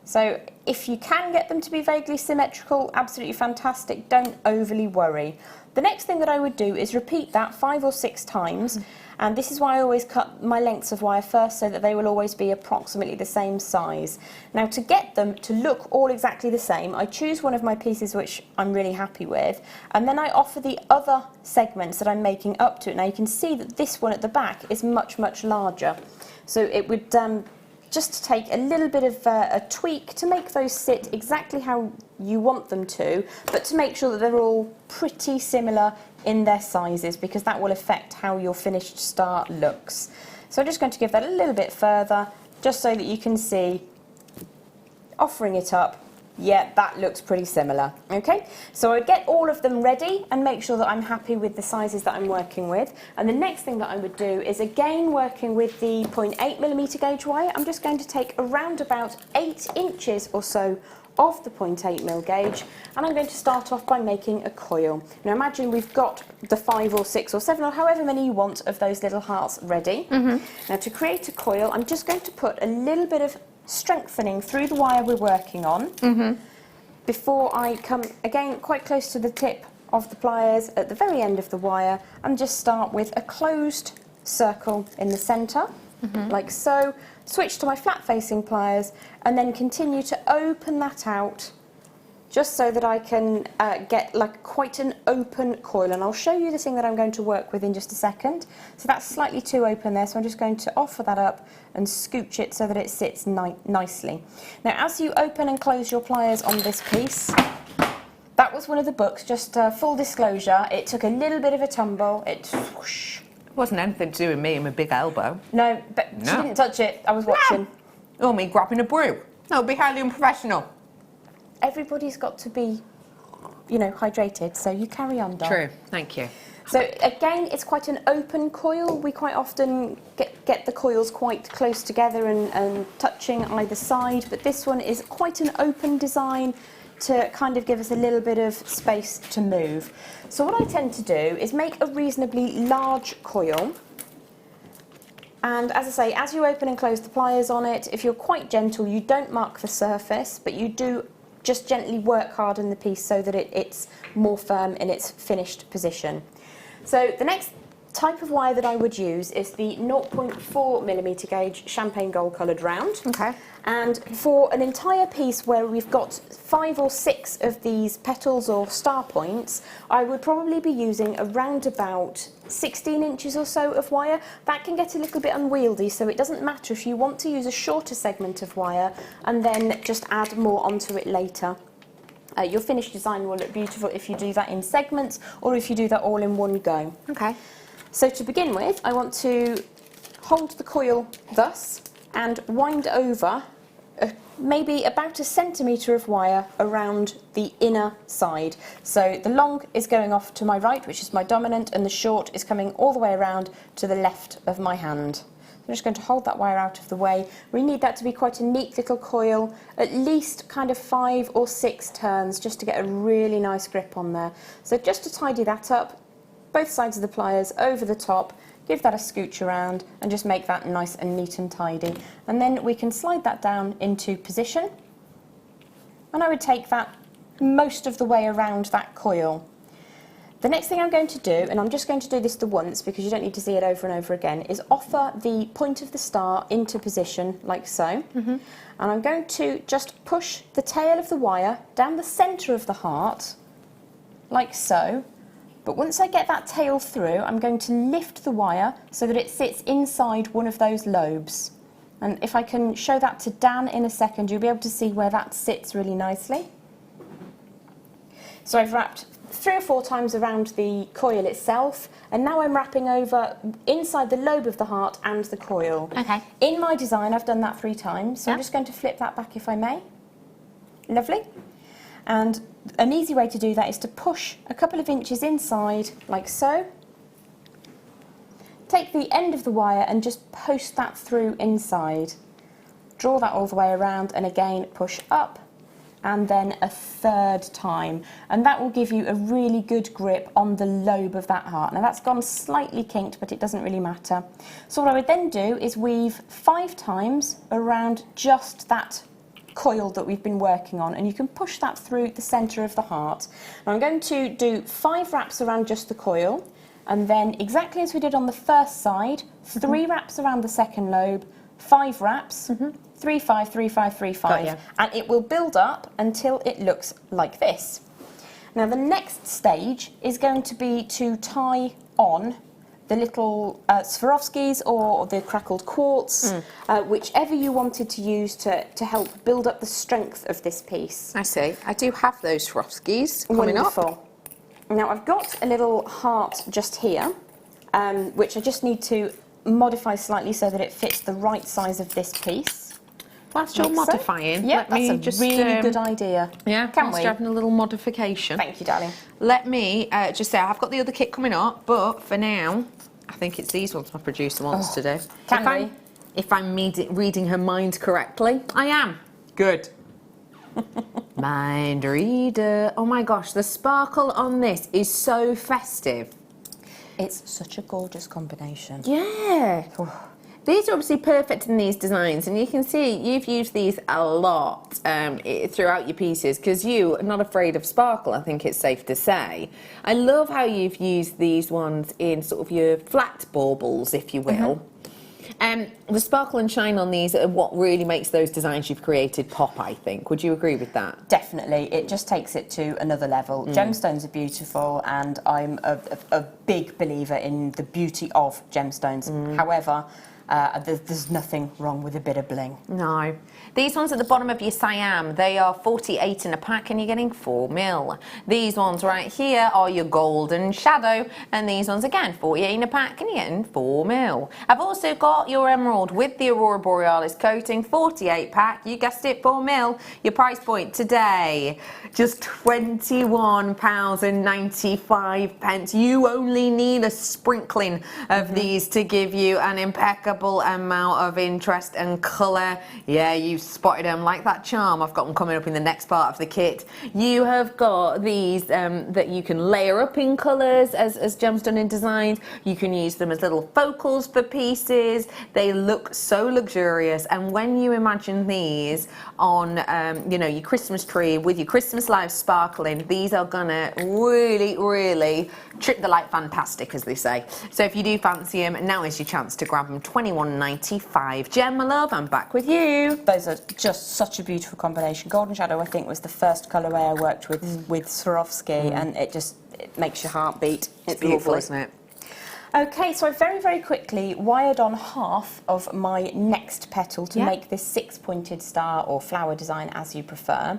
So if you can get them to be vaguely symmetrical, absolutely fantastic, don't overly worry. The next thing that I would do is repeat that 5 or 6 times, and this is why I always cut my lengths of wire first, so that they will always be approximately the same size. Now, to get them to look all exactly the same, I choose one of my pieces which I'm really happy with, and then I offer the other segments that I'm making up to it. Now you can see that this one at the back is much, much larger. So it would just to take a little bit of a tweak to make those sit exactly how you want them to, but to make sure that they're all pretty similar in their sizes, because that will affect how your finished star looks. So I'm just going to give that a little bit further, just so that you can see, offering it up, yeah, that looks pretty similar. Okay, so I get all of them ready and make sure that I'm happy with the sizes that I'm working with. And the next thing that I would do is, again, working with the 0.8mm gauge wire, I'm just going to take around about 8 inches or so of the 0.8mm gauge, and I'm going to start off by making a coil. Now imagine we've got the 5 or 6 or 7 or however many you want of those little hearts ready. Now to create a coil, I'm just going to put a little bit of strengthening through the wire we're working on before I come again quite close to the tip of the pliers at the very end of the wire, and just start with a closed circle in the centre, like so. Switch to my flat facing pliers and then continue to open that out, just so that I can get like quite an open coil. And I'll show you the thing that I'm going to work with in just a second. So that's slightly too open there, so I'm just going to offer that up and scooch it so that it sits nicely. Now as you open and close your pliers on this piece, that was one of the books, just full disclosure, it took a little bit of a tumble, it whoosh. Wasn't anything to do with me and my big elbow. No, but she didn't touch it, I was watching. Or me grabbing a brew. That would be highly unprofessional. Everybody's got to be, you know, hydrated, so you carry on, Dom. True, thank you. So again, it's quite an open coil. We quite often get the coils quite close together and touching either side, but this one is quite an open design to kind of give us a little bit of space to move. So what I tend to do is make a reasonably large coil, and as I say, as you open and close the pliers on it, if you're quite gentle, you don't mark the surface, but you do just gently work hard in the piece so that it's more firm in its finished position. So the next type of wire that I would use is the 0.4mm gauge champagne gold coloured round. Okay. And for an entire piece where we've got 5 or 6 of these petals or star points, I would probably be using around about 16 inches or so of wire. That can get a little bit unwieldy, so it doesn't matter if you want to use a shorter segment of wire and then just add more onto it later. Your finished design will look beautiful if you do that in segments or if you do that all in one go. Okay. So to begin with, I want to hold the coil thus and wind over maybe about 1 centimetre of wire around the inner side. So the long is going off to my right, which is my dominant, and the short is coming all the way around to the left of my hand. I'm just going to hold that wire out of the way. We need that to be quite a neat little coil, at least kind of 5 or 6 turns, just to get a really nice grip on there. So just to tidy that up, both sides of the pliers over the top, give that a scooch around and just make that nice and neat and tidy. And then we can slide that down into position. And I would take that most of the way around that coil. The next thing I'm going to do, and I'm just going to do this the once because you don't need to see it over and over again, is offer the point of the star into position like so. And I'm going to just push the tail of the wire down the centre of the heart like so. But once I get that tail through, I'm going to lift the wire so that it sits inside one of those lobes. And if I can show that to Dan in a second, you'll be able to see where that sits really nicely. So I've wrapped 3 or 4 times around the coil itself, and now I'm wrapping over inside the lobe of the heart and the coil. Okay. In my design, I've done that 3 times, so I'm just going to flip that back if I may. Lovely. And an easy way to do that is to push a couple of inches inside, like so. Take the end of the wire and just post that through inside. Draw that all the way around and again push up and then a 3rd time. And that will give you a really good grip on the lobe of that heart. Now that's gone slightly kinked, but it doesn't really matter. So what I would then do is weave 5 times around just that coil that we've been working on, and you can push that through the centre of the heart. Now I'm going to do 5 wraps around just the coil, and then exactly as we did on the first side, 3 wraps around the second lobe, 5 wraps, 3, 5, 3, 5, 3, 5, and it will build up until it looks like this. Now the next stage is going to be to tie on the little Swarovskis or the crackled quartz, whichever you wanted to use to help build up the strength of this piece. I see. I do have those Swarovskis coming Wonderful. up. Now I've got a little heart just here, which I just need to modify slightly so that it fits the right size of this piece. Whilst you're Like so. modifying, Yeah, let that's me a just really good idea. Yeah, Can whilst we? you're having a little modification. Thank you, darling. Let me just say I've got the other kit coming up, but for now, I think it's these ones my producer wants to do. If I'm reading her mind correctly, I am. Good. Mind reader. Oh my gosh, the sparkle on this is so festive. It's such a gorgeous combination. Yeah. These are obviously perfect in these designs, and you can see you've used these a lot throughout your pieces because you are not afraid of sparkle, I think it's safe to say. I love how you've used these ones in sort of your flat baubles, if you will. The sparkle and shine on these are what really makes those designs you've created pop, I think. Would you agree with that? Definitely. It just takes it to another level. Gemstones are beautiful, and I'm a big believer in the beauty of gemstones. However, there's nothing wrong with a bit of bling. No. These ones at the bottom of your Siam, they are 48 in a pack and you're getting 4mm. These ones right here are your golden shadow, and these ones again 48 in a pack and you're getting 4mm. I've also got your emerald with the Aurora Borealis coating, 48 pack, you guessed it, 4mm. Your price point today, just £21.95. You only need a sprinkling of these to give you an impeccable amount of interest and colour. Yeah, you've spotted them like that charm. I've got them coming up in the next part of the kit. You have got these that you can layer up in colours as gemstone in designs. You can use them as little focals for pieces. They look so luxurious, and when you imagine these on you know, your Christmas tree with your Christmas lights sparkling, these are gonna really trip the light fantastic, as they say. So if you do fancy them, now is your chance to grab them. £21.95. Jem, my love, I'm back with you. Those are just such a beautiful combination. Golden Shadow, I think, was the first colourway I worked with Swarovski, and it makes your heart beat. It's beautiful, lovely. isn't it? Okay, so I very quickly wired on half of my next petal to make this 6-pointed star or flower design, as you prefer.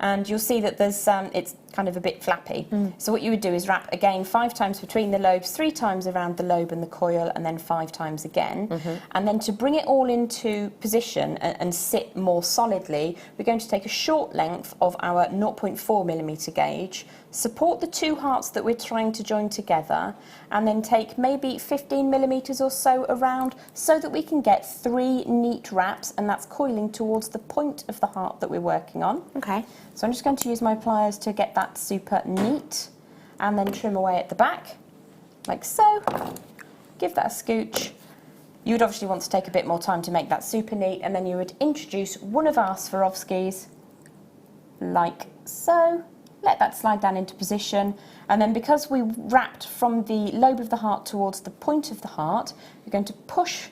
And you'll see that there's it's kind of a bit flappy. So what you would do is wrap again 5 times between the lobes, 3 times around the lobe and the coil, and then 5 times again. And then to bring it all into position and sit more solidly, we're going to take a short length of our 0.4mm gauge, support the 2 hearts that we're trying to join together, and then take maybe 15mm or so around so that we can get 3 neat wraps, and that's coiling towards the point of the heart that we're working on. Okay. So I'm just going to use my pliers to get that super neat, and then trim away at the back, like so. Give that a scooch. You would obviously want to take a bit more time to make that super neat, and then you would introduce one of our Swarovskis, like so. Let that slide down into position, and then because we wrapped from the lobe of the heart towards the point of the heart, we're going to push,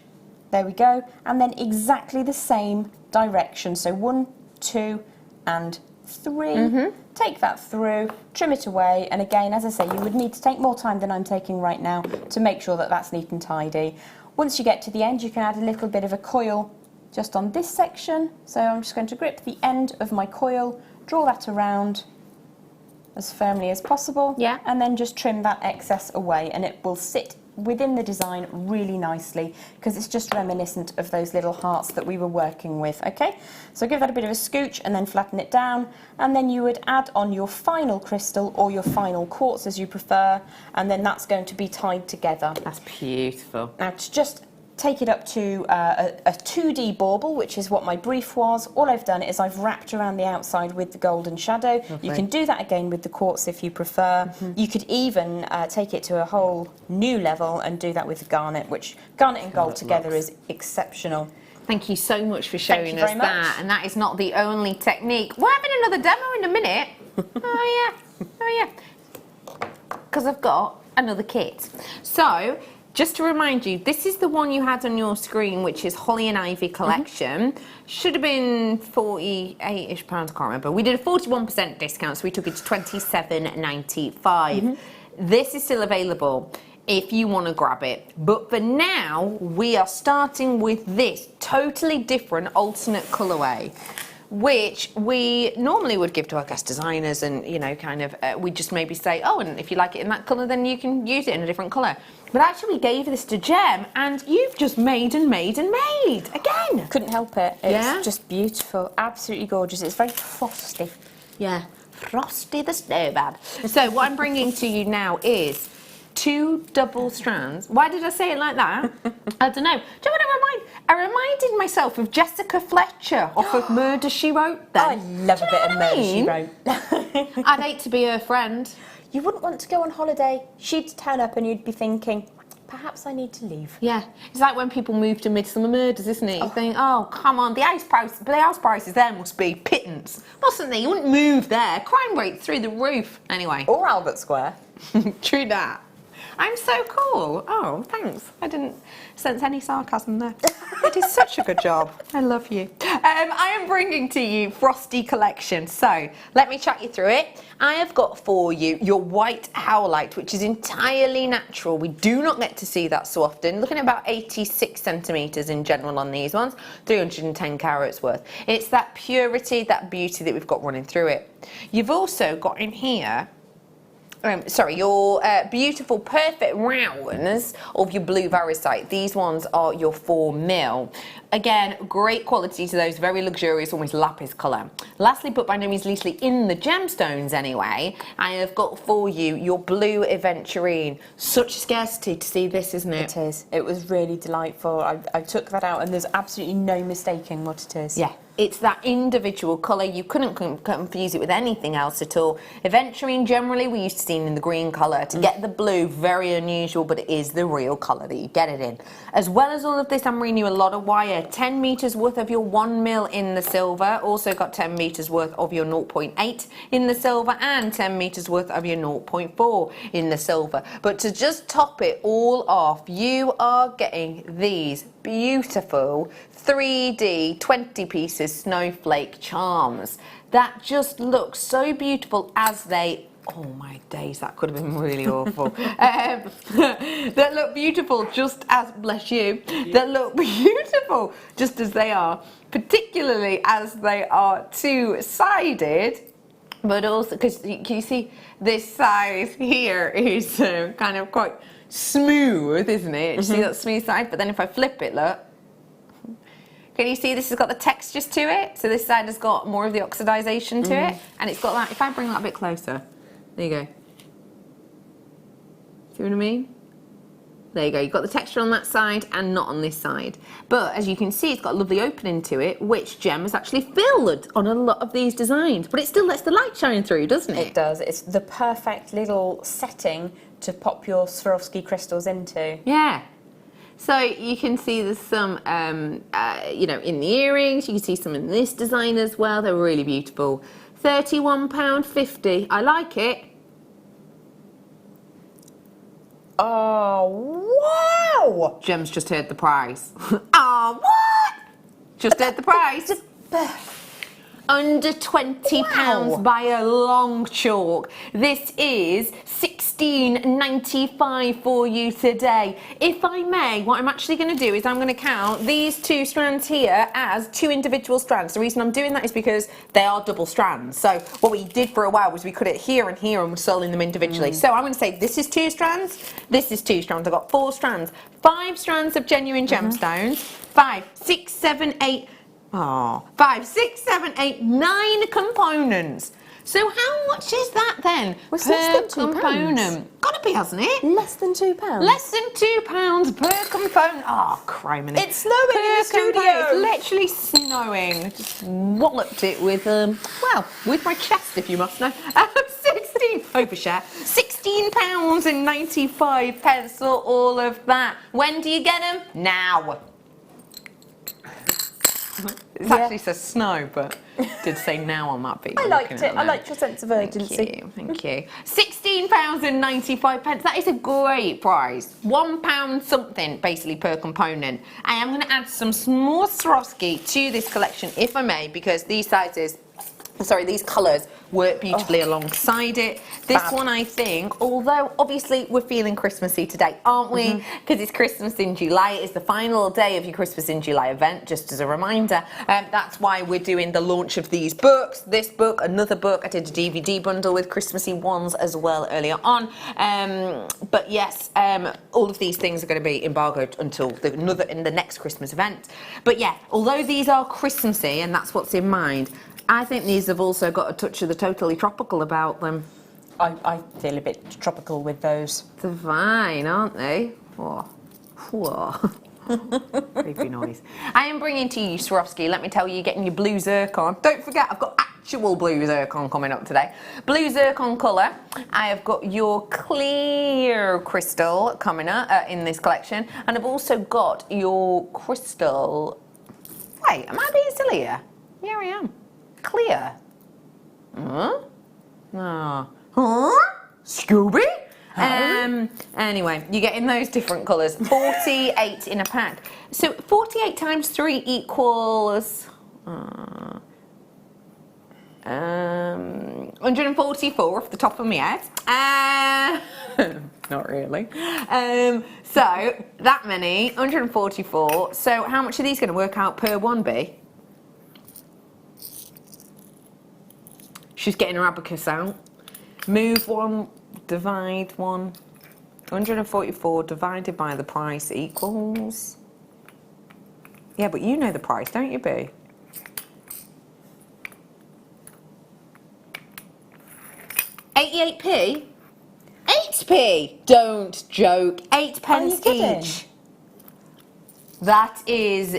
there we go, and then exactly the same direction. So 1, 2, and 3. Take that through, trim it away, and again, as I say, you would need to take more time than I'm taking right now to make sure that that's neat and tidy. Once you get to the end, you can add a little bit of a coil just on this section. So I'm just going to grip the end of my coil, draw that around as firmly as possible, and then just trim that excess away, and it will sit within the design really nicely because it's just reminiscent of those little hearts that we were working with. Okay, so give that a bit of a scooch and then flatten it down, and then you would add on your final crystal or your final quartz, as you prefer, and then that's going to be tied together. That's beautiful. Now to just take it up to a 2D bauble, which is what my brief was. All I've done is I've wrapped around the outside with the golden shadow. You can do that again with the quartz if you prefer. You could even take it to a whole new level and do that with the garnet, which garnet and gold together is exceptional. Thank you so much for showing us that. And that is not the only technique. We're having another demo in a minute. Oh yeah, because I've got another kit. So, just to remind you, this is the one you had on your screen, which is Holly and Ivy collection. Should have been £48-ish, I can't remember. We did a 41% discount, so we took it to £27.95. This is still available. if you want to grab it. But for now, we are starting with this totally different alternate colourway, which we normally would give to our guest designers, and you know, kind of we just maybe say, oh, and if you like it in that colour, then you can use it in a different colour. But actually we gave this to Jem, and you've just made and made and made again. Couldn't help it. It's just beautiful, absolutely gorgeous. It's very frosty. Yeah, Frosty the Snowman. So what I'm bringing to you now is 2 double strands. Why did I say it like that? I don't know. Do you know what I reminded myself of Jessica Fletcher off of Murder, She Wrote then. I love a bit of Murder, She Wrote. I'd hate to be her friend. You wouldn't want to go on holiday. She'd turn up and you'd be thinking, perhaps I need to leave. Yeah, it's like when people move to Midsummer Murders, isn't it? You think, oh, come on, the house prices there must be pittance. Mustn't they? You wouldn't move there. Crime rate through the roof. Anyway. Or Albert Square. True that. I'm so cool. Oh, thanks. I didn't sense any sarcasm there. It is such a good job. I love you. I am bringing to you Frosty Collection. So let me chat you through it. I have got for you your white howlite, which is entirely natural. We do not get to see that so often. Looking at about 86 centimetres in general on these ones, 310 carats worth. It's that purity, that beauty that we've got running through it. You've also got in here your beautiful perfect rounds of your blue variscite. These ones are your 4mm. Again, great quality to those, very luxurious, almost lapis colour. Lastly, but by no means leastly, in the gemstones anyway, I have got for you your blue aventurine. Such scarcity to see this, isn't it? It is. It was really delightful. I took that out and there's absolutely no mistaking what it is. Yeah. It's that individual colour. You couldn't confuse it with anything else at all. Aventurine, generally, we used to see in the green colour. To get the blue, very unusual, but it is the real colour that you get it in. As well as all of this, I'm bringing you a lot of wire. 10 metres worth of your 1mm in the silver. Also got 10 metres worth of your 0.8 in the silver, and 10 metres worth of your 0.4 in the silver. But to just top it all off, you are getting these beautiful 3D 20 pieces snowflake charms that just look so beautiful as they, oh my days, that could have been really awful, that look beautiful just as, bless you, that look beautiful just as they are, particularly as they are two-sided. But also, because you see this side here is kind of quite smooth, isn't it? You see that smooth side? But then if I flip it, look. Can you see this has got the textures to it? So this side has got more of the oxidization to it. And it's got that, if I bring that a bit closer, there you go. See what I mean? There you go, you've got the texture on that side and not on this side. But as you can see, it's got a lovely opening to it, which Jem has actually filled on a lot of these designs. But it still lets the light shine through, doesn't it? It does. It's the perfect little setting to pop your Swarovski crystals into. Yeah. So you can see there's some, you know, in the earrings. You can see some in this design as well. They're really beautiful. £31.50. I like it. Oh, wow! Jem's just heard the price. Oh, what? Just heard the price. Under £20 by a long chalk. This is $16.95 for you today. If I may, what I'm actually going to do is I'm going to count these 2 strands here as 2 individual strands. The reason I'm doing that is because they are double strands. So what we did for a while was we cut it here and here and we're selling them individually. So I'm going to say this is 2 strands, this is 2 strands. I've got 4 strands. 5 strands of genuine gemstones. 5, 6, 7, 8... Oh, 5, 6, 7, 8, 9 components. So how much is that then? Well, it's per less than £2. component? Gotta be, hasn't it? Less than £2. Less than £2 per component. Oh, crime. It's snowing in the studio. It's literally snowing. I just walloped it with, well, with my chest, if you must know. 16, overshare. £16.95 for all of that. When do you get them? Now. It actually says snow, but it did say now on that bit. I liked it. I liked your sense of urgency. Thank you. £16.95. That is a great price. £1 something basically per component. I am going to add some more Swarovski to this collection, if I may, because these sizes sorry, these colours work beautifully alongside it. This one, I think, although obviously we're feeling Christmassy today, aren't we? Because it's Christmas in July. It's the final day of your Christmas in July event, just as a reminder. That's why we're doing the launch of these books. This book, another book. I did a DVD bundle with Christmassy ones as well earlier on. But yes, all of these things are going to be embargoed until in the next Christmas event. But yeah, although these are Christmassy, and that's what's in mind, I think these have also got a touch of the totally tropical about them. I feel a bit tropical with those. They're fine, aren't they? Whoa. Whoa. Creepy noise. I am bringing to you, Swarovski, let me tell you, you're getting your blue zircon. Don't forget, I've got actual blue zircon coming up today. Blue zircon colour. I have got your clear crystal coming up in this collection. And I've also got your crystal... Wait, am I being silly here? Here I am. Clear. Huh? Oh. Huh? Scooby? Anyway, you're getting those different colours. 48 in a pack. So 48 times 3 equals 144 off the top of my head. Not really. So that many, 144. So how much are these going to work out per one, B? She's getting her abacus out. Move one, divide one. 144 divided by the price equals... Yeah, but you know the price, don't you, B? £88p? 8p? Don't joke. 8 pence each. That is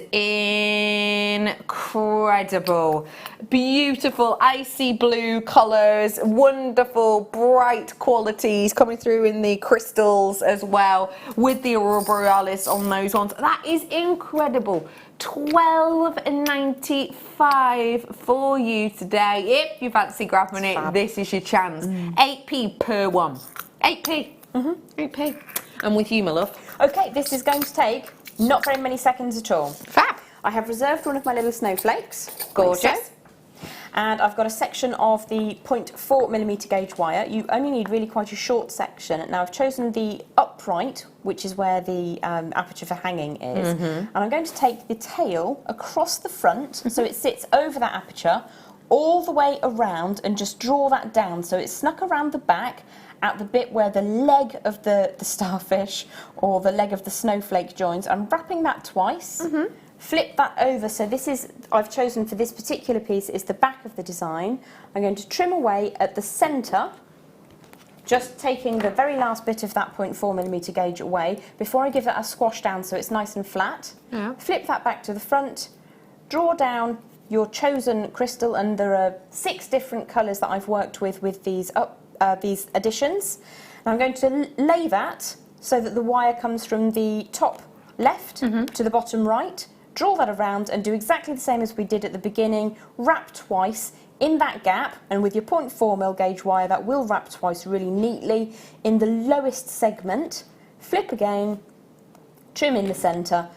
incredible. Beautiful icy blue colours, wonderful bright qualities coming through in the crystals as well, with the Aurora Borealis on those ones. That is incredible. $12.95 for you today. If you fancy grabbing it, this is your chance. 8p per one. 8p. 8p. And with you, my love. Okay, this is going to take not very many seconds at all. Fab. I have reserved one of my little snowflakes. Gorgeous. Like so. And I've got a section of the 0.4mm gauge wire. You only need really quite a short section. Now I've chosen the upright, which is where the aperture for hanging is. And I'm going to take the tail across the front, so it sits over that aperture, all the way around, and just draw that down so it's snuck around the back at the bit where the leg of the starfish or the leg of the snowflake joins. I'm wrapping that twice. Flip that over. So this is, I've chosen for this particular piece, is the back of the design. I'm going to trim away at the centre, just taking the very last bit of that 0.4mm gauge away before I give it a squash down so it's nice and flat. Flip that back to the front, draw down your chosen crystal, and there are 6 different colours that I've worked with these additions. And I'm going to lay that so that the wire comes from the top left to the bottom right. Draw that around and do exactly the same as we did at the beginning. Wrap twice in that gap, and with your 0.4mm gauge wire that will wrap twice really neatly in the lowest segment. Flip again, trim in the centre.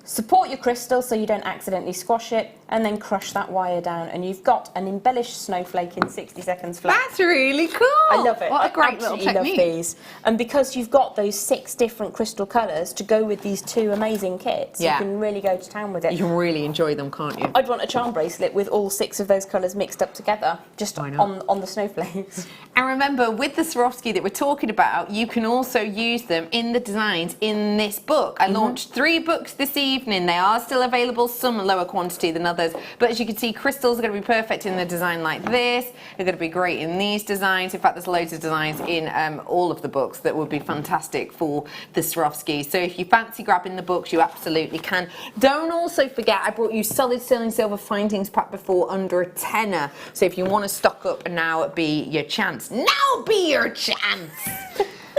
Support your crystal so you don't accidentally squash it, and then crush that wire down, and you've got an embellished snowflake in 60 seconds flat. That's really cool. I love it. What a great little technique. I love these. And because you've got those 6 different crystal colours to go with these 2 amazing kits, you can really go to town with it. You can really enjoy them, can't you? I'd want a charm bracelet with all 6 of those colours mixed up together, just on the snowflakes. And remember, with the Swarovski that we're talking about, you can also use them in the designs in this book. I launched 3 books this evening. They are still available, some lower quantity than others, but as you can see, crystals are going to be perfect in a design like this. They're going to be great in these designs. In fact, there's loads of designs in all of the books that would be fantastic for the Swarovski. So if you fancy grabbing the books, you absolutely can. Don't also forget, I brought you solid sterling silver findings pack before under a tenner. So if you want to stock up, now be your chance. Now be your chance.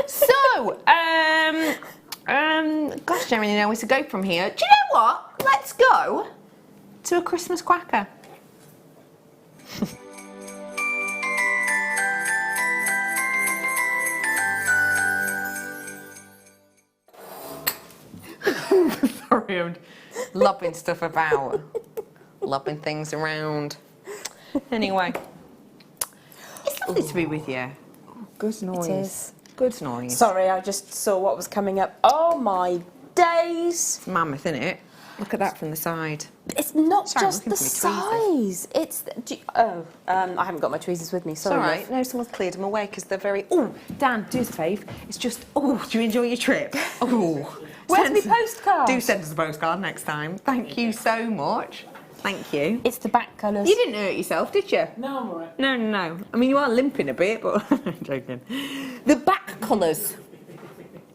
So, gosh, Jeremy, know where to go from here. Do you know what? Let's go to a Christmas cracker. Sorry, I'm lobbing stuff about. Lobbing things around. Anyway, it's lovely to be with you. Good noise. It is. Good noise. Sorry, I just saw what was coming up. Oh my days! It's mammoth, isn't it? Look at that from the side. It's not Sorry, I'm just looking the for my tweezers. size. It's I haven't got my tweezers with me. It's Sorry. all right. No, someone's cleared them away because they're very. Oh, Dan, do us a favour. It's just. Oh, do you enjoy your trip? Oh, Where's my postcard? Do send us a postcard next time. Thank you so much. Thank you. It's the back colours. You didn't hurt yourself, did you? No, I'm alright. No. I mean, you are limping a bit, but I'm joking. The back colours.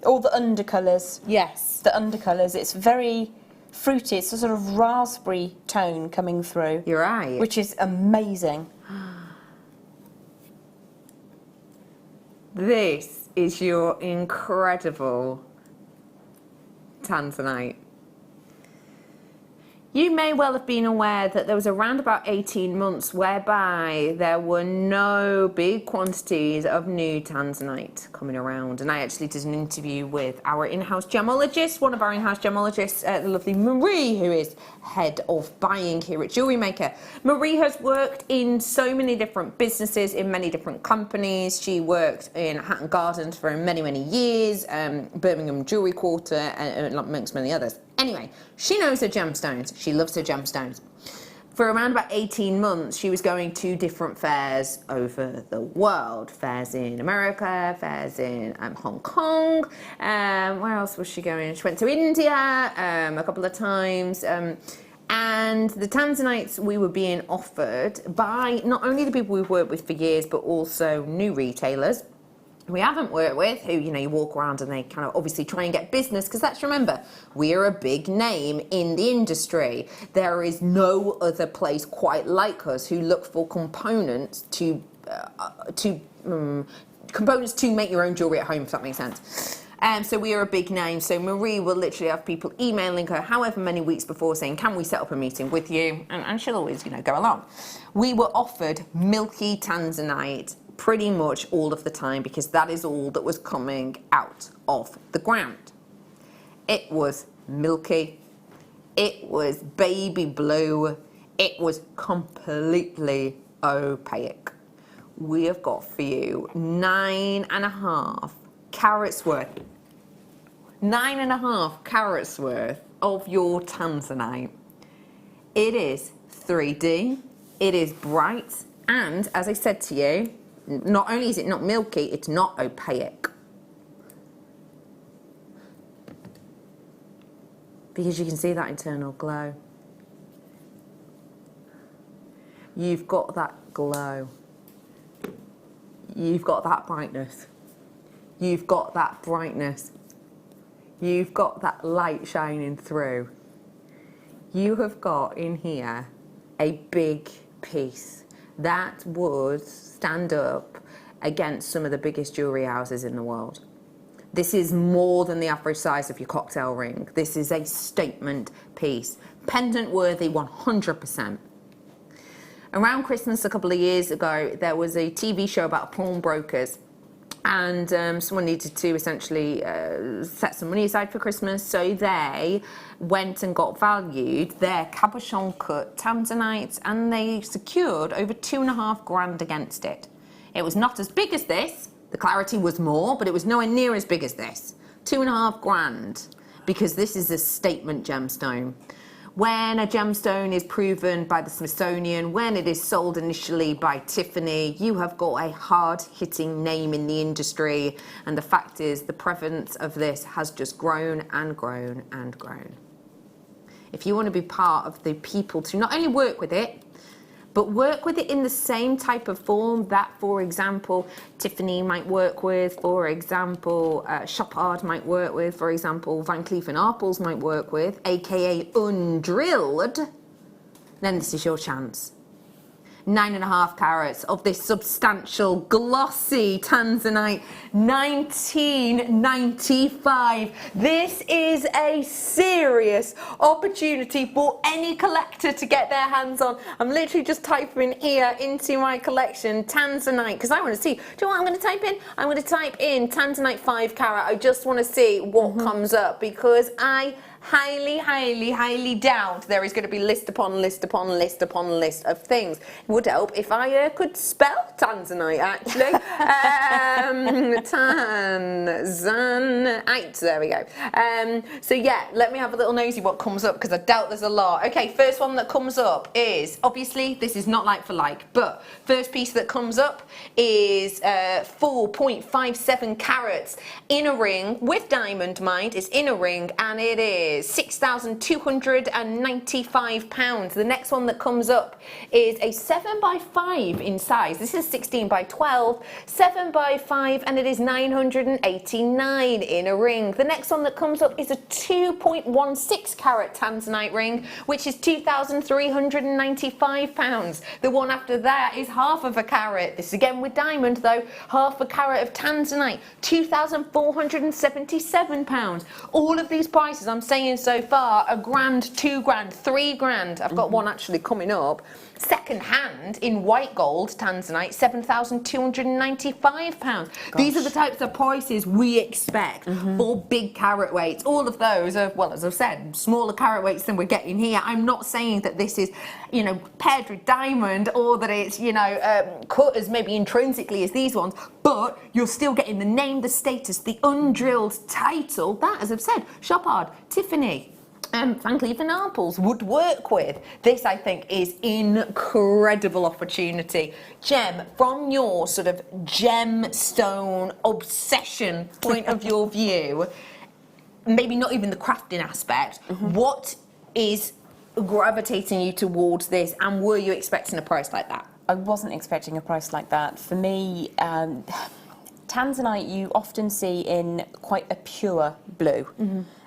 All the undercolours. Yes. The undercolours. It's very fruity. It's a sort of raspberry tone coming through. You're right. Which is amazing. This is your incredible tanzanite. You may well have been aware that there was around about 18 months whereby there were no big quantities of new tanzanite coming around. And I actually did an interview with our in-house gemologist, one of our in-house gemologists, the lovely Marie, who is head of buying here at JewelleryMaker. Marie has worked in so many different businesses, in many different companies. She worked in Hatton Gardens for many, many years, Birmingham Jewellery Quarter, and amongst many others. Anyway, she knows her gemstones. She loves her gemstones. For around about 18 months, she was going to different fairs over the world. Fairs in America, fairs in Hong Kong. Where else was she going? She went to India a couple of times. And the tanzanites we were being offered by not only the people we've worked with for years, but also new retailers we haven't worked with, who, you know, you walk around and they kind of obviously try and get business, because let's remember, we are a big name in the industry. There is no other place quite like us who look for components to make your own jewellery at home, if that makes sense. So we are a big name. So Marie will literally have people emailing her however many weeks before saying, can we set up a meeting with you? And she'll always, you know, go along. We were offered milky tanzanite pretty much all of the time, because that is all that was coming out of the ground. It was milky, it was baby blue, it was completely opaque. We have got for you 9.5 carats worth, 9.5 carats worth of your tanzanite. It is 3D, it is bright, and as I said to you, not only is it not milky, it's not opaque. Because you can see that internal glow. You've got that glow. You've got that brightness. You've got that brightness. You've got that light shining through. You have got in here a big piece that would stand up against some of the biggest jewellery houses in the world. This is more than the average size of your cocktail ring. This is a statement piece. Pendant worthy 100%. Around Christmas a couple of years ago, there was a TV show about pawnbrokers, and someone needed to essentially set some money aside for Christmas, so they went and got valued their cabochon cut tanzanites, and they secured over 2.5 grand against it. It was not as big as this, the clarity was more, but it was nowhere near as big as this. 2.5 grand, because this is a statement gemstone. When a gemstone is proven by the Smithsonian, when it is sold initially by Tiffany, you have got a hard-hitting name in the industry. And the fact is, the prevalence of this has just grown and grown and grown. If you want to be part of the people to not only work with it, but work with it in the same type of form that, for example, Tiffany might work with, for example, Chopard might work with, for example, Van Cleef & Arpels might work with, aka undrilled, then this is your chance. 9.5 carats of this substantial, glossy tanzanite, 1995. This is a serious opportunity for any collector to get their hands on. I'm literally just typing here into my collection, tanzanite, because I want to see. Do you know what I'm going to type in? I'm going to type in tanzanite 5 carat. I just want to see what comes up, because I highly, highly, highly doubt there is going to be list upon list upon list upon list of things. It would help if I could spell tanzanite, actually. Tanzanite, there we go. So yeah, let me have a little nosy what comes up, because I doubt there's a lot. Okay, first one that comes up is, obviously this is not like for like, but first piece that comes up is 4.57 carats in a ring with diamond, mind. It's in a ring, and it is £6,295. The next one that comes up is a 7x5 in size. This is 16x12, 7x5, and it is 989 in a ring. The next one that comes up is a 2.16 carat tanzanite ring, which is £2,395. The one after that is half of a carat. This is again with diamond though, half a carat of tanzanite, £2,477. All of these prices I'm saying so far are grand, £2 grand, £3 grand. I've got one actually coming up. Second hand in white gold tanzanite, £7,295. These are the types of prices we expect for big carat weights. All of those are, well, as I've said, smaller carat weights than we're getting here. I'm not saying that this is, you know, paired with diamond, or that it's, you know, cut as maybe intrinsically as these ones, but you're still getting the name, the status, the undrilled title that, as I've said, Shop Hard, Tiffany, Van Cleef & Arpels would work with. This, I think, is incredible opportunity. Gem, from your sort of gemstone obsession point of your view, maybe not even the crafting aspect, what is gravitating you towards this, and were you expecting a price like that? I wasn't expecting a price like that. For me, tanzanite you often see in quite a pure blue.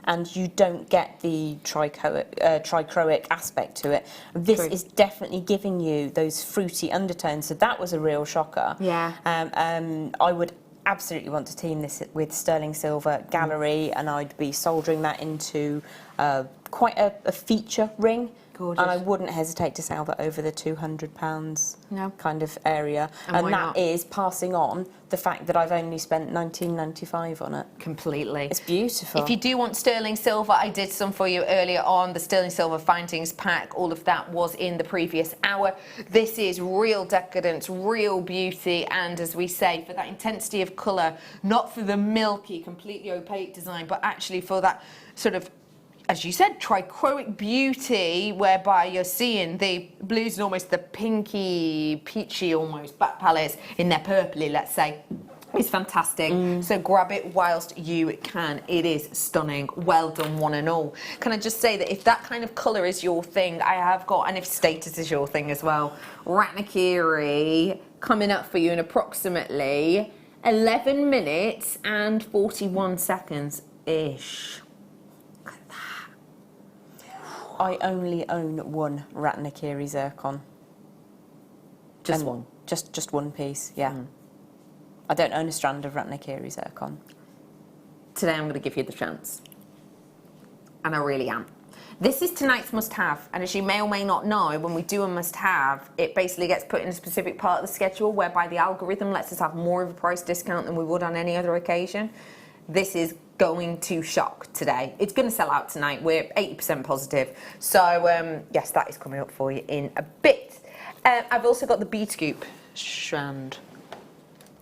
And you don't get the trichroic aspect to it. This is definitely giving you those fruity undertones, so that was a real shocker. Yeah. I would absolutely want to team this with sterling silver gallery, and I'd be soldering that into quite a feature ring. Gorgeous. And I wouldn't hesitate to sell that over the £200 kind of area. And that is passing on the fact that I've only spent £19.95 on it. Completely. It's beautiful. If you do want sterling silver, I did some for you earlier on. The sterling silver findings pack, all of that was in the previous hour. This is real decadence, real beauty, and as we say, for that intensity of colour, not for the milky, completely opaque design, but actually for that sort of, as you said, trichroic beauty, whereby you're seeing the blues and almost the pinky, peachy almost back palettes in their purpley, let's say. It's fantastic. So grab it whilst you can. It is stunning. Well done, one and all. Can I just say that if that kind of colour is your thing, I have got, and if status is your thing as well, Ratnakiri coming up for you in approximately 11 minutes and 41 seconds-ish. I only own one Ratnakiri zircon. Just one? Just one piece, yeah. I don't own a strand of Ratnakiri zircon. Today I'm going to give you the chance. And I really am. This is tonight's must-have, and as you may or may not know, when we do a must-have, it basically gets put in a specific part of the schedule whereby the algorithm lets us have more of a price discount than we would on any other occasion. This going to shock today. It's going to sell out tonight. We're 80% positive. So, yes, that is coming up for you in a bit. I've also got the bead scoop strand.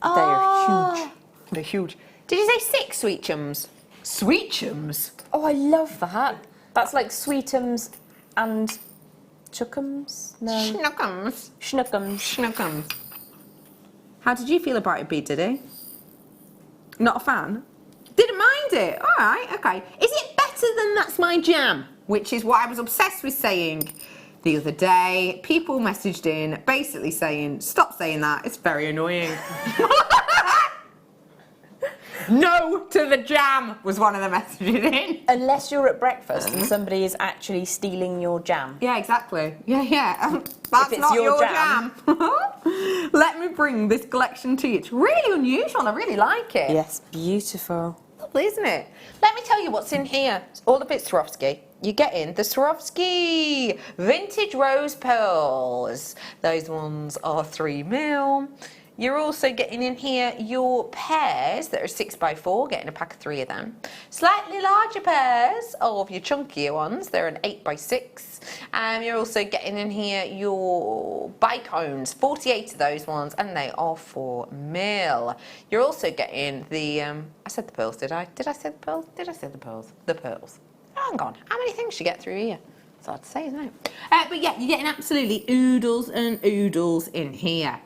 They are huge. They're huge. Did you say 6 sweet chums? Sweet chums? Oh, I love that. That's like sweetums and chuckums? No. Schnookums. Schnookums. Schnookums. How did you feel about it, Bea, Diddy? Not a fan? Didn't mind it. All right, okay. Is it better than That's My Jam? Which is what I was obsessed with saying the other day. People messaged in basically saying, stop saying that, it's very annoying. No to the jam was one of the messages in. Unless you're at breakfast and somebody is actually stealing your jam. Yeah, exactly. Yeah. That's not your jam. Let me bring this collection to you. It's really unusual. I really like it. Yes, beautiful. Lovely, isn't it? Let me tell you what's in here. All of it's Swarovski. You get in the Swarovski vintage rose pearls. Those ones are 3 mil. You're also getting in here your pairs that are 6x4, getting a pack of 3 of them. Slightly larger pairs of your chunkier ones, they're an 8x6. You're also getting in here your bicones, 48 of those ones, and they are 4 mil. You're also getting the, I said the pearls, did I? Did I say the pearls? Did I say the pearls? The pearls. Hang on, how many things you get through here? It's hard to say, isn't it? But yeah, you're getting absolutely oodles and oodles in here.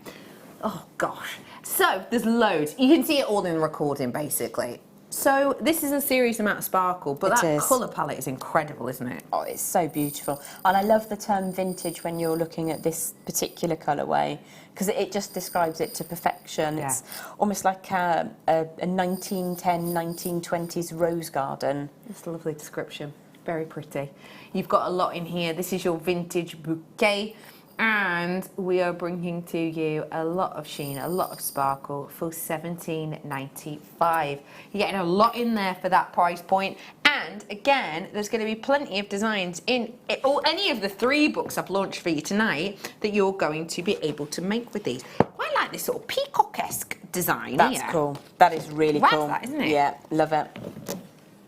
Oh gosh. So there's loads. You can see it all in the recording basically. So this is a serious amount of sparkle, but that colour palette is incredible, isn't it? Oh, it's so beautiful. And I love the term vintage when you're looking at this particular colourway, because it just describes it to perfection. Yeah. It's almost like a 1910, 1920s rose garden. It's a lovely description. Very pretty. You've got a lot in here. This is your vintage bouquet. And we are bringing to you a lot of sheen, a lot of sparkle for $17.95. You're getting a lot in there for that price point. And again, there's going to be plenty of designs in it, or any of the 3 books I've launched for you tonight that you're going to be able to make with these. Quite like this sort of peacock-esque design. That's cool. That is really cool. That, isn't it? Yeah, love it.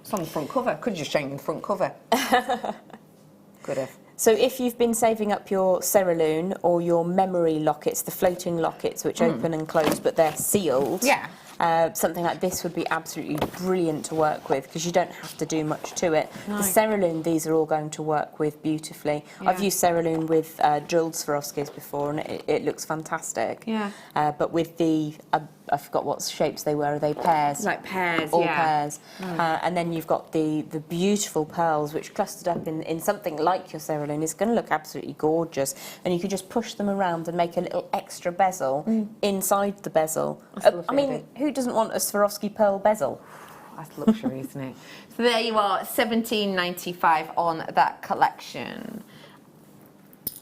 It's on the front cover. Could just change the front cover. Could have. So if you've been saving up your cerulean or your memory lockets, the floating lockets which open and close but they're sealed, something like this would be absolutely brilliant to work with because you don't have to do much to it. No. The cerulean, these are all going to work with beautifully. Yeah. I've used cerulean with drilled Swarovskis before and it looks fantastic. Yeah. But with the, I forgot what shapes they were. Are they pears? Like pears, all pears. And then you've got the beautiful pearls which clustered up in something like your cerulean is going to look absolutely gorgeous. And you could just push them around and make a little extra bezel inside the bezel. I mean, who doesn't want a Swarovski pearl bezel? That's luxury, isn't it? So there you are, $17.95 on that collection.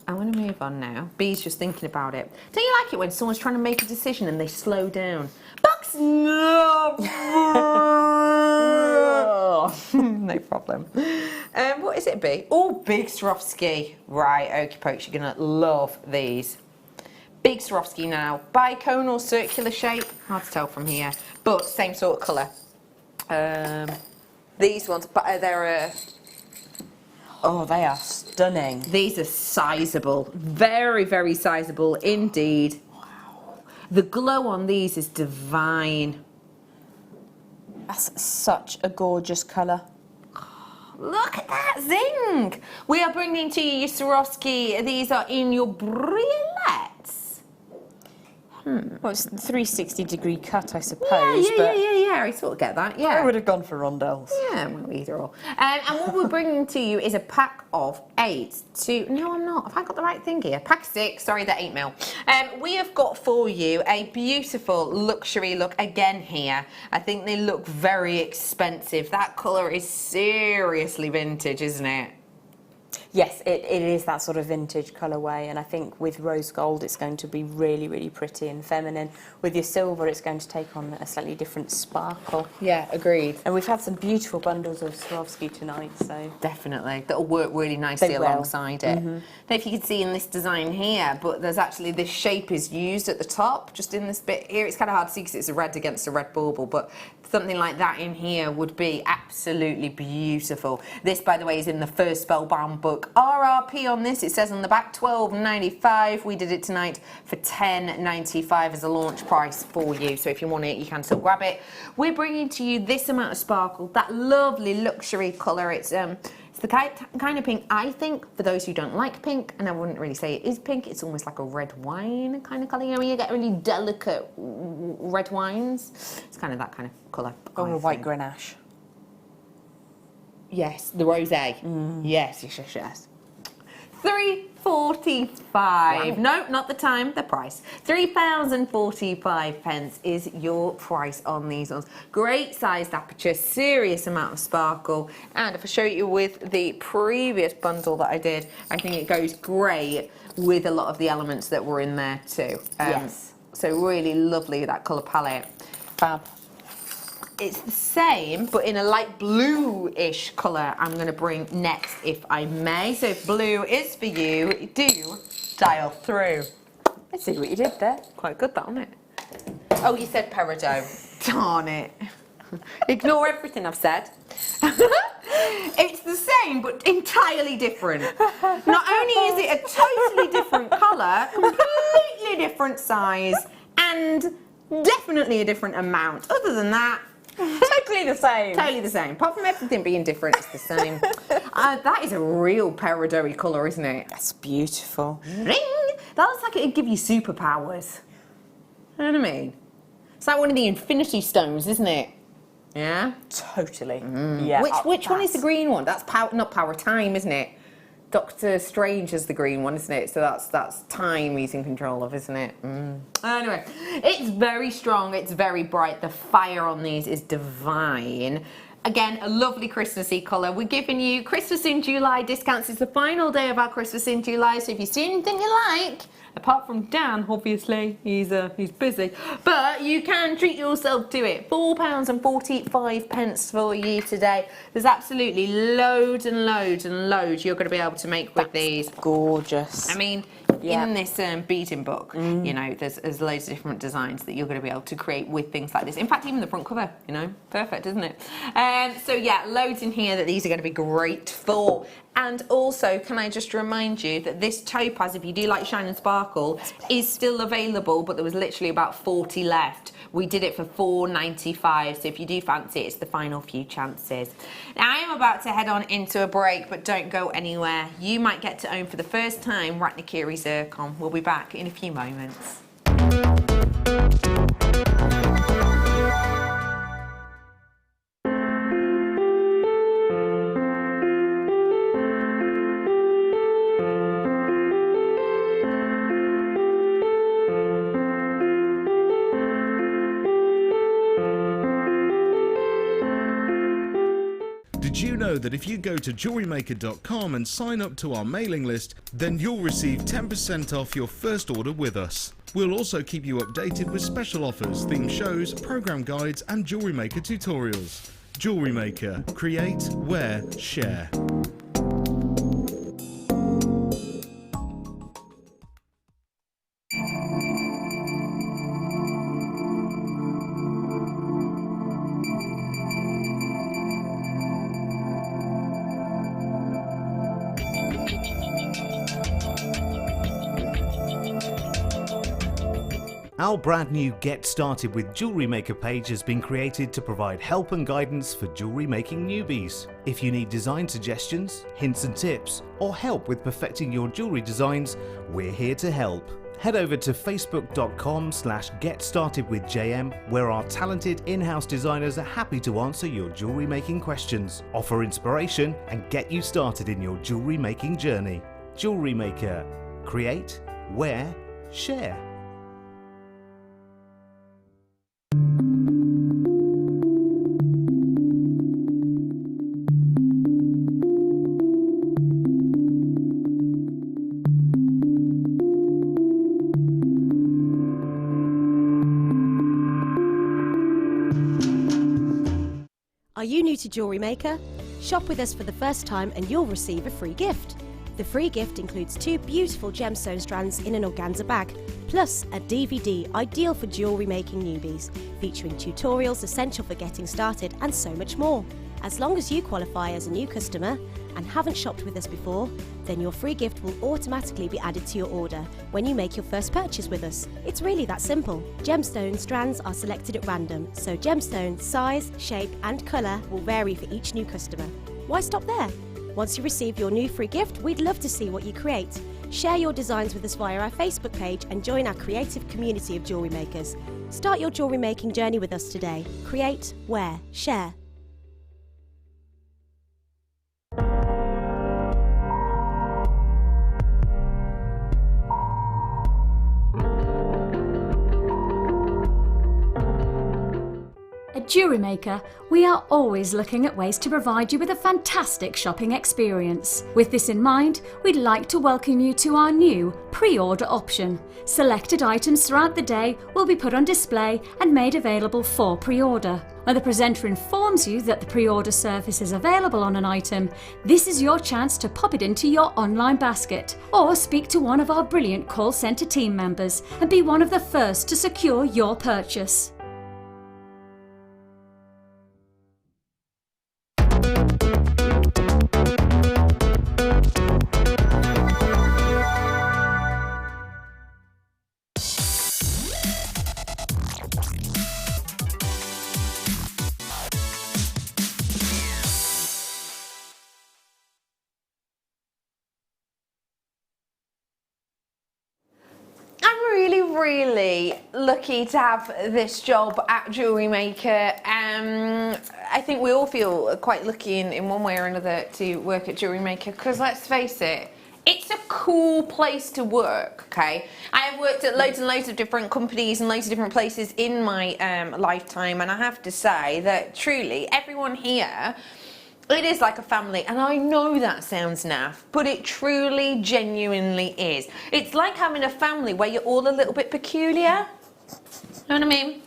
I want to move on now. Bee's just thinking about it. Don't you like it when someone's trying to make a decision and they slow down? Bucks, no! No problem. What is it, Bee? Oh, big Swarovski. Right, okie pokes, you're going to love these. Big Swarovski now. Biconal circular shape. Hard to tell from here. But same sort of colour. These ones, but they're... Oh, they are stunning. These are sizable. Very, very sizable indeed. Wow. The glow on these is divine. That's such a gorgeous colour. Look at that zing! We are bringing to you your Swarovski. These are in your briolettes. Well, it's a 360-degree cut, I suppose. Yeah, I sort of get that, yeah. I would have gone for rondelles. Yeah, well, either or. And what we're bringing to you is a pack of 8 to... No, I'm not. Have I got the right thing here? Pack of 6. Sorry, they're 8 mil. We have got for you a beautiful luxury look again here. I think they look very expensive. That colour is seriously vintage, isn't it? Yes, it is that sort of vintage colourway, and I think with rose gold it's going to be really, really pretty and feminine. With your silver it's going to take on a slightly different sparkle. Yeah, agreed. And we've had some beautiful bundles of Swarovski tonight, so... Definitely. That'll work really nicely alongside it. I don't know if you can see in this design here, but there's actually this shape is used at the top, just in this bit here. It's kind of hard to see because it's a red against a red bauble, but something like that in here would be absolutely beautiful. This, by the way, is in the first Spellbound book. RRP on this, it says on the back, $12.95. We did it tonight for $10.95 as a launch price for you. So if you want it, you can still grab it. We're bringing to you this amount of sparkle, that lovely luxury colour. It's the kind of pink, I think, for those who don't like pink, and I wouldn't really say it is pink, it's almost like a red wine kind of colour. You know, when you get really delicate red wines, it's kind of that kind of colour. Or a white Grenache. Yes, the rosé. Yes. $3.45. No, not the time, the price. £3.45 is your price on these ones. Great sized aperture, serious amount of sparkle. And if I show you with the previous bundle that I did, I think it goes great with a lot of the elements that were in there too. Yes. So really lovely, that colour palette. Fab. It's the same, but in a light blue-ish colour I'm going to bring next, if I may. So if blue is for you, do dial through. Let's see what you did there. Quite good, that, wasn't it? Oh, you said peridot. Darn it. Ignore everything I've said. It's the same, but entirely different. Not only is it a totally different colour, completely different size, and definitely a different amount. Other than that, Totally the same. totally the same. Apart from everything being different, it's the same. That is a real peridot colour, isn't it? That's beautiful. Ring! That looks like it'd give you superpowers. You know what I mean? It's like one of the Infinity Stones, isn't it? Yeah? Totally. Yeah. Which one is the green one? That's not Power Time, isn't it? Doctor Strange is the green one, isn't it? So that's time he's in control of, isn't it? Anyway, it's very strong, it's very bright. The fire on these is divine. Again, a lovely Christmassy colour. We're giving you Christmas in July discounts. It's the final day of our Christmas in July, so if you see anything you like, apart from Dan, obviously, he's busy, but you can treat yourself to it. £4.45 for you today. There's absolutely loads and loads and loads you're going to be able to make with these. Gorgeous. I mean, in this beading book, you know, there's loads of different designs that you're going to be able to create with things like this. In fact, even the front cover, you know, perfect, isn't it? So yeah, loads in here that these are going to be great for. And also, can I just remind you that this topaz, if you do like shine and sparkle, is still available, but there was literally about 40 left. We did it for £4.95, so if you do fancy it, it's the final few chances. Now, I am about to head on into a break, but don't go anywhere. You might get to own for the first time Ratnakiri Zircon. We'll be back in a few moments. Did you know that if you go to JewelleryMaker.com and sign up to our mailing list, then you'll receive 10% off your first order with us. We'll also keep you updated with special offers, themed shows, program guides and Jewellery Maker tutorials. Jewellery Maker. Create, wear, share. Our brand new Get Started with Jewellery Maker page has been created to provide help and guidance for jewellery making newbies. If you need design suggestions, hints and tips, or help with perfecting your jewellery designs, we're here to help. Head over to facebook.com/getstartedwithjm, where our talented in-house designers are happy to answer your jewellery making questions, offer inspiration, and get you started in your jewellery making journey. Jewellery Maker. Create, wear, share. Are you new to Jewellery Maker? Shop with us for the first time and you'll receive a free gift. The free gift includes 2 beautiful gemstone strands in an organza bag, plus a DVD ideal for jewellery making newbies, featuring tutorials essential for getting started and so much more. As long as you qualify as a new customer and haven't shopped with us before, then your free gift will automatically be added to your order when you make your first purchase with us. It's really that simple. Gemstone strands are selected at random, so gemstone size, shape and colour will vary for each new customer. Why stop there? Once you receive your new free gift, we'd love to see what you create. Share your designs with us via our Facebook page and join our creative community of jewellery makers. Start your jewellery making journey with us today. Create, wear, share. A JewelleryMaker, we are always looking at ways to provide you with a fantastic shopping experience. With this in mind, we'd like to welcome you to our new pre-order option. Selected items throughout the day will be put on display and made available for pre-order. When the presenter informs you that the pre-order service is available on an item, this is your chance to pop it into your online basket or speak to one of our brilliant call centre team members and be one of the first to secure your purchase. Really lucky to have this job at JewelleryMaker. I think we all feel quite lucky in one way or another to work at JewelleryMaker, because let's face it, it's a cool place to work, okay? I have worked at loads and loads of different companies and loads of different places in my lifetime, and I have to say that truly everyone here, it is like a family, and I know that sounds naff, but it truly, genuinely is. It's like having a family where you're all a little bit peculiar. Know what I mean?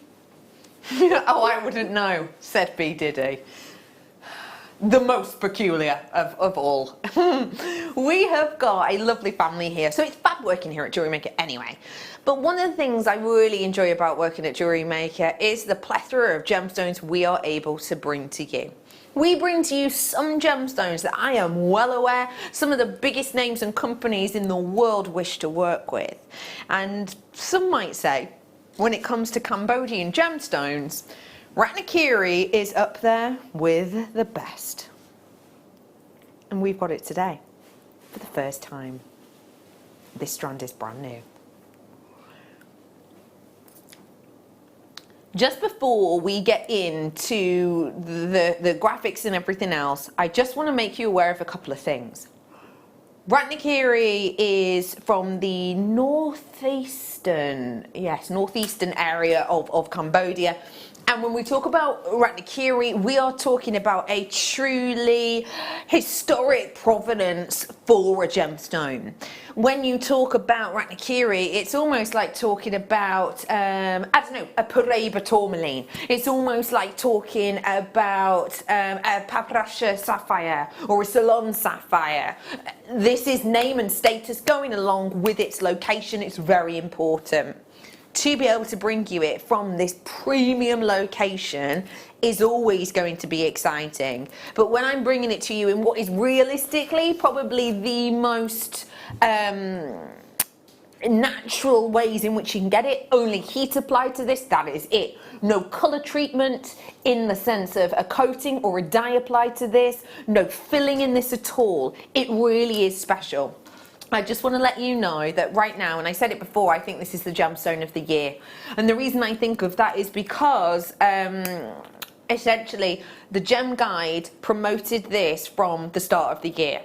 Oh, I wouldn't know, said B. Diddy. The most peculiar of all. We have got a lovely family here, so it's fab working here at JewelleryMaker anyway. But one of the things I really enjoy about working at JewelleryMaker is the plethora of gemstones we are able to bring to you. We bring to you some gemstones that I am well aware some of the biggest names and companies in the world wish to work with. And some might say, when it comes to Cambodian gemstones, Ratnakiri is up there with the best. And we've got it today, for the first time. This strand is brand new. Just before we get into the graphics and everything else, I just want to make you aware of a couple of things. Ratnakiri is from the northeastern area of Cambodia. And when we talk about Ratnakiri, we are talking about a truly historic provenance for a gemstone. When you talk about Ratnakiri, it's almost like talking about, I don't know, a Paraiba tourmaline. It's almost like talking about a Paprasha sapphire or a Ceylon sapphire. This is name and status going along with its location. It's very important. To be able to bring you it from this premium location is always going to be exciting. But when I'm bringing it to you in what is realistically probably the most natural ways in which you can get it, only heat applied to this, that is it. No colour treatment in the sense of a coating or a dye applied to this, no filling in this at all. It really is special. I just want to let you know that right now, and I said it before, I think this is the gemstone of the year. And the reason I think of that is because essentially the Gem Guide promoted this from the start of the year.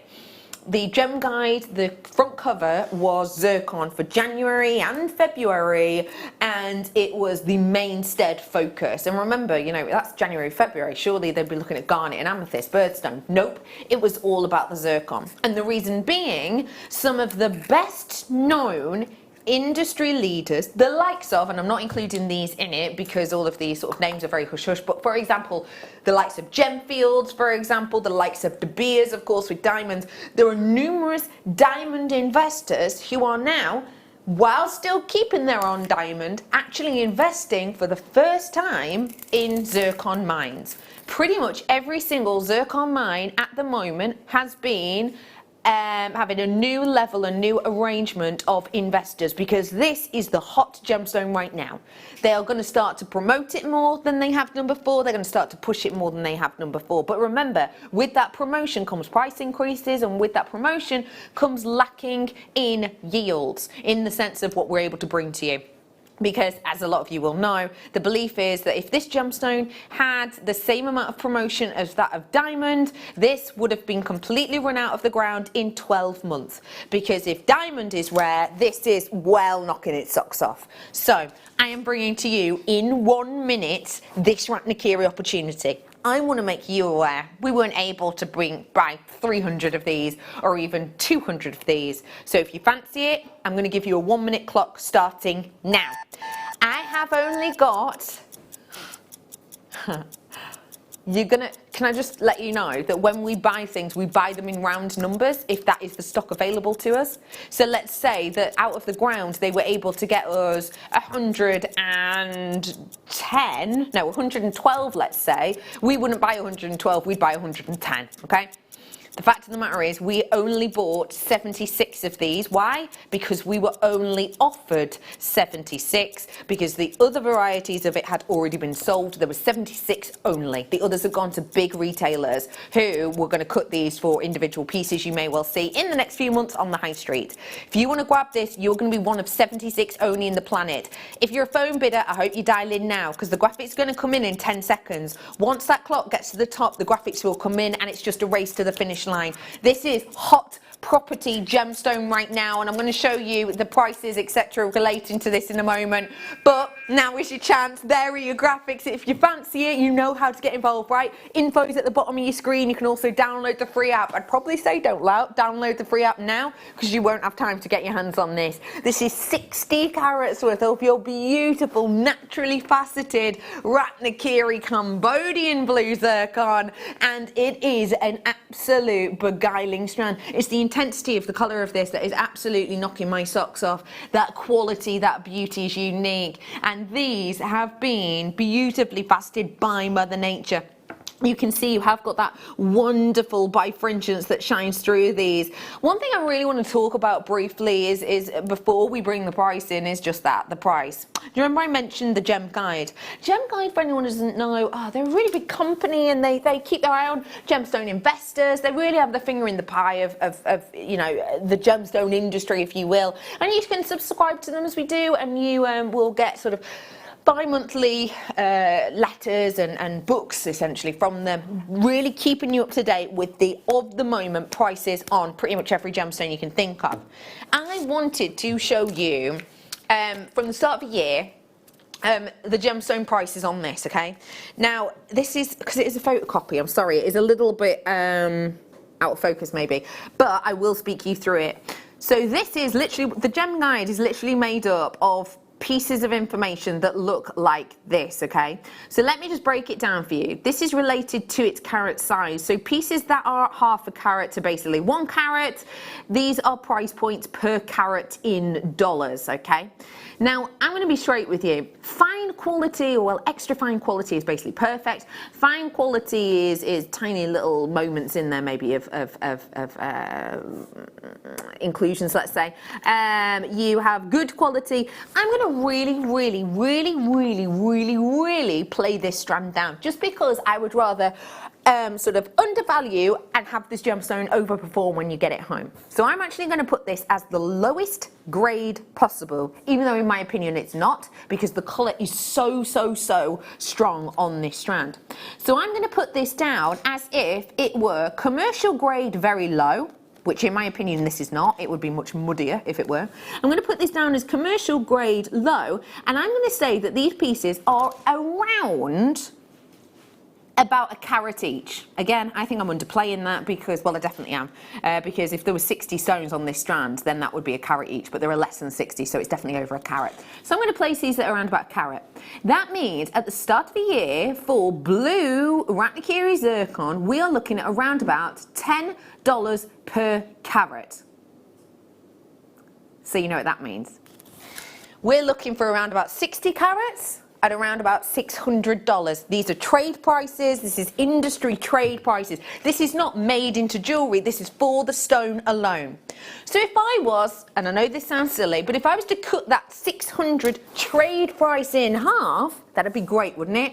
The Gem Guide, the front cover was zircon for January and February, and it was the mainstead focus. And remember, you know, that's January, February. Surely they'd be looking at garnet and amethyst, birdstone. Nope, it was all about the zircon. And the reason being, some of the best known industry leaders, the likes of, and I'm not including these in it because all of these sort of names are very hush-hush, but for example, the likes of Gemfields, for example, the likes of De Beers, of course, with diamonds. There are numerous diamond investors who are now, while still keeping their own diamond, actually investing for the first time in zircon mines. Pretty much every single zircon mine at the moment has been having a new level, a new arrangement of investors, because this is the hot gemstone right now. They are going to start to promote it more than they have done before. They're going to start to push it more than they have done before. But remember, with that promotion comes price increases, and with that promotion comes lacking in yields, in the sense of what we're able to bring to you. Because, as a lot of you will know, the belief is that if this gemstone had the same amount of promotion as that of diamond, this would have been completely run out of the ground in 12 months. Because if diamond is rare, this is well knocking its socks off. So, I am bringing to you, in 1 minute, this Ratnakiri opportunity. I want to make you aware we weren't able to buy 300 of these or even 200 of these. So if you fancy it, I'm going to give you a 1 minute clock starting now. I have only got... Can I just let you know that when we buy things, we buy them in round numbers if that is the stock available to us. So let's say that out of the ground they were able to get us 112, let's say. We wouldn't buy 112, we'd buy 110, okay? The fact of the matter is we only bought 76 of these. Why? Because we were only offered 76 because the other varieties of it had already been sold. There were 76 only. The others have gone to big retailers who were going to cut these for individual pieces you may well see in the next few months on the high street. If you want to grab this, you're going to be one of 76 only in the planet. If you're a phone bidder, I hope you dial in now because the graphics are going to come in 10 seconds. Once that clock gets to the top, the graphics will come in and it's just a race to the finish line. This is hot property gemstone right now, and I'm going to show you the prices etc relating to this in a moment, but now is your chance. There are your graphics. If you fancy it, you know how to get involved, right? Info is at the bottom of your screen. You can also download the free app. I'd probably say don't download the free app now because you won't have time to get your hands on this. This is 60 carats worth of your beautiful naturally faceted Ratnakiri Cambodian blue zircon, and it is an absolute beguiling strand. It's the intensity of the colour of this that is absolutely knocking my socks off. That quality, that beauty is unique, and these have been beautifully faceted by Mother Nature. You can see you have got that wonderful bifringence that shines through these. One thing I really want to talk about briefly is before we bring the price in, is just that, the price. Do you remember I mentioned the Gem Guide? Gem Guide, for anyone who doesn't know, they're a really big company and they keep their eye on gemstone investors. They really have their finger in the pie of you know, the gemstone industry, if you will. And you can subscribe to them as we do, and you will get sort of bi-monthly letters and books essentially from them, really keeping you up to date with the moment prices on pretty much every gemstone you can think of. I wanted to show you from the start of the year the gemstone prices on this, okay? Now this is, because it is a photocopy, I'm sorry, it is a little bit out of focus maybe, but I will speak you through it. So this is literally, the Gem Guide is literally made up of pieces of information that look like this, okay? So let me just break it down for you. This is related to its carat size. So pieces that are half a carat to basically 1 carat, these are price points per carat in dollars, okay? Now, I'm going to be straight with you. Fine quality, or well, extra fine quality is basically perfect. Fine quality is tiny little moments in there, maybe of inclusions, let's say. You have good quality. I'm going to really play this strand down, just because I would rather sort of undervalue and have this gemstone overperform when you get it home. So I'm actually going to put this as the lowest grade possible, even though in my opinion it's not, because the colour is so strong on this strand. So I'm going to put this down as if it were commercial grade very low, which in my opinion this is not. It would be much muddier if it were. I'm going to put this down as commercial grade low, and I'm going to say that these pieces are around about a carat each. Again, I think I'm underplaying that because, well, I definitely am, because if there were 60 stones on this strand, then that would be a carat each, but there are less than 60, so it's definitely over a carat. So I'm going to place these at around about a carat. That means at the start of the year, for blue Ratnakiri zircon, we are looking at around about $10 per carat. So you know what that means. We're looking for around about 60 carats at around about $600. These are trade prices. This is industry trade prices. This is not made into jewellery. This is for the stone alone. So if I was, and I know this sounds silly, but if I was to cut that 600 trade price in half, that'd be great, wouldn't it?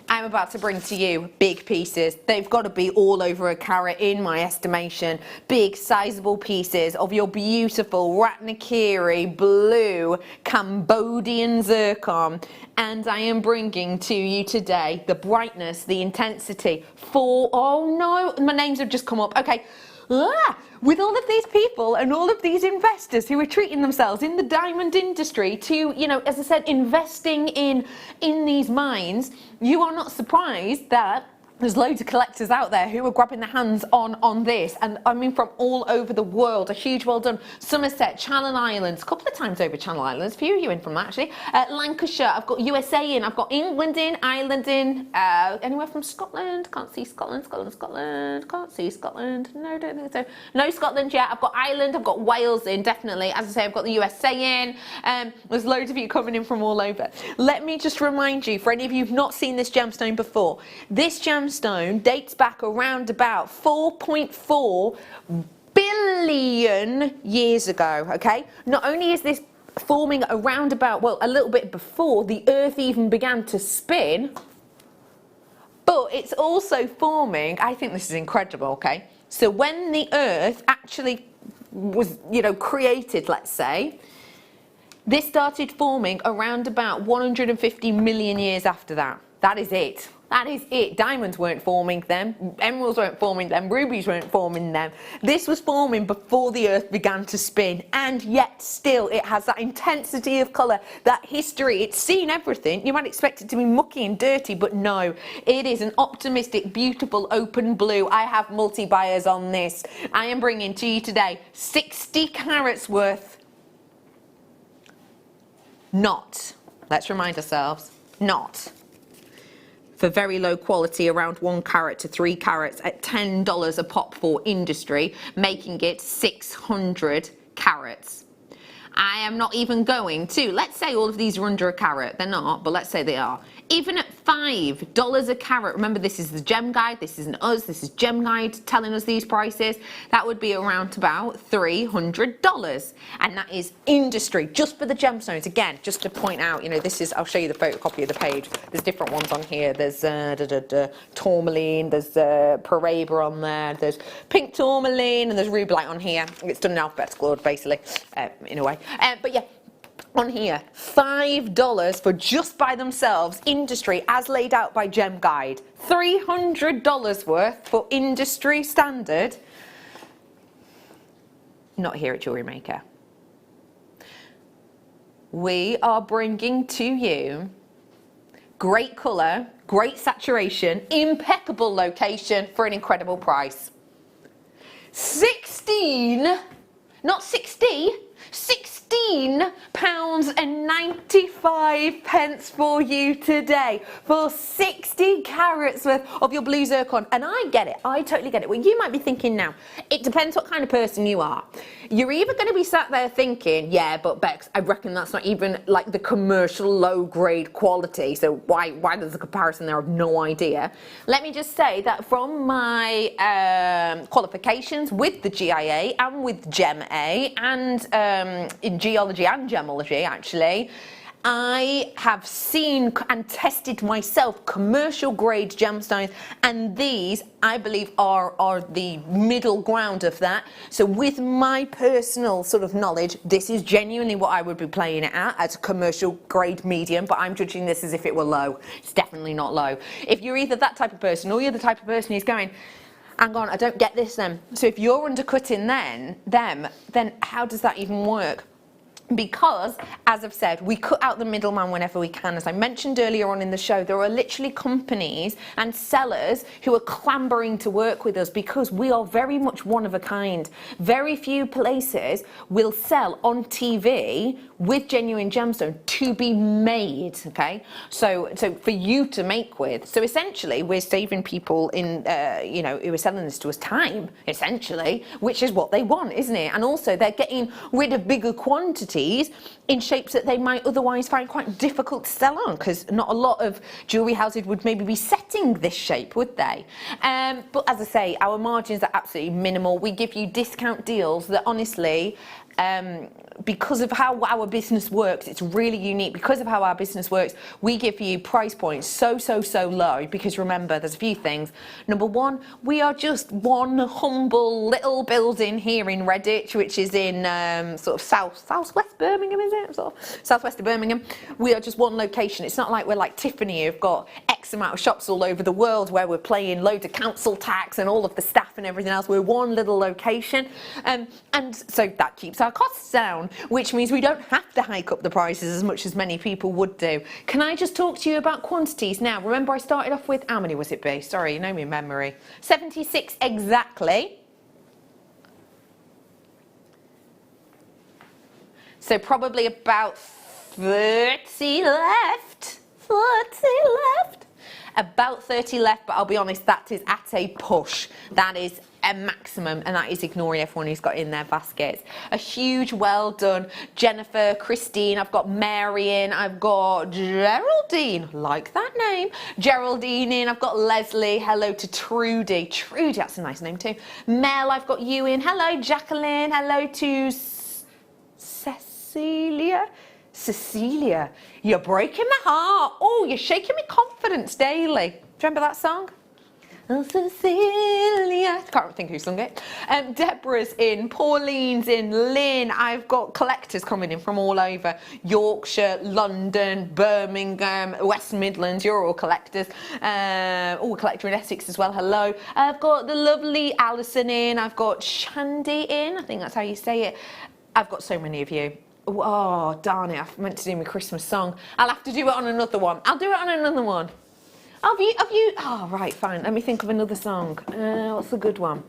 I'm about to bring to you big pieces. They've got to be all over a carat in my estimation. Big, sizable pieces of your beautiful Ratnakiri blue Cambodian zircon. And I am bringing to you today the brightness, the intensity for, oh no, my names have just come up. Okay. With all of these people and all of these investors who are treating themselves in the diamond industry to, you know, as I said, investing in these mines, you are not surprised that there's loads of collectors out there who are grabbing their hands on this, and I mean from all over the world. A huge well done. Somerset, Channel Islands, a couple of times over Channel Islands, a few of you in from that actually. Lancashire, I've got USA in, I've got England in, Ireland in, anywhere from Scotland, can't see Scotland, can't see Scotland, no, don't think so. No Scotland yet, I've got Ireland, I've got Wales in, definitely. As I say, I've got the USA in, there's loads of you coming in from all over. Let me just remind you, for any of you who've not seen this gemstone before, this gemstone dates back around about 4.4 billion years ago, okay? Not only is this forming around about, well, a little bit before the Earth even began to spin, but it's also forming, I think this is incredible, okay? So when the Earth actually was, you know, created, let's say, this started forming around about 150 million years after that. That is it. That is it. Diamonds weren't forming them, emeralds weren't forming them, rubies weren't forming them. This was forming before the Earth began to spin, and yet still it has that intensity of colour, that history. It's seen everything. You might expect it to be mucky and dirty, but no. It is an optimistic, beautiful, open blue. I have multi-buyers on this. I am bringing to you today 60 carats worth. Not, let's remind ourselves, not for very low quality, around 1 carat to 3 carats at $10 a pop for industry, making it 600 carats. I am not even going to, let's say all of these are under a carat. They're not, but let's say they are. Even at $5 a carat, remember this is the Gem Guide, this isn't us, this is Gem Guide telling us these prices, that would be around about $300. And that is industry, just for the gemstones. Again, just to point out, you know, this is, I'll show you the photocopy of the page. There's different ones on here. There's tourmaline, there's Paraiba on there, there's pink tourmaline, and there's rubellite on here. It's done in alphabetical order, basically, in a way. But yeah, on here, $5 for just by themselves, industry as laid out by Gem Guide. $300 worth for industry standard. Not here at JewelleryMaker. We are bringing to you great colour, great saturation, impeccable location for an incredible price. 16, not 60, £16.95 for you today for 60 carats worth of your blue zircon. And I get it, I totally get it. Well, you might be thinking now, it depends what kind of person you are. You're either going to be sat there thinking, yeah, but Bex, I reckon that's not even like the commercial low grade quality, so why there's a comparison there? I've no idea. Let me just say that from my qualifications with the GIA and with Gem A and in geology and gemology actually, I have seen and tested myself commercial grade gemstones, and these I believe are the middle ground of that. So with my personal sort of knowledge, this is genuinely what I would be playing it at as a commercial grade medium, but I'm judging this as if it were low. It's definitely not low. If you're either that type of person or you're the type of person who's going, hang on, I don't get this then. So if you're undercutting then how does that even work? Because, as I've said, we cut out the middleman whenever we can. As I mentioned earlier on in the show, there are literally companies and sellers who are clambering to work with us because we are very much one of a kind. Very few places will sell on TV with genuine gemstone to be made, okay? So for you to make with. So essentially, we're saving people in, you know, who are selling this to us time, essentially, which is what they want, isn't it? And also, they're getting rid of bigger quantities in shapes that they might otherwise find quite difficult to sell on, because not a lot of jewellery houses would maybe be setting this shape, would they? But as I say, our margins are absolutely minimal. We give you discount deals that honestly, because of how our business works, it's really unique. Because of how our business works, we give you price points so low, because remember, there's a few things. Number one, we are just one humble little building here in Redditch, which is in sort of southwest Birmingham, is it? Sort of southwest of Birmingham. We are just one location. It's not like we're like Tiffany, who've got X amount of shops all over the world where we're paying loads of council tax and all of the staff and everything else. We're one little location, and so that keeps our costs down, which means we don't have to hike up the prices as much as many people would do. Can I just talk to you about quantities now? Remember, I started off with, how many was it, B? Sorry, you know me memory. 76 exactly. So probably about 30 left. 30 left. About 30 left, but I'll be honest, that is at a push. That is a maximum, and that is ignoring everyone who's got in their baskets. A huge well done. Jennifer, Christine, I've got Marion, I've got Geraldine, like that name. Geraldine in, I've got Leslie, hello to Trudy. Trudy, that's a nice name too. Mel, I've got you in, hello Jacqueline, hello to Cecilia, you're breaking my heart. Oh, you're shaking me confidence daily. Do you remember that song? Oh, Cecilia. Can't think who sung it. Deborah's in, Pauline's in, Lynn. I've got collectors coming in from all over. Yorkshire, London, Birmingham, West Midlands. You're all collectors. Oh, a collector in Essex as well. Hello. I've got the lovely Alison in. I've got Shandy in. I think that's how you say it. I've got so many of you. Oh, darn it, I meant to do my Christmas song. I'll have to do it on another one. I'll do it on another one. Have you, oh, right, fine. Let me think of another song. What's a good one?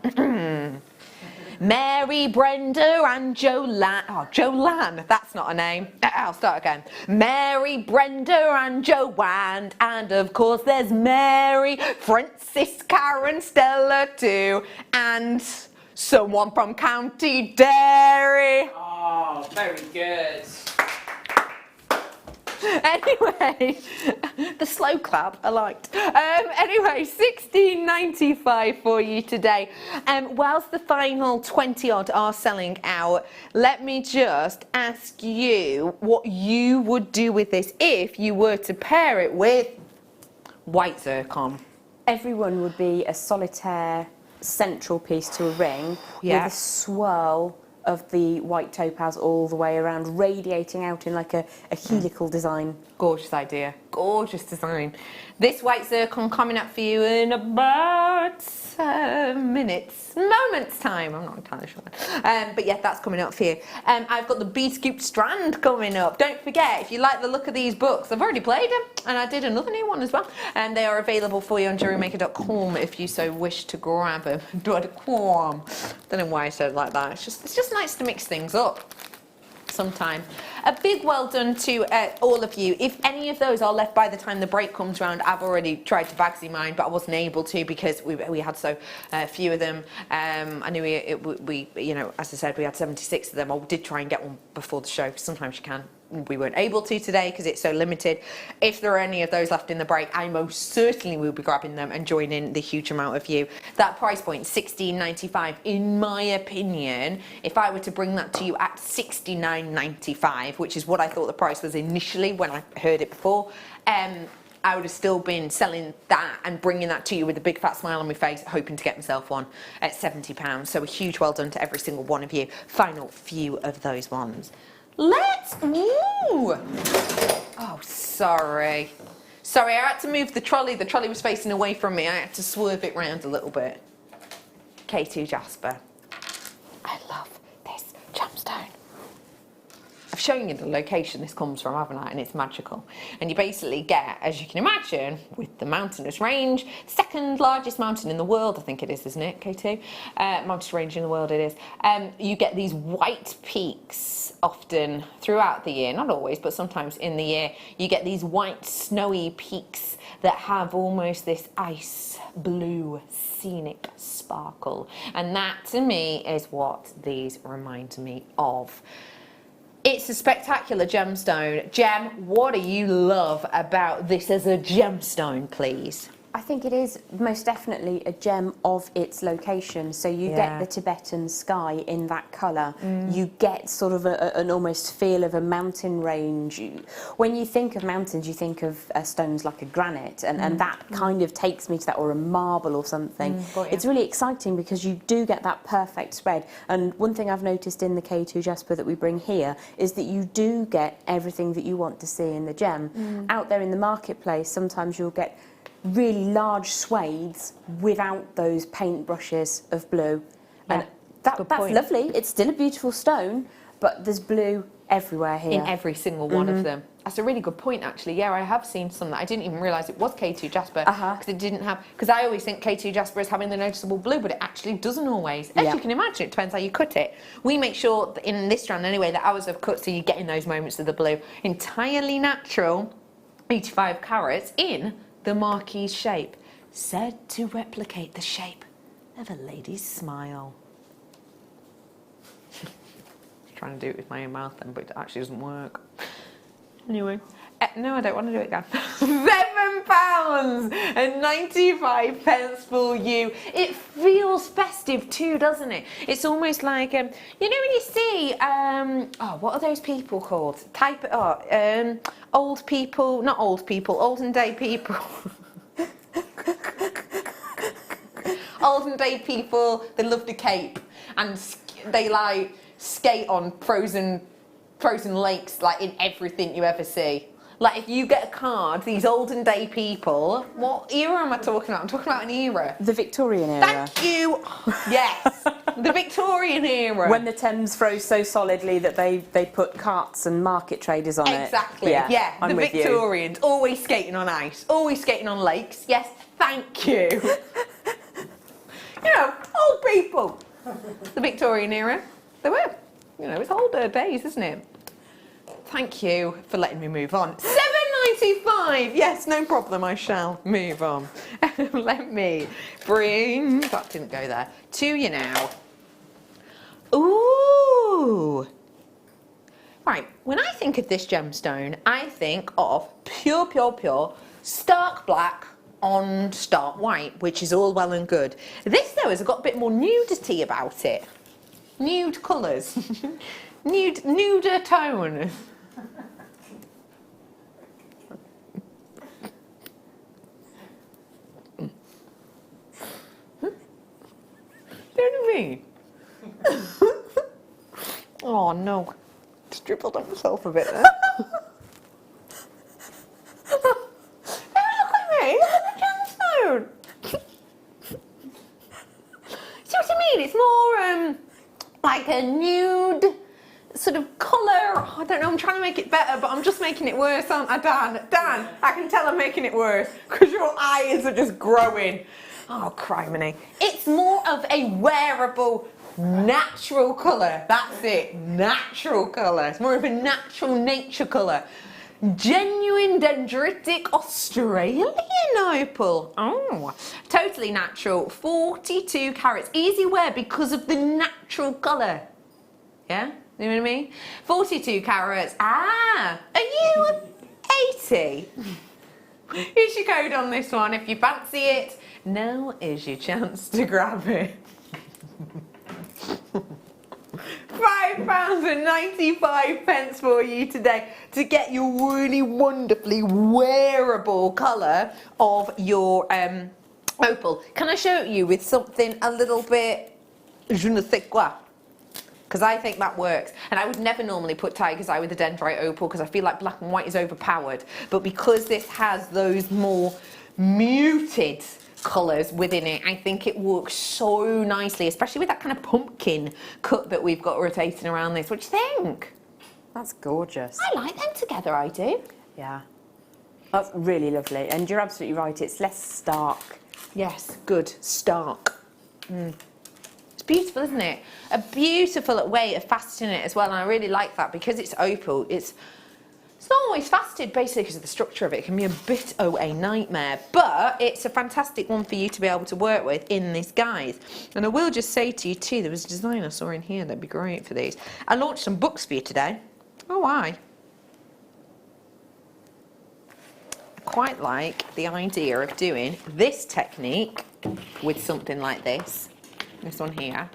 Mary, Brenda and Joanne. Oh, Joanne, that's not a name. I'll start again. Mary, Brenda and Joanne. And of course there's Mary, Francis, Karen, Stella too. And someone from County Derry. Oh, very good. Anyway, the slow clap I liked. Anyway, £16.95 for you today. Whilst the final 20 odd are selling out, let me just ask you what you would do with this if you were to pair it with white zircon. Everyone would be a solitaire central piece to a ring with a swirl of the white topaz all the way around, radiating out in like a helical design. Gorgeous idea. Gorgeous design. This white zircon coming up for you in about moments time. I'm not entirely sure. But yeah, that's coming up for you. I've got the B-Scoop Strand coming up. Don't forget, if you like the look of these books, I've already played them, and I did another new one as well. And they are available for you on JewelleryMaker.com if you so wish to grab them. .com. Don't know why I said it like that. It's just nice to mix things up sometime. A big well done to all of you. If any of those are left by the time the break comes around, I've already tried to bagsy mine, but I wasn't able to because we had so few of them. I knew we you know, as I said, we had 76 of them. I did try and get one before the show. Sometimes you can. We weren't able to today because it's so limited. If there are any of those left in the break, I most certainly will be grabbing them and joining the huge amount of you. That price point, £16.95, in my opinion, if I were to bring that to you at £69.95, which is what I thought the price was initially when I heard it before, I would have still been selling that and bringing that to you with a big fat smile on my face, hoping to get myself one at £70. So a huge well done to every single one of you. Final few of those ones. Let's move. Oh, sorry. Sorry, I had to move the trolley. The trolley was facing away from me. I had to swerve it round a little bit. K2 Jasper. I love this gemstone. I've shown you the location this comes from, haven't I? And it's magical. And you basically get, as you can imagine, with the mountainous range, second largest mountain in the world, I think it is, isn't it, K2? Mountainous range in the world it is. You get these white peaks often throughout the year, not always, but sometimes in the year. You get these white snowy peaks that have almost this ice blue scenic sparkle. And that, to me, is what these remind me of. It's a spectacular gemstone. Gem, what do you love about this as a gemstone, please? I think it is most definitely a gem of its location. So you get the Tibetan sky in that colour. You get sort of an almost feel of a mountain range. When you think of mountains, you think of stones like a granite, and that kind of takes me to that, or a marble or something. It's really exciting because you do get that perfect spread. And one thing I've noticed in the K2 Jasper that we bring here is that you do get everything that you want to see in the gem. Out there in the marketplace, sometimes you'll get really large swathes without those paint brushes of blue. And that's lovely. It's still a beautiful stone, but there's blue everywhere here. In every single one of them. That's a really good point, actually. Yeah, I have seen some that I didn't even realise it was K2 Jasper because it didn't have. Because I always think K2 Jasper is having the noticeable blue, but it actually doesn't always. As you can imagine, it depends how you cut it. We make sure that in this strand anyway that ours have cut so you get in those moments of the blue. Entirely natural, 85 carats in the marquise shape, said to replicate the shape of a lady's smile. Trying to do it with my own mouth then, but it actually doesn't work. Anyway, no, I don't want to do it again. £7.95 for you. It feels festive too, doesn't it? It's almost like, you know when you see, what are those people called? Old people, not old people, olden day people. Olden day people, they love the Cape and they like skate on frozen lakes, like in everything you ever see. Like if you get a card, these olden day people, what era am I talking about? I'm talking about an era. The Victorian era. Thank you. Yes, the Victorian era. When the Thames froze so solidly that they put carts and market traders on it. Exactly. Yeah. The Victorians, always skating on ice, always skating on lakes. Yes, thank you. You know, old people. The Victorian era. They were. You know, it's older days, isn't it? Thank you for letting me move on. £7.95. Yes, no problem. I shall move on. Let me bring that didn't go there to you now. Ooh. Right. When I think of this gemstone, I think of pure, stark black on stark white, which is all well and good. This though has got a bit more nudity about it. Nude colours. Nuder tone. You know what I mean? Oh no. Just dribbled on myself a bit there. Look at me, look at the gemstone. See what I mean? It's more like a nude sort of colour. Oh, I don't know, I'm trying to make it better, but I'm just making it worse, aren't I, Dan? Dan, I can tell I'm making it worse because your eyes are just growing. Oh, criminy. It's more of a wearable, natural colour. That's it, natural colour. It's more of a natural nature colour. Genuine dendritic Australian opal. Oh, totally natural. 42 carats. Easy wear because of the natural colour. Yeah? You know what I mean? 42 carats. Ah, are you 80? Here's your code on this one. If you fancy it, now is your chance to grab it. £5.95 for you today to get your really wonderfully wearable colour of your opal. Can I show you with something a little bit je ne sais quoi? Because I think that works. And I would never normally put tiger's eye with a dendrite opal because I feel like black and white is overpowered. But because this has those more muted colours within it, I think it works so nicely, especially with that kind of pumpkin cut that we've got rotating around this. What do you think? That's gorgeous. I like them together, I do. Yeah. That's really lovely. And you're absolutely right, it's less stark. Yes, good. Stark. It's beautiful, isn't it? A beautiful way of faceting it as well, and I really like that because it's opal. It's not always faceted, basically, because of the structure of it. It can be a bit of a nightmare, but it's a fantastic one for you to be able to work with in this guise. And I will just say to you too, there was a design I saw in here that'd be great for these. I launched some books for you today. Oh, why? I quite like the idea of doing this technique with something like this one here,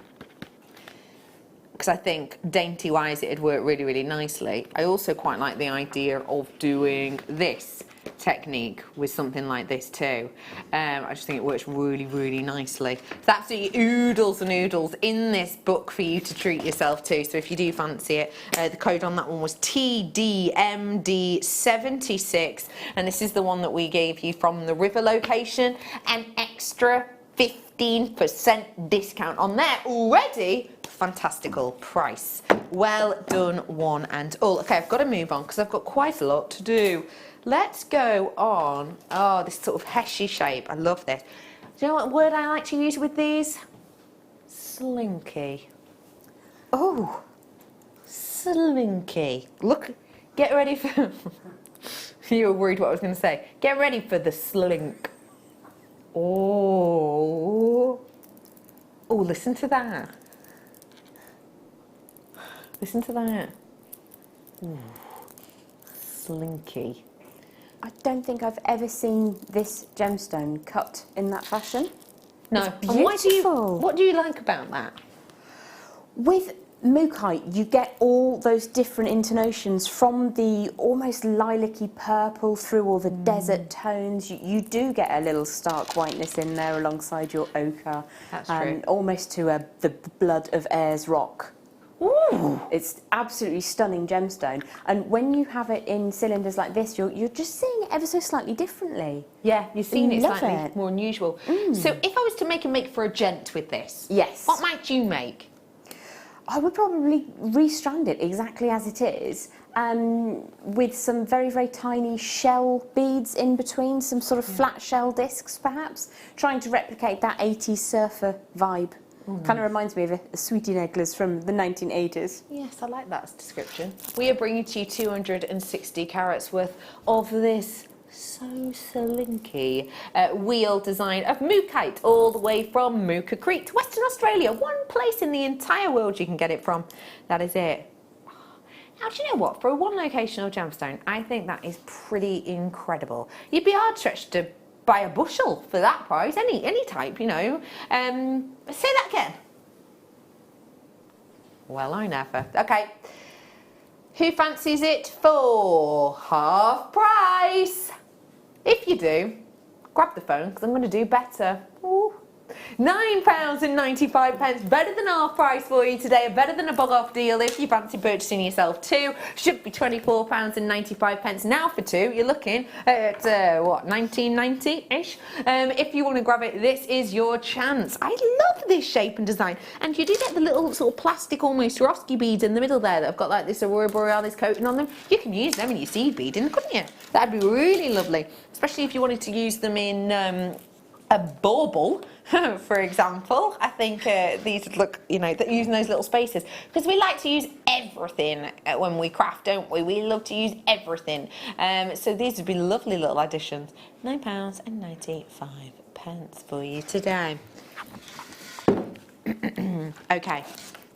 because I think dainty wise it'd work really, really nicely. I also quite like the idea of doing this technique with something like this too. I just think it works really, really nicely. There's absolutely oodles and oodles in this book for you to treat yourself to, so if you do fancy it, the code on that one was TDMD76, and this is the one that we gave you from the River location, an extra 15% discount on their already fantastical price. Well done, one and all. Okay, I've got to move on because I've got quite a lot to do. Let's go on. Oh, this sort of heshy shape. I love this. Do you know what word I like to use with these? Slinky. Oh, slinky. Look, get ready for... You were worried what I was going to say. Get ready for the slink. Oh. Oh, listen to that. Listen to that. Ooh. Slinky. I don't think I've ever seen this gemstone cut in that fashion. No. It's beautiful. What do you like about that? With mookaite, you get all those different intonations from the almost lilac-y purple through all the desert tones. You do get a little stark whiteness in there alongside your ochre. That's true. Almost to the blood of Ayers rock. Ooh. It's absolutely stunning gemstone, and when you have it in cylinders like this, you're just seeing it ever so slightly differently. Yeah, you're seeing it Love slightly it. more unusual. So if I was to make a make for a gent with this, Yes. what might you make? I would probably restrand it exactly as it is, with some very, very tiny shell beads in between, some sort of flat shell discs perhaps, trying to replicate that 80s surfer vibe. Kind of reminds me of a sweetie necklace from the 1980s. Yes, I like that description. We are bringing to you 260 carats worth of this so slinky wheel design of mookaite, all the way from Mooka Creek to Western Australia. One place in the entire world you can get it from. That is it. Now, do you know what? For a one locational gemstone, I think that is pretty incredible. You'd be hard stretched to buy a bushel for that price, any type, you know. Say that again. Well, I never. Okay. Who fancies it for half price? If you do, grab the phone because I'm going to do better. Ooh. £9.95, better than half price for you today, better than a bog off deal if you fancy purchasing yourself two. Should be £24.95 now for two. You're looking at what, 19.90-ish. If you want to grab it, this is your chance. I love this shape and design, and you do get the little sort of plastic almost Swarovski beads in the middle there that have got like this Aurora Borealis coating on them. You can use them in your seed beading, couldn't you? That'd be really lovely, especially if you wanted to use them in a bauble, for example. I think these would look, you know, using those little spaces, because we like to use everything when we craft, don't we? We love to use everything. So these would be lovely little additions. £9.95 for you today. Okay,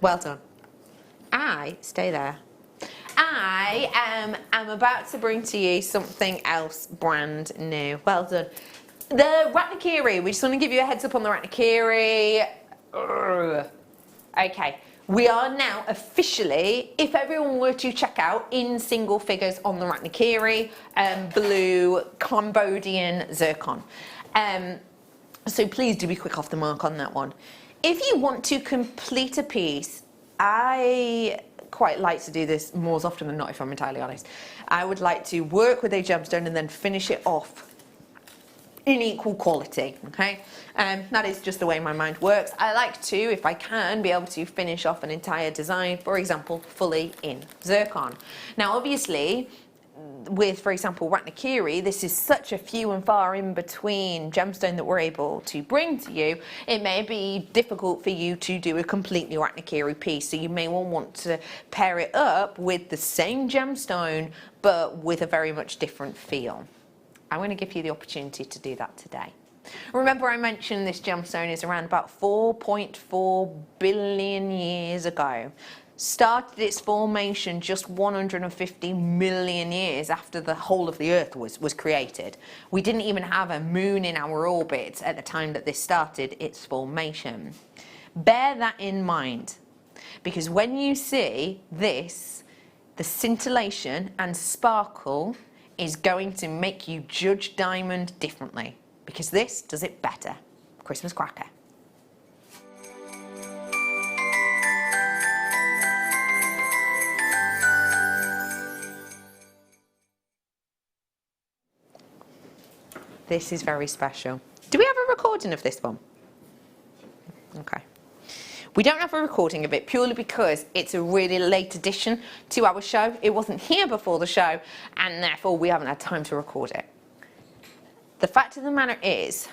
well done. Stay there. I am about to bring to you something else brand new. Well done. The Ratnakiri, we just want to give you a heads up on the Ratnakiri. Okay, we are now officially, if everyone were to check out, in single figures on the Ratnakiri blue Cambodian zircon. So please do be quick off the mark on that one. If you want to complete a piece, I quite like to do this more often than not, if I'm entirely honest. I would like to work with a gemstone and then finish it off in equal quality, okay? That is just the way my mind works. I like to, if I can, be able to finish off an entire design, for example, fully in zircon. Now, obviously, with, for example, Ratnakiri, this is such a few and far in between gemstone that we're able to bring to you. It may be difficult for you to do a completely Ratnakiri piece, so you may want to pair it up with the same gemstone, but with a very much different feel. I'm going to give you the opportunity to do that today. Remember, I mentioned this gemstone is around about 4.4 billion years ago. started its formation just 150 million years after the whole of the Earth was created. We didn't even have a moon in our orbit at the time that this started its formation. Bear that in mind, because when you see this, the scintillation and sparkle is going to make you judge diamond differently, because this does it better. Christmas cracker. This is very special. Do we have a recording of this one? Okay. We don't have a recording of it purely because it's a really late addition to our show. It wasn't here before the show, and therefore we haven't had time to record it. The fact of the matter is,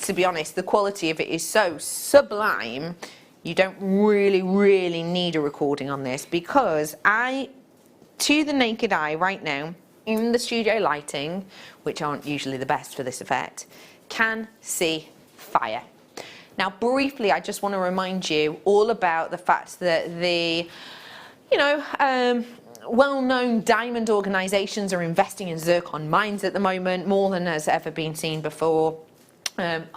to be honest, the quality of it is so sublime, you don't really need a recording on this, because to the naked eye right now, in the studio lighting, which aren't usually the best for this effect, can see fire. Now briefly, I just want to remind you all about the fact that the, well-known diamond organisations are investing in zircon mines at the moment, more than has ever been seen before. Dan,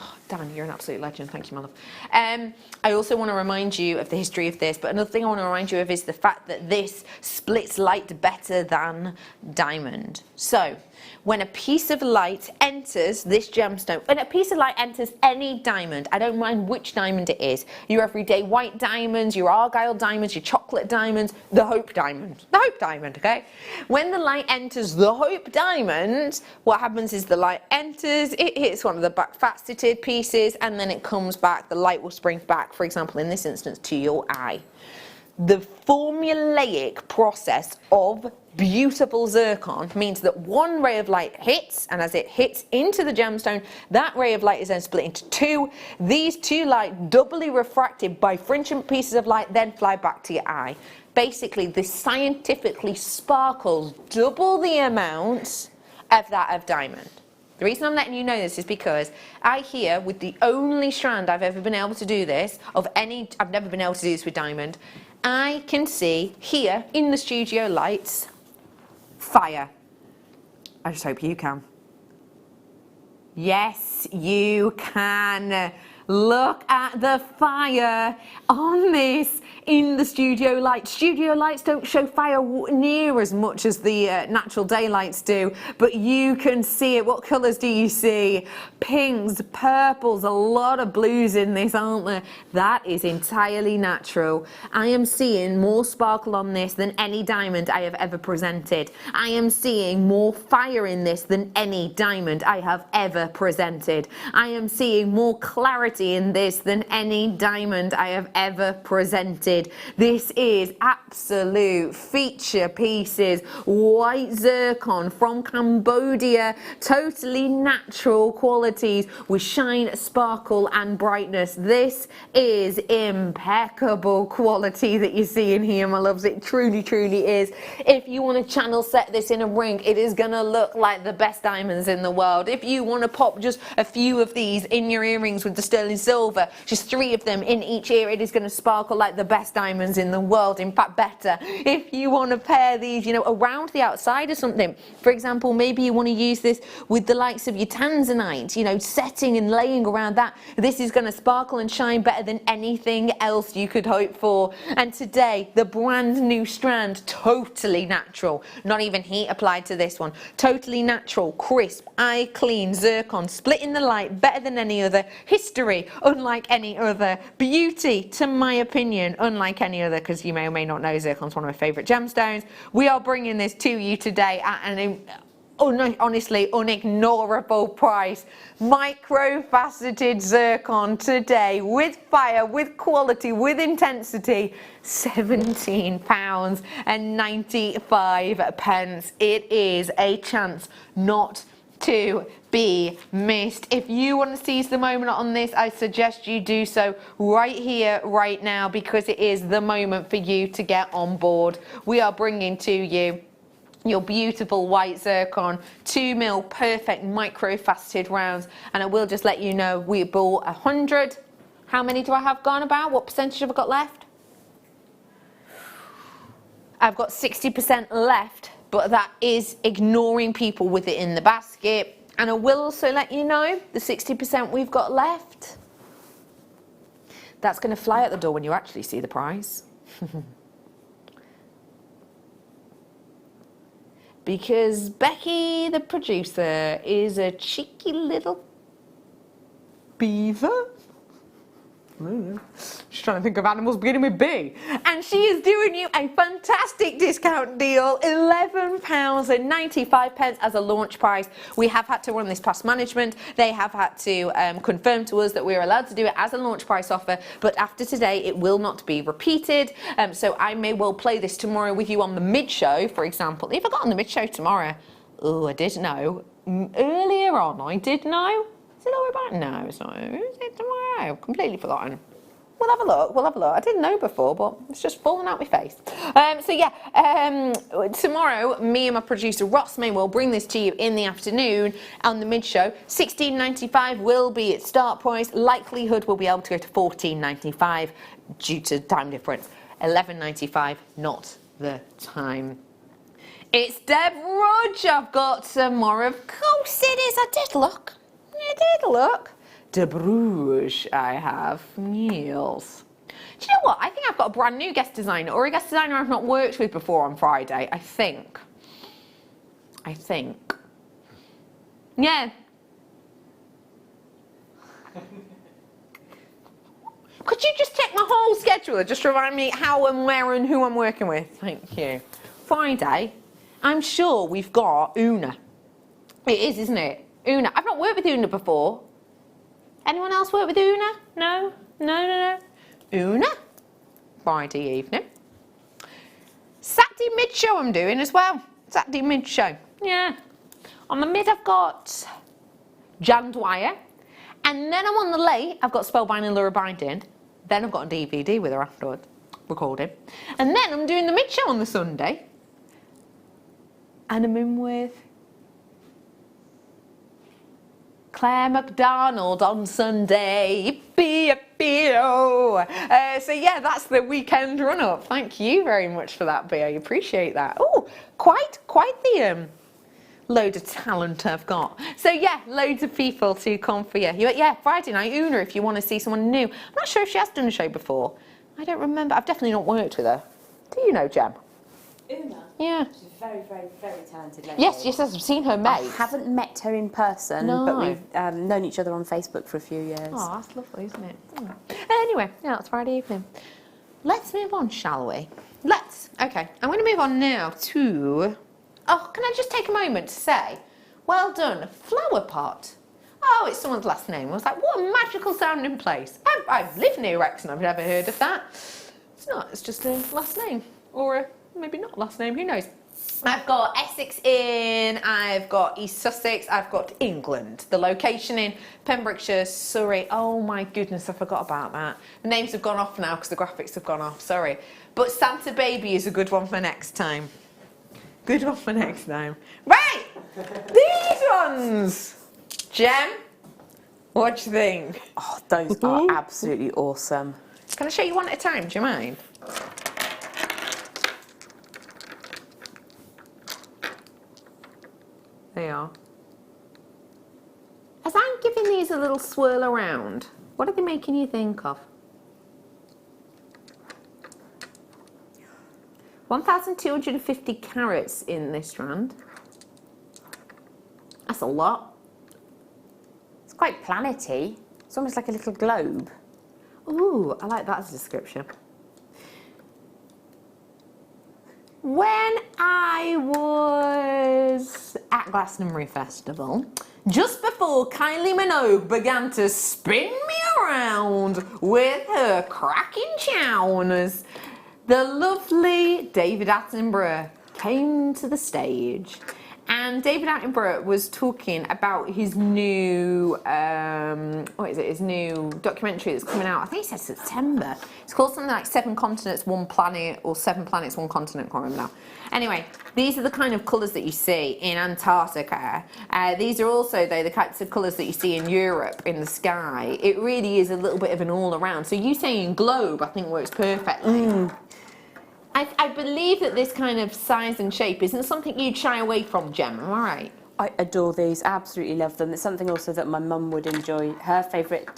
you're an absolute legend. Thank you, my love. I also want to remind you of the history of this, but another thing I want to remind you of is the fact that this splits light better than diamond. So, when a piece of light enters this gemstone, when a piece of light enters any diamond, I don't mind which diamond it is, your everyday white diamonds, your argyle diamonds, your chocolate diamonds, the hope diamond, okay? When the light enters the hope diamond, what happens is the light enters, it hits one of the back faceted pieces, and then it comes back, the light will spring back, for example, in this instance, to your eye. The formulaic process of beautiful zircon means that one ray of light hits, and as it hits into the gemstone, that ray of light is then split into two. These two light doubly refracted by fringent pieces of light then fly back to your eye. Basically, this scientifically sparkles double the amount of that of diamond. The reason I'm letting you know this is because I here, with the only strand I've ever been able to do this, I've never been able to do this with diamond, I can see here in the studio lights, fire. I just hope you can. Yes, you can. Look at the fire on this in the studio lights. Studio lights don't show fire near as much as the natural daylights do, but you can see it. What colours do you see? Pinks, purples, a lot of blues in this, aren't there? That is entirely natural. I am seeing more sparkle on this than any diamond I have ever presented. I am seeing more fire in this than any diamond I have ever presented. I am seeing more clarity in this than any diamond I have ever presented. This is absolute feature pieces, white zircon from Cambodia, totally natural qualities with shine, sparkle and brightness. This is impeccable quality that you see in here, my loves. It truly is. If you want to channel set this in a ring, it is gonna look like the best diamonds in the world. If you want to pop just a few of these in your earrings with the sterling silver, just 3 of them in each ear, it is going to sparkle like the best diamonds in the world, in fact better. If you want to pair these, around the outside of something, for example, maybe you want to use this with the likes of your tanzanite, setting and laying around that, this is going to sparkle and shine better than anything else you could hope for. And today, the brand new strand, totally natural, not even heat applied to this one, totally natural, crisp, eye clean zircon, splitting the light better than any other, history unlike any other, beauty, to my opinion, unlike any other, because you may or may not know zircon's one of my favourite gemstones. We are bringing this to you today at an honestly unignorable price. Micro-faceted zircon today, with fire, with quality, with intensity, £17.95. It is a chance not to be missed. If you want to seize the moment on this, I suggest you do so right here, right now, because it is the moment for you to get on board. We are bringing to you your beautiful white zircon 2mm perfect micro-faceted rounds, and I will just let you know we bought 100. How many do I have gone about? What percentage have I got left? I've got 60% left, but that is ignoring people with it in the basket. And I will also let you know the 60% we've got left, that's going to fly out the door when you actually see the price. Because Becky, the producer, is a cheeky little beaver. She's trying to think of animals beginning with B. And she is doing you a fantastic discount deal, £11.95 as a launch price. We have had to run this past management. They have had to confirm to us that we're allowed to do it as a launch price offer, but after today it will not be repeated. So I may well play this tomorrow with you on the mid-show, for example. If I got on the mid-show tomorrow, oh, I did know. Earlier on, I did know. Is it all about? No, it's not. Is it tomorrow? Completely forgotten. We'll have a look. We'll have a look. I didn't know before, but it's just falling out my face. So yeah, tomorrow, me and my producer Ross may well bring this to you in the afternoon on the mid-show. $16.95 will be its start price. Likelihood we'll be able to go to $14.95 due to time difference. $11.95, not the time. It's Deb Rudge. I've got some more. Of course it is. I did look. I did look. De Bruges I have. Yes. Do you know what? I think I've got a brand new guest designer, or a guest designer I've not worked with before on Friday. I think. Yeah. Could you just check my whole schedule? Just remind me how and where and who I'm working with. Thank you. Friday, I'm sure we've got Una. It is, isn't it? Una. I've not worked with Una before. Anyone else work with Una? No? No. Una. Friday evening. Saturday mid-show I'm doing as well. Saturday mid-show. Yeah. On the mid I've got Jan Dwyer. And then I'm on the late, I've got Spellbind and Laura Binding. Then I've got a DVD with her afterwards. Recording. And then I'm doing the mid-show on the Sunday. And I'm in with Claire McDonald on Sunday. So yeah, that's the weekend run-up. Thank you very much for that, B. I appreciate that. Oh, quite the load of talent I've got. So yeah, loads of people to come for you. Yeah, Friday night, Una, if you want to see someone new. I'm not sure if she has done a show before. I don't remember. I've definitely not worked with her. Do you know, Jem? Una? Yeah. She's a very, very, very talented lady. Yes, I've seen her make. I haven't met her in person, No. but we've known each other on Facebook for a few years. Oh, that's lovely, isn't it? Anyway, yeah, it's Friday evening. Let's move on, shall we? Okay, I'm going to move on now to... Oh, can I just take a moment to say, well done, Flower Pot. Oh, it's someone's last name. I was like, what a magical sounding place. I live near Wrexham, I've never heard of that. It's not, it's just a last name. Or a, maybe not last name, who knows. I've got Essex in, I've got East Sussex, I've got England. The location in Pembrokeshire, Surrey. Oh my goodness, I forgot about that. The names have gone off now because the graphics have gone off, sorry. But Santa Baby is a good one for next time. Good one for next time. Right, these ones. Jem, what do you think? Oh, those are absolutely awesome. Can I show you one at a time, do you mind? They are. As I'm giving these a little swirl around, what are they making you think of? 1,250 carats in this strand. That's a lot. It's quite planety. It's almost like a little globe. Ooh, I like that as a description. When I was at Glastonbury Festival, just before Kylie Minogue began to spin me around with her cracking chowners, the lovely David Attenborough came to the stage. And David Attenborough was talking about his new, his new documentary that's coming out. I think he said September. It's called something like 7 Continents, 1 Planet, or 7 Planets, 1 Continent, I can't remember now. Anyway, these are the kind of colours that you see in Antarctica. These are also, though, the kinds of colours that you see in Europe, in the sky. It really is a little bit of an all-around. So you saying globe, I think, works perfectly. I believe that this kind of size and shape isn't something you'd shy away from, Gem, am I right? I adore these, absolutely love them. It's something also that my mum would enjoy. Her favourite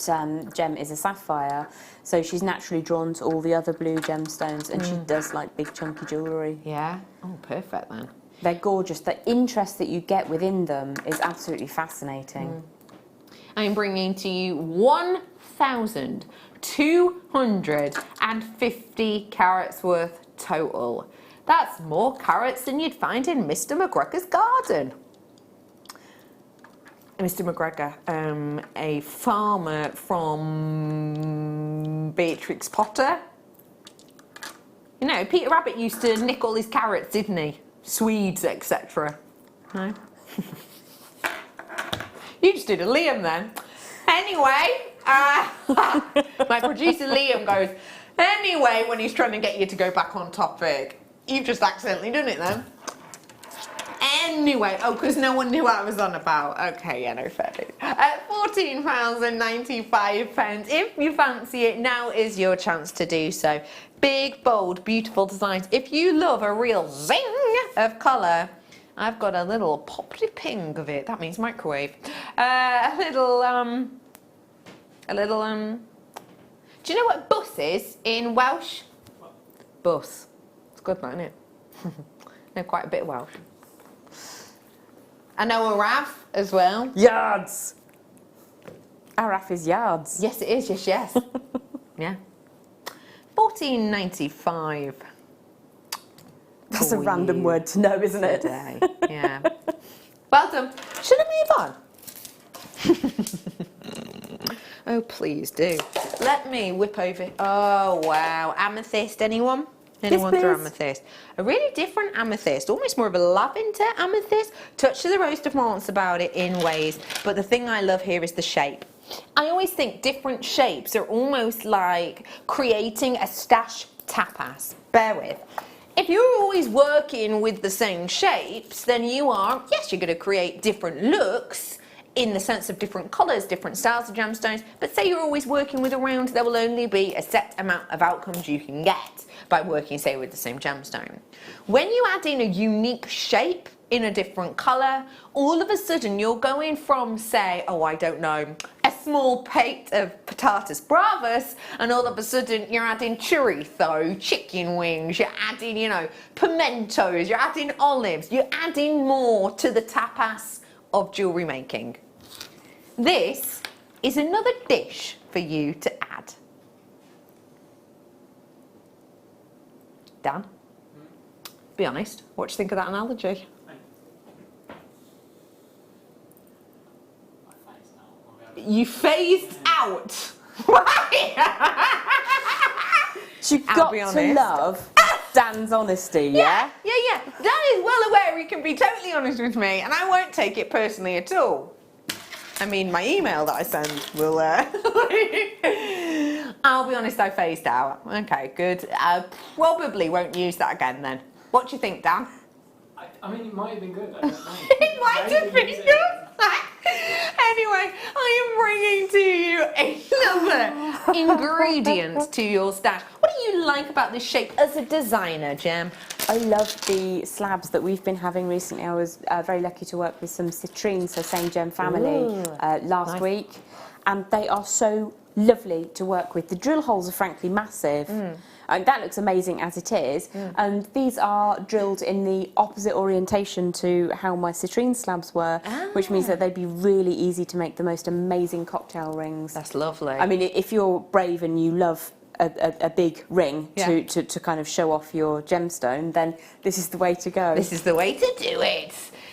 gem is a sapphire, so she's naturally drawn to all the other blue gemstones, and she does like big chunky jewellery. Yeah? Oh, perfect then. They're gorgeous. The interest that you get within them is absolutely fascinating. I'm bringing to you 1,250 carats worth total. That's more carats than you'd find in Mr. McGregor's garden. Mr. McGregor, a farmer from Beatrix Potter. You know, Peter Rabbit used to nick all his carrots, didn't he? Swedes, etc. No? You just did a Liam then. Anyway, my producer Liam goes, anyway, when he's trying to get you to go back on topic. You've just accidentally done it then. Anyway, oh, because no one knew what I was on about. Okay, yeah, no, fair dues. At £14.95, if you fancy it, now is your chance to do so. Big, bold, beautiful designs. If you love a real zing of colour, I've got a little poppy ping of it. That means microwave. Do you know what bus is in Welsh? Bus. It's good, isn't it? I know quite a bit of Welsh. I know Araf as well. Yards! Araf is yards. Yes, it is. Yes, yes. Yeah. £14.95. That's a random word to know, isn't it? Today. Yeah. Well done. Should I move on? Oh, please do. Let me whip over. Oh, wow. Amethyst, anyone? Anyone through amethyst? A really different amethyst, almost more of a lavender amethyst. Touch of the Rose de France about it in ways, but the thing I love here is the shape. I always think different shapes are almost like creating a stash tapas. Bear with. If you're always working with the same shapes, then you are, yes, you're going to create different looks in the sense of different colours, different styles of gemstones, but say you're always working with a round, there will only be a set amount of outcomes you can get by working, say, with the same gemstone. When you add in a unique shape in a different colour, all of a sudden you're going from, say, oh, I don't know, a small plate of patatas bravas, and all of a sudden you're adding chorizo, chicken wings, you're adding, you know, pimentos, you're adding olives, you're adding more to the tapas of jewellery making. This is another dish for you to add. Dan, be honest, what do you think of that analogy? You phased out. You've got to love Dan's honesty, yeah? Yeah. Dan is well aware he can be totally honest with me, and I won't take it personally at all. I mean, my email that I send will... I'll be honest, I phased out. Okay, good. I probably won't use that again then. What do you think, Dan? I mean, it might have been good. I don't know. It might have been good. Anyway, I am bringing to you another ingredient to your stash. What do you like about this shape as a designer, Gem? I love the slabs that we've been having recently. I was very lucky to work with some citrines, so same Gem family, last week. And they are so lovely to work with. The drill holes are frankly massive. And that looks amazing as it is. And these are drilled in the opposite orientation to how my citrine slabs were, which means that they'd be really easy to make the most amazing cocktail rings. That's lovely. I mean, if you're brave and you love a big ring to kind of show off your gemstone, then this is the way to go. This is the way to do it.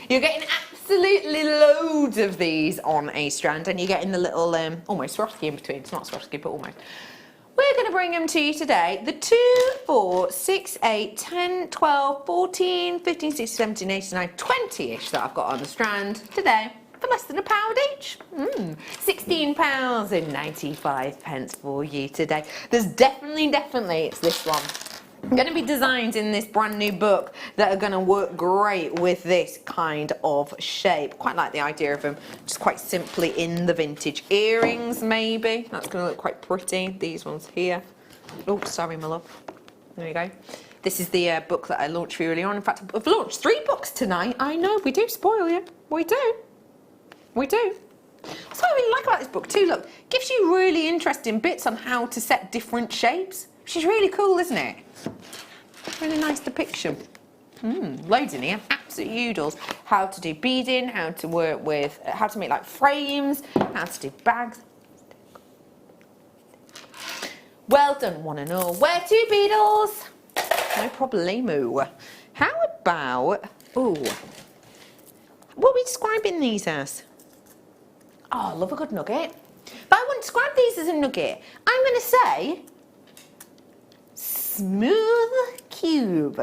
You're getting absolutely loads of these on a strand, and you're getting the little almost Swarovski in between. It's not Swarovski, but almost. We're going to bring them to you today. The 2, 4, 6, 8, 10, 12, 14, 15, 16, 17, 18, 19, 20-ish that I've got on the strand today for less than £1 each. £16.95 for you today. There's definitely, it's this one. Going to be designs in this brand new book that are going to work great with this kind of shape. Quite like the idea of them just quite simply in the vintage earrings, maybe. That's going to look quite pretty. These ones here. Oh, sorry, my love. There you go. This is the book that I launched for you earlier on. In fact, I've launched 3 books tonight. I know, we do spoil you. We do. We do. That's what I really like about this book too. Look, gives you really interesting bits on how to set different shapes, which is really cool, isn't it? Really nice depiction. Loads in here, absolute oodles. How to do beading, how to work with, how to make like frames, how to do bags. Well done, one and all. Where to, Beadles? No problemo. How about, what are we describing these as? Oh, I love a good nugget. But I wouldn't describe these as a nugget. I'm going to say smooth cube.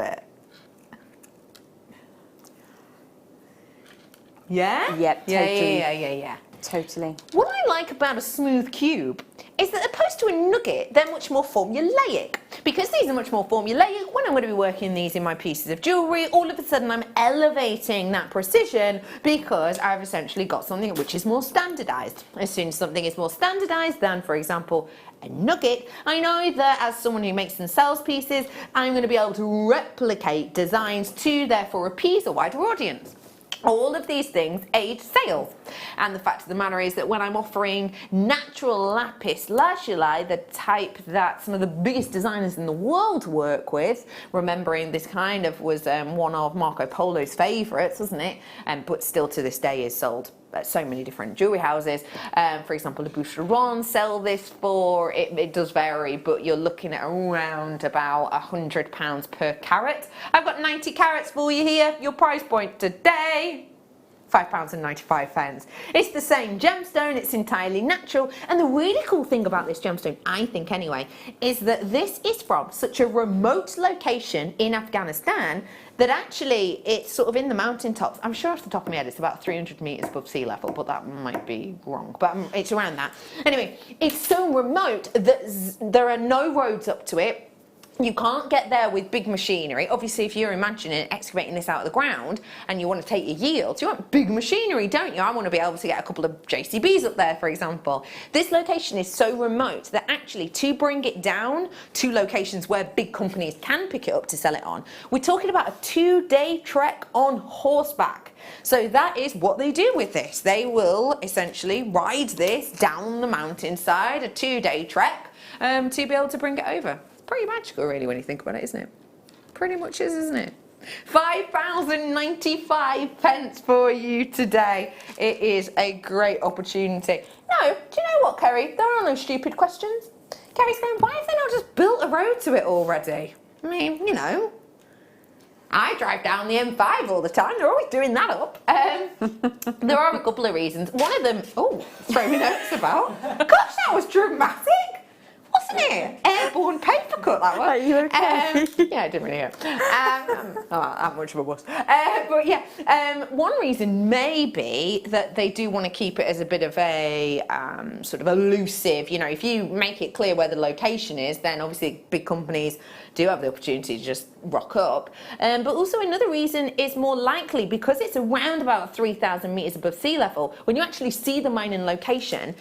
Yeah? Yep, totally. Yeah. Totally. What I like about a smooth cube is that opposed to a nugget, they're much more formulaic. Because these are much more formulaic, when I'm going to be working these in my pieces of jewellery, all of a sudden I'm elevating that precision because I've essentially got something which is more standardised. As soon as something is more standardised than, for example, a nugget, I know that as someone who makes and sells pieces, I'm going to be able to replicate designs to therefore appease a wider audience. All of these things aid sales. And the fact of the matter is that when I'm offering natural lapis lazuli, the type that some of the biggest designers in the world work with, remembering this kind of was one of Marco Polo's favourites, wasn't it? But still to this day is sold at so many different jewellery houses. For example, the Boucheron sell this for, it does vary, but you're looking at around about £100 per carat. I've got 90 carats for you here. Your price point today, £5.95. It's the same gemstone, it's entirely natural, and the really cool thing about this gemstone, I think anyway, is that this is from such a remote location in Afghanistan that actually it's sort of in the mountaintops. I'm sure off the top of my head it's about 300 metres above sea level, but that might be wrong, but it's around that. Anyway, it's so remote that there are no roads up to it. You can't get there with big machinery. Obviously, if you're imagining excavating this out of the ground and you want to take your yields, you want big machinery, don't you? I want to be able to get a couple of JCBs up there, for example. This location is so remote that actually to bring it down to locations where big companies can pick it up to sell it on, we're talking about a 2-day trek on horseback. So that is what they do with this. They will essentially ride this down the mountainside, a 2-day trek, to be able to bring it over. Pretty magical really when you think about it, isn't it? Pretty much is, isn't it? £5.95 for you today. It is a great opportunity. No, do you know what, Kerry? There are no stupid questions. Kerry's going, why have they not just built a road to it already? I mean, you know, I drive down the M5 all the time. They're always doing that up. There are a couple of reasons. One of them, throw me notes about. Gosh, that was dramatic. Wasn't it? Airborne paper cut, that one. Are you okay? Yeah, I didn't really hear it. Not much of a bus. But yeah, one reason may be that they do want to keep it as a bit of a sort of elusive, you know, if you make it clear where the location is, then obviously big companies do have the opportunity to just rock up. But also another reason is more likely because it's around about 3,000 metres above sea level, when you actually see the mining location,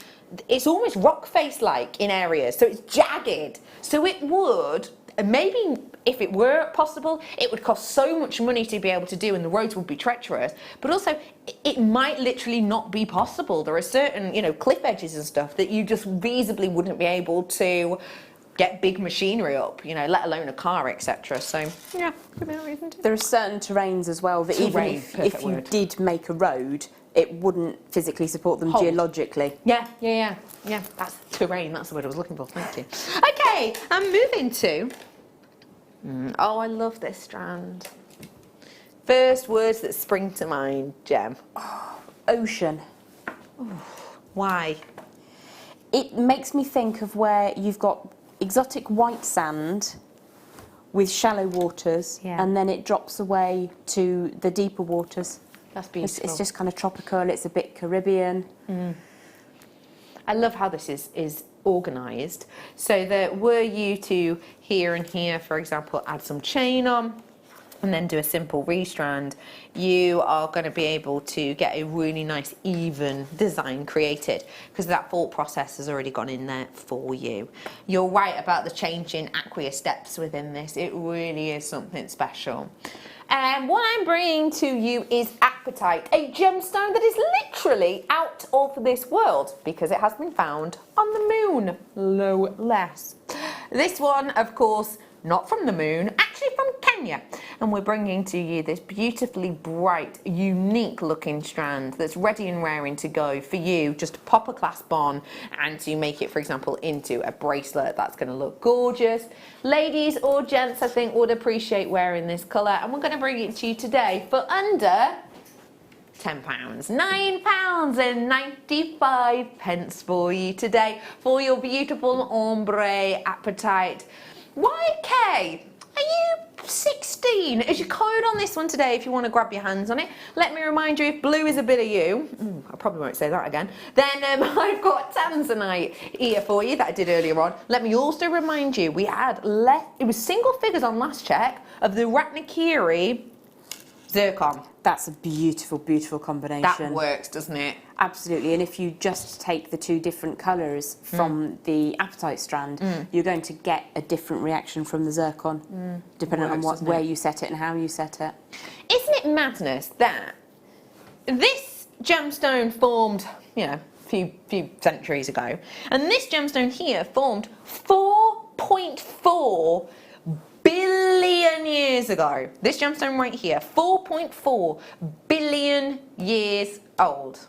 it's almost rock face like in areas, so it's jagged. So it would, maybe if it were possible, it would cost so much money to be able to do and the roads would be treacherous, but also it might literally not be possible. There are certain, you know, cliff edges and stuff that you just feasibly wouldn't be able to get big machinery up, you know, let alone a car, etc. So yeah, could be a reason too. There are certain terrains as well that even if you did make a road, it wouldn't physically support them geologically. Yeah, that's terrain, that's the word I was looking for, thank you. Okay, I'm moving to, oh, I love this strand. First words that spring to mind, Gem. Ocean. Why? It makes me think of where you've got exotic white sand with shallow waters, and then it drops away to the deeper waters. That's beautiful. It's just kind of tropical, it's a bit Caribbean. I love how this is organised, so that were you to here and here, for example, add some chain on, and then do a simple restrand, you are going to be able to get a really nice even design created, because that thought process has already gone in there for you. You're right about the changing aqueous steps within this. It really is something special. And what I'm bringing to you is Apatite, a gemstone that is literally out of this world because it has been found on the moon, no less. This one, of course, not from the moon, actually from Kenya. And we're bringing to you this beautifully bright, unique looking strand that's ready and raring to go for you just to pop a clasp on and to make it, for example, into a bracelet. That's going to look gorgeous. Ladies or gents, I think, would appreciate wearing this colour. And we're going to bring it to you today for under £10, £9.95 for you today for your beautiful ombre Apatite. YK, are you 16? Is your code on this one today if you want to grab your hands on it? Let me remind you, if blue is a bit of you, I probably won't say that again, then I've got Tanzanite here for you that I did earlier on. Let me also remind you, we had it was single figures on last check of the Ratnakiri Zircon. That's a beautiful, beautiful combination. That works, doesn't it? Absolutely, and if you just take the two different colours from the Apatite strand, you're going to get a different reaction from the zircon, depending on where you set it and how you set it. Isn't it madness that this gemstone formed, you know, a few centuries ago, and this gemstone here formed 4.4 billion years ago. This gemstone right here, 4.4 billion years old.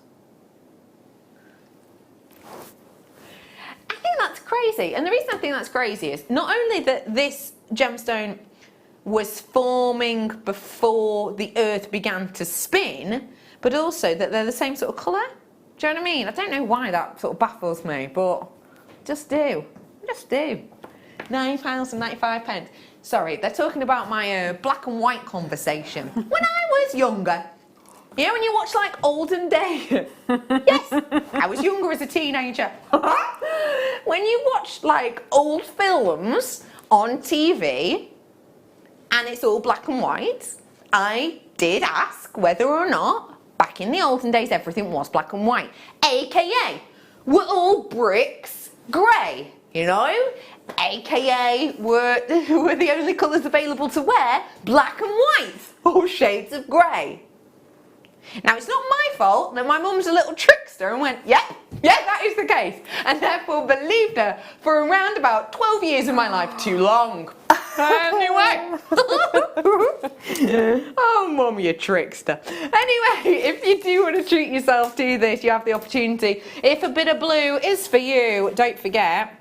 I think that's crazy. And the reason I think that's crazy is not only that this gemstone was forming before the Earth began to spin, but also that they're the same sort of colour. Do you know what I mean? I don't know why that sort of baffles me, but just do. Just do. £9.95. Sorry, they're talking about my black and white conversation. When I was younger, you know when you watch like olden days? Yes, I was younger as a teenager. When you watch like old films on TV and it's all black and white, I did ask whether or not back in the olden days everything was black and white. AKA, were all bricks grey? You know, AKA were the only colours available to wear black and white or shades of grey. Now, it's not my fault that my mum's a little trickster and went, yeah, that is the case, and therefore believed her for around about 12 years of my life. Too long. Anyway. Oh, Mum, you trickster. Anyway, if you do want to treat yourself to this, you have the opportunity. If a bit of blue is for you, don't forget,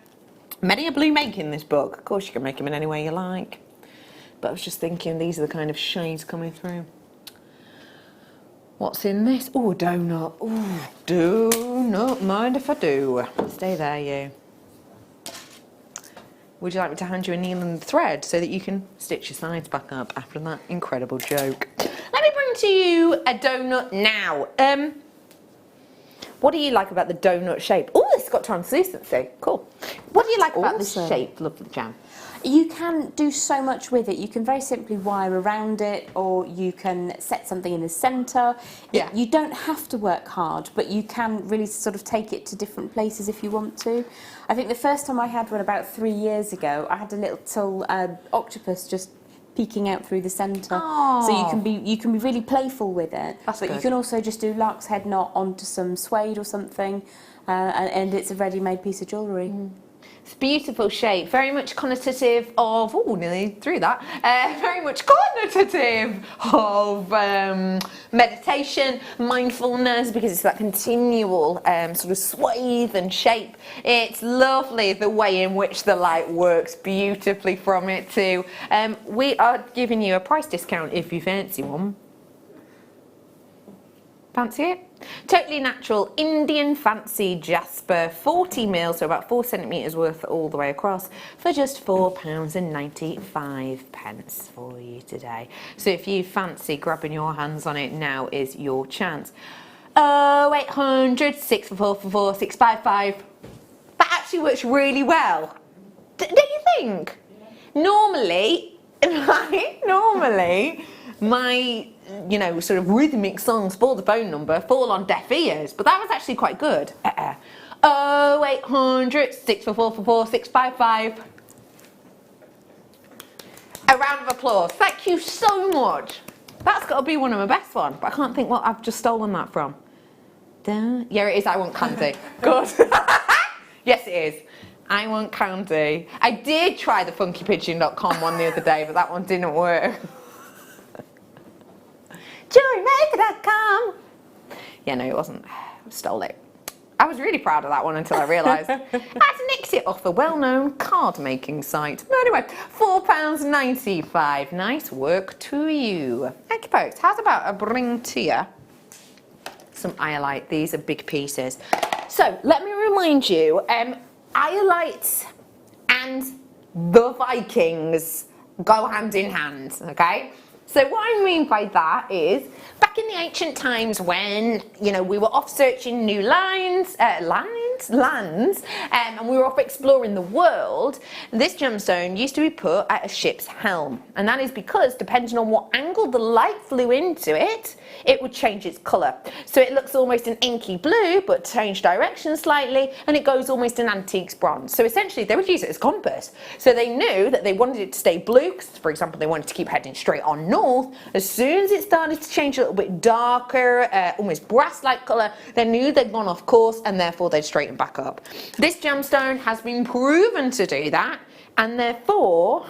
many a blue make in this book. Of course, you can make them in any way you like. But I was just thinking, these are the kind of shades coming through. What's in this? Oh, donut. Oh, do not mind if I do. Stay there, you. Would you like me to hand you a needle and thread so that you can stitch your sides back up after that incredible joke? Let me bring to you a donut now. What do you like about the donut shape? Oh, it's got translucency. Cool. What do you like about this shape, lovely Jam? You can do so much with it. You can very simply wire around it, or you can set something in the centre. Yeah. You don't have to work hard, but you can really sort of take it to different places if you want to. I think the first time I had one about 3 years ago, I had a little octopus just peeking out through the centre. So you can be really playful with it. That's but good. You can also just do lark's head knot onto some suede or something, and it's a ready-made piece of jewellery. It's a beautiful shape, very much connotative of, oh, nearly through that, very much connotative of meditation, mindfulness, because it's that continual sort of swathe and shape. It's lovely the way in which the light works beautifully from it too. We are giving you a price discount if you fancy one. Fancy it? Totally natural Indian fancy jasper, 40 mil, so about 4 centimetres worth all the way across, for just £4.95 for you today. So if you fancy grabbing your hands on it, now is your chance. 0800 644 655. That actually works really well. Don't you think? Normally, normally my, you know, sort of rhythmic songs for the phone number fall on deaf ears, but that was actually quite good. 0800 644 655. A round of applause. Thank you so much. That's got to be one of my best ones, but I can't think what I've just stolen that from. Yeah, it is. I Want Candy. Good. Yes, it is. I Want Candy. I did try the funkypigeon.com one the other day, but that one didn't work. JewelleryMaker.com. Yeah, no, it wasn't. I stole it. I was really proud of that one until I realised I had nicked it off a well-known card-making site. But anyway, £4.95. Nice work to you. Okay, folks, how's about I bring to you some Iolite? These are big pieces. So, let me remind you, Iolite and the Vikings go hand in hand, okay? So what I mean by that is, back in the ancient times when, you know, we were off searching new lands, and we were off exploring the world, this gemstone used to be put at a ship's helm. And that is because, depending on what angle the light flew into it, it would change its colour. So it looks almost an inky blue, but change direction slightly, and it goes almost an antiques bronze. So essentially, they would use it as compass. So they knew that they wanted it to stay blue, because, for example, they wanted to keep heading straight on north. As soon as it started to change a little bit darker, almost brass-like colour, they knew they'd gone off course, and therefore they'd straighten back up. This gemstone has been proven to do that, and therefore,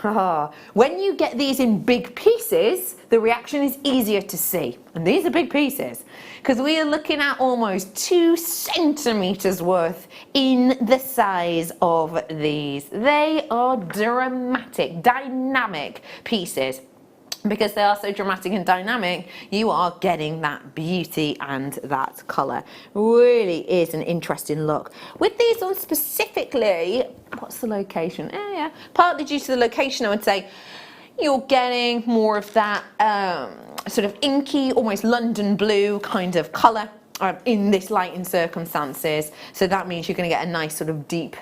when you get these in big pieces, the reaction is easier to see. And these are big pieces, because we are looking at almost 2 centimetres worth in the size of these. They are dramatic, dynamic pieces. Because they are so dramatic and dynamic, you are getting that beauty and that colour. Really is an interesting look. With these ones specifically, what's the location? Yeah, partly due to the location, I would say, you're getting more of that sort of inky, almost London blue kind of colour in this lighting circumstances. So that means you're going to get a nice sort of deep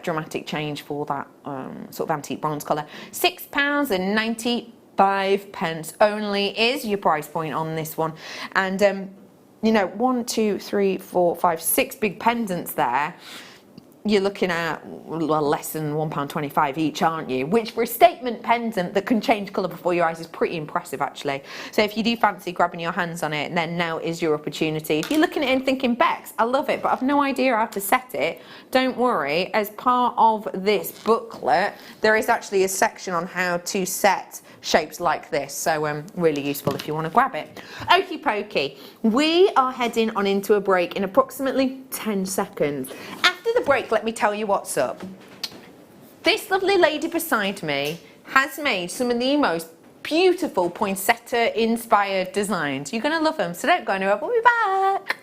dramatic change for that sort of antique bronze colour. £6.95 only is your price point on this one. And you know, 1, 2, 3, 4, 5, 6 big pendants there. You're looking at, well, less than £1.25 each, aren't you? Which for a statement pendant that can change colour before your eyes is pretty impressive, actually. So if you do fancy grabbing your hands on it, then now is your opportunity. If you're looking at it and thinking, Bex, I love it, but I've no idea how to set it, don't worry. As part of this booklet, there is actually a section on how to set shapes like this, so really useful if you want to grab it. Okie pokey, we are heading on into a break in approximately 10 seconds. After the break, let me tell you what's up. This lovely lady beside me has made some of the most beautiful poinsettia inspired designs. You're going to love them, so don't go anywhere. We'll be back.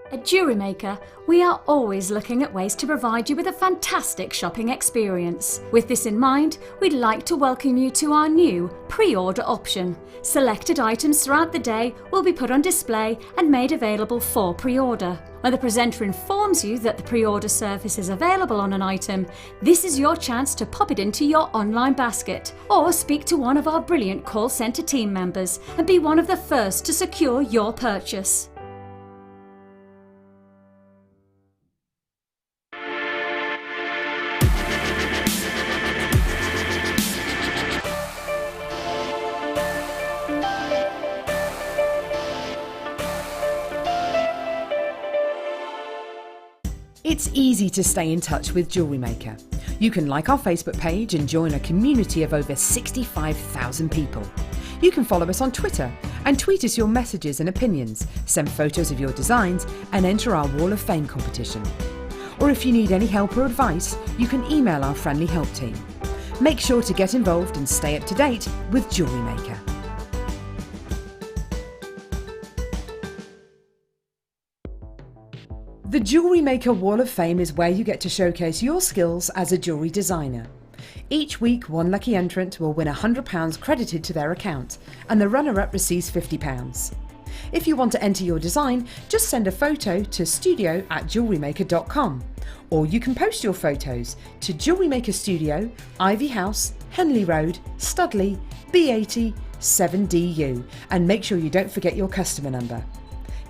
At JewelleryMaker, we are always looking at ways to provide you with a fantastic shopping experience. With this in mind, we'd like to welcome you to our new pre-order option. Selected items throughout the day will be put on display and made available for pre-order. When the presenter informs you that the pre-order service is available on an item, this is your chance to pop it into your online basket or speak to one of our brilliant call centre team members and be one of the first to secure your purchase. It's easy to stay in touch with JewelleryMaker. You can like our Facebook page and join a community of over 65,000 people. You can follow us on Twitter And tweet us your messages and opinions, send photos of your designs and enter our Wall of Fame competition. Or if you need any help or advice, you can email our friendly help team. Make sure to get involved and stay up to date with JewelleryMaker. The JewelleryMaker Wall of Fame is where you get to showcase your skills as a jewellery designer. Each week, one lucky entrant will win £100 credited to their account, and the runner-up receives £50. If you want to enter your design, just send a photo to studio@jewellerymaker.com, or you can post your photos to JewelleryMaker Studio, Ivy House, Henley Road, Studley, B80 7DU, and make sure you don't forget your customer number.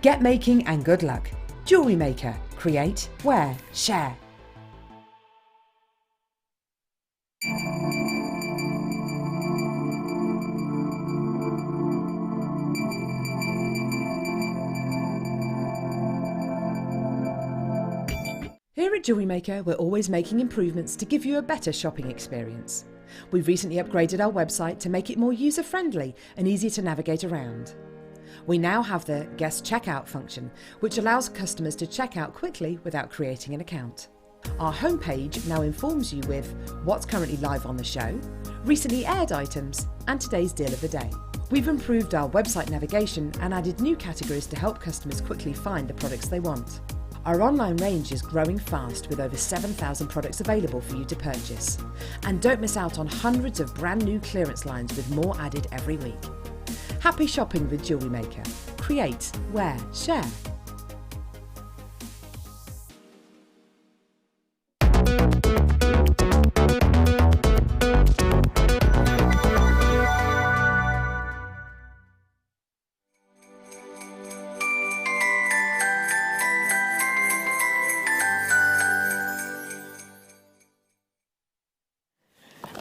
Get making and good luck. JewelleryMaker. Create, wear, share. Here at JewelleryMaker, we're always making improvements to give you a better shopping experience. We've recently upgraded our website to make it more user-friendly and easier to navigate around. We now have the guest checkout function, which allows customers to check out quickly without creating an account. Our homepage now informs you with what's currently live on the show, recently aired items, and today's deal of the day. We've improved our website navigation and added new categories to help customers quickly find the products they want. Our online range is growing fast with over 7,000 products available for you to purchase. And don't miss out on hundreds of brand new clearance lines with more added every week. Happy shopping with JewelleryMaker. Create, wear, share.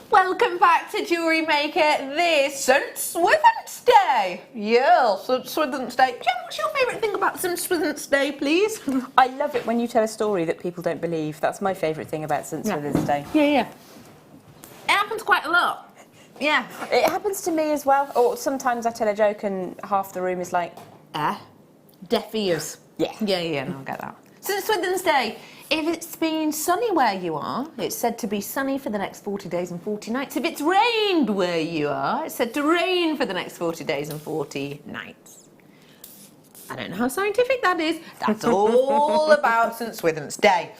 Welcome back to JewelleryMaker this St. Swithin's Day. Yeah, St. Swithin's Day. Jen, what's your favourite thing about St. Swithin's Day, please? I love it when you tell a story that people don't believe. That's my favourite thing about St. Swithin's Day. Yeah. It happens quite a lot. Yeah. It happens to me as well. Or sometimes I tell a joke and half the room is like, deaf ears. Yeah. Yeah, no, I get that. St. Swithin's Day. If it's been sunny where you are, it's said to be sunny for the next 40 days and 40 nights. If it's rained where you are, it's said to rain for the next 40 days and 40 nights. I don't know how scientific that is. That's all about St. Swithin's Day.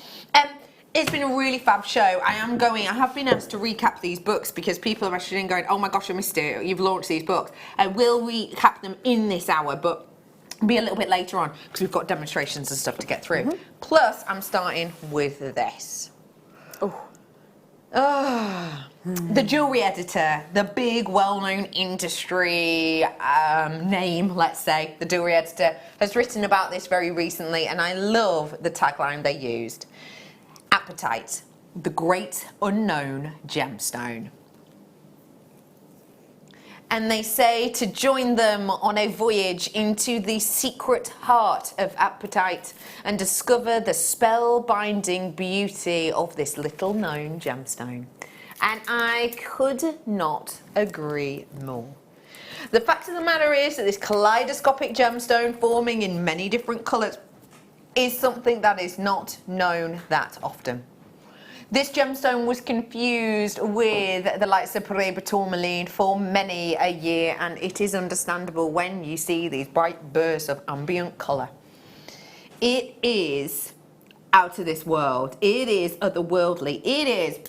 It's been a really fab show. I have been asked to recap these books because people are actually going, oh my gosh, I missed it. You've launched these books. I will recap them in this hour, but be a little bit later on because we've got demonstrations and stuff to get through. Plus, I'm starting with this. The jewellery editor, the big well-known industry name, let's say, the jewellery editor, has written about this very recently, and I love the tagline they used. Apatite, the great unknown gemstone. And they say to join them on a voyage into the secret heart of apatite and discover the spellbinding beauty of this little known gemstone. And I could not agree more. The fact of the matter is that this kaleidoscopic gemstone forming in many different colours is something that is not known that often. This gemstone was confused with the likes of Paraiba tourmaline for many a year, and it is understandable when you see these bright bursts of ambient colour. It is out of this world. It is otherworldly. It is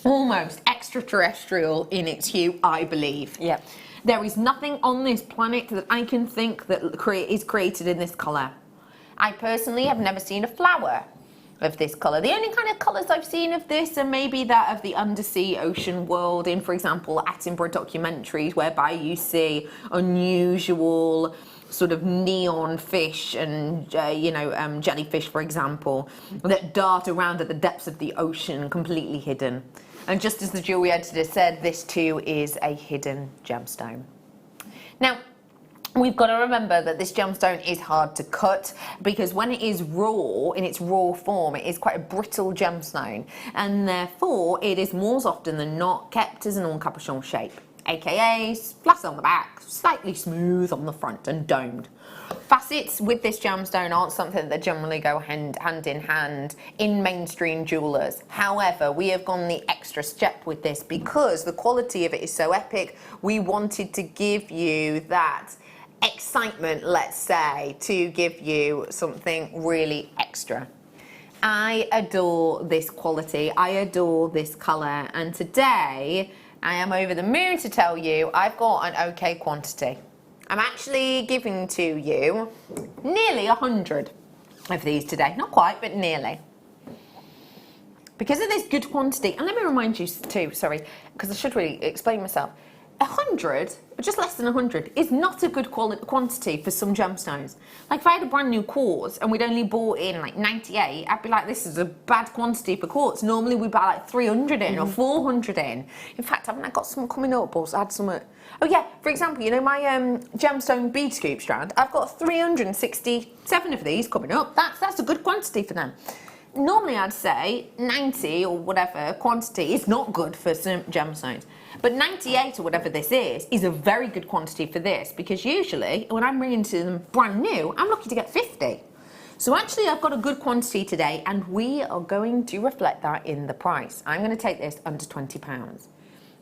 almost extraterrestrial in its hue, I believe. Yeah. There is nothing on this planet that I can think that is created in this colour. I personally have never seen a flower of this colour. The only kind of colours I've seen of this are maybe that of the undersea ocean world in, for example, Attenborough documentaries, whereby you see unusual sort of neon fish and, jellyfish, for example, that dart around at the depths of the ocean, completely hidden. And just as the jewellery editor said, this too is a hidden gemstone. Now, we've got to remember that this gemstone is hard to cut because when it is raw, in its raw form, it is quite a brittle gemstone, and therefore it is more often than not kept as an encapuchon shape. aka flat on the back, slightly smooth on the front and domed. Facets with this gemstone aren't something that generally go hand in hand in mainstream jewellers. However, we have gone the extra step with this because the quality of it is so epic. We wanted to give you that excitement, let's say, to give you something really extra. I adore this quality, I adore this colour, and today I am over the moon to tell you I've got an okay quantity. I'm actually giving to you nearly 100 of these today. Not quite, but nearly. Because of this good quantity, and let me remind you too, sorry, because I should really explain myself. 100, but just less than 100, is not a good quantity for some gemstones. Like if I had a brand new quartz and we'd only bought in like 98, I'd be like, this is a bad quantity for quartz. Normally we buy like 300 in or 400 in. In fact, haven't I got some coming up or I had some? Oh yeah, for example, you know my gemstone bead scoop strand, I've got 367 of these coming up. That's a good quantity for them. Normally I'd say 90 or whatever quantity is not good for some gemstones. But 98 or whatever this is a very good quantity for this, because usually when I'm bringing to them brand new, I'm lucky to get 50. So actually I've got a good quantity today and we are going to reflect that in the price. I'm going to take this under £20,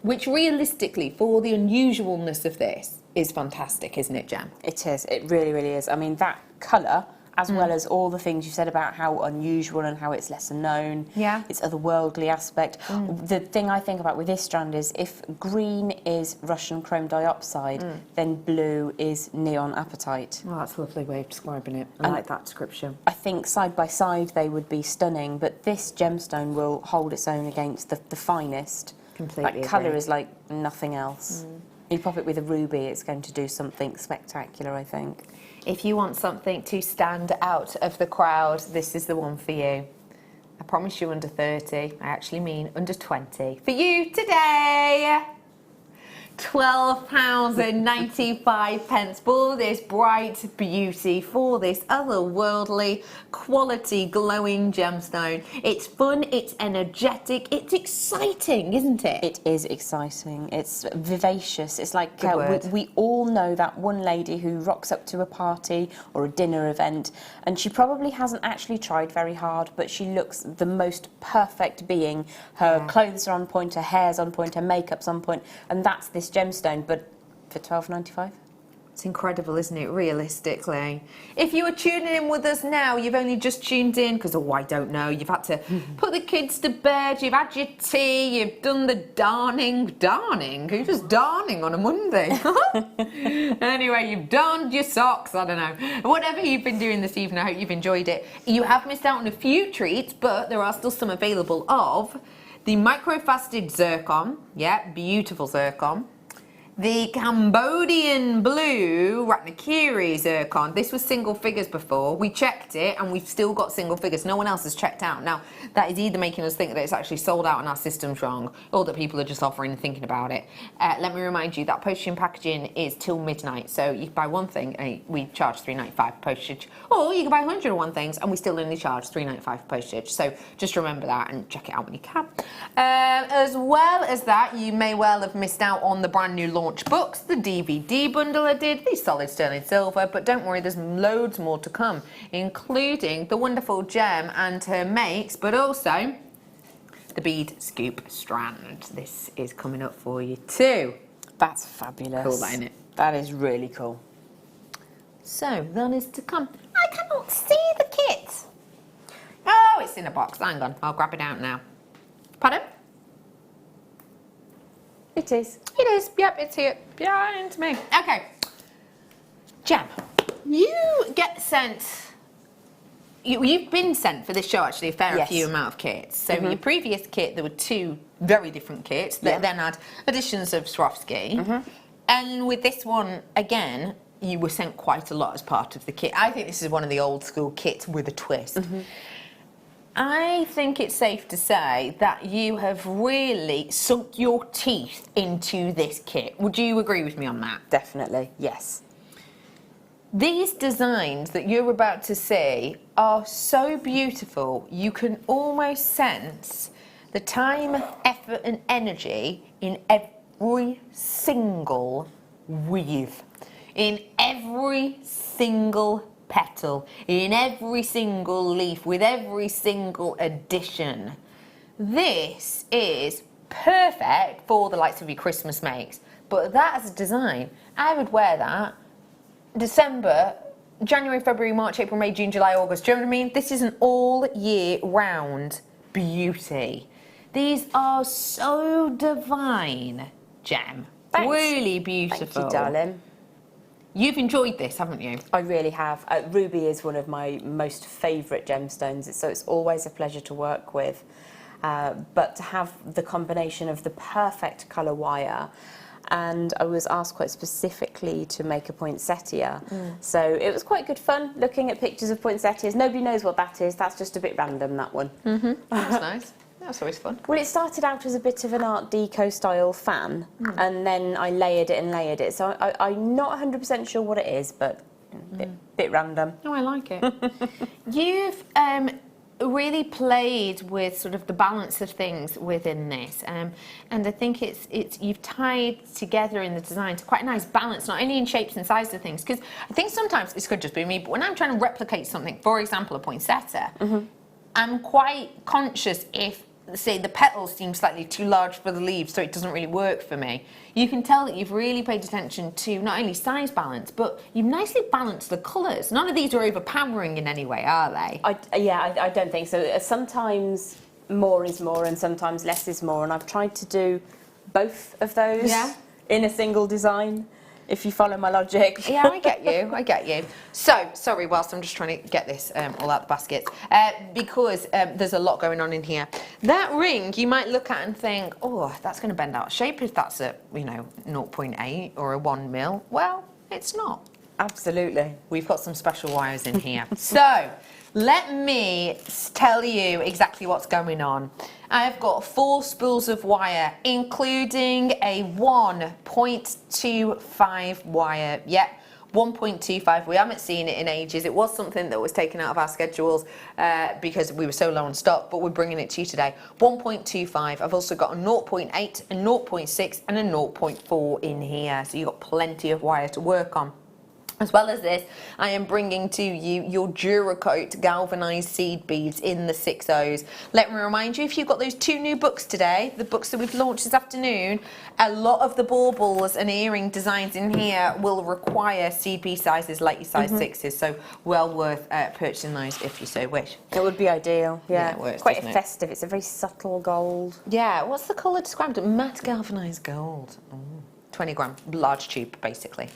which realistically for the unusualness of this is fantastic, isn't it, Gem? It is, it really, really is. I mean, that colour, as well as all the things you said about how unusual and how it's lesser known, its otherworldly aspect. The thing I think about with this strand is if green is Russian chrome dioxide, then blue is neon apatite. Oh, that's a lovely way of describing it. I like that description. I think side by side they would be stunning, but this gemstone will hold its own against the finest. Completely That colour is like nothing else. You pop it with a ruby, it's going to do something spectacular, I think. If you want something to stand out of the crowd, this is the one for you. I promise you under 30. I actually mean under 20. For you today, £12.95 for this bright beauty, for this otherworldly quality glowing gemstone. It's fun, it's energetic, it's exciting, isn't it? It is exciting, it's vivacious. It's like we all know that one lady who rocks up to a party or a dinner event and she probably hasn't actually tried very hard, but she looks the most perfect being. Her clothes are on point, her hair's on point, her makeup's on point, and that's this gemstone, but for £12.95. It's incredible, isn't it, realistically? If you are tuning in with us now, you've only just tuned in because, oh, I don't know, you've had to put the kids to bed, you've had your tea, you've done the darning. Who's just darning on a Monday? Anyway, you've donned your socks, I don't know. Whatever you've been doing this evening, I hope you've enjoyed it. You have missed out on a few treats, but there are still some available of the microfaceted zircon, beautiful zircon. The Cambodian blue Ratnakiri zircon. This was single figures before. We checked it and we've still got single figures. No one else has checked out. Now, that is either making us think that it's actually sold out and our system's wrong, or that people are just offering and thinking about it. Let me remind you that postage and packaging is till midnight. So you can buy one thing and we charge £3.95 postage. Or you can buy 100 of one things and we still only charge £3.95 postage. So just remember that and check it out when you can. As well as that, you may well have missed out on the brand new launch books, the DVD bundle I did, the solid sterling silver, but don't worry, there's loads more to come, including the wonderful Gem and her makes, but also the bead scoop strand. This is coming up for you too. That's fabulous. Cool, ain't it? That is really cool. So, that is to come. I cannot see the kit. Oh, it's in a box. Hang on, I'll grab it out now. Pardon? It is. It is. Yep, it's here. Behind me. Okay. Gem, you get sent. You've been sent for this show actually a fair few amount of kits. So your previous kit, there were 2 very different kits that then had additions of Swarovski. And with this one, again, you were sent quite a lot as part of the kit. I think this is one of the old school kits with a twist. I think it's safe to say that you have really sunk your teeth into this kit. Would you agree with me on that? Definitely, yes. These designs that you're about to see are so beautiful, you can almost sense the time, effort and energy in every single weave, in every single petal, in every single leaf, with every single addition. This is perfect for the likes of your Christmas makes. But that as a design, I would wear that December, January, February, March, April, May, June, July, August. Do you know what I mean? This is an all year round beauty. These are so divine, Gem. Thanks. Really beautiful. Thank you, darling. You've enjoyed this, haven't you? I really have. Ruby is one of my most favourite gemstones, so it's always a pleasure to work with. But to have the combination of the perfect colour wire, and I was asked quite specifically to make a poinsettia. So it was quite good fun looking at pictures of poinsettias. Nobody knows what that is. That's just a bit random, that one. That's nice. That's always fun. Well, it started out as a bit of an Art Deco style fan, and then I layered it. So I'm not 100% sure what it is, but bit random. Oh, I like it. You've really played with sort of the balance of things within this, and I think it's you've tied together in the design to quite a nice balance, not only in shapes and size of things, because I think sometimes this could just be me, but when I'm trying to replicate something, for example a poinsettia, I'm quite conscious if, say, the petals seem slightly too large for the leaves, so it doesn't really work for me. You can tell that you've really paid attention to not only size balance, but you've nicely balanced the colours. None of these are overpowering in any way, are they? I don't think so. Sometimes more is more and sometimes less is more, and I've tried to do both of those in a single design, if you follow my logic. Yeah, I get you. So, sorry, whilst I'm just trying to get this all out the basket, because there's a lot going on in here. That ring you might look at and think, oh, that's going to bend out of shape if that's a, 0.8 or a 1 mil. Well, it's not. Absolutely. We've got some special wires in here. So, let me tell you exactly what's going on. I've got 4 spools of wire, including a 1.25 wire. Yep, 1.25. We haven't seen it in ages. It was something that was taken out of our schedules because we were so low on stock, but we're bringing it to you today. 1.25. I've also got a 0.8, a 0.6, and a 0.4 in here. So you've got plenty of wire to work on. As well as this, I am bringing to you your Duracoat galvanised seed beads in the 6Os. Let me remind you, if you've got those 2 new books today, the books that we've launched this afternoon, a lot of the baubles and earring designs in here will require seed bead sizes like your size 6s, so well worth purchasing those if you so wish. It would be ideal, yeah. It works, quite festive. It's a very subtle gold. Yeah, what's the colour described? Matte galvanised gold. 20 gram, large tube, basically.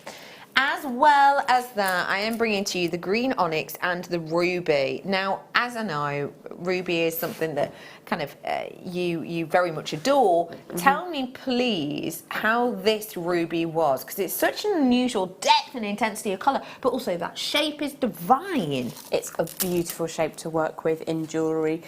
As well as that, I am bringing to you the green onyx and the ruby. Now, as I know, ruby is something that kind of you very much adore. Tell me, please, how this ruby was, because it's such an unusual depth and intensity of colour, but also that shape is divine. It's a beautiful shape to work with in jewellery.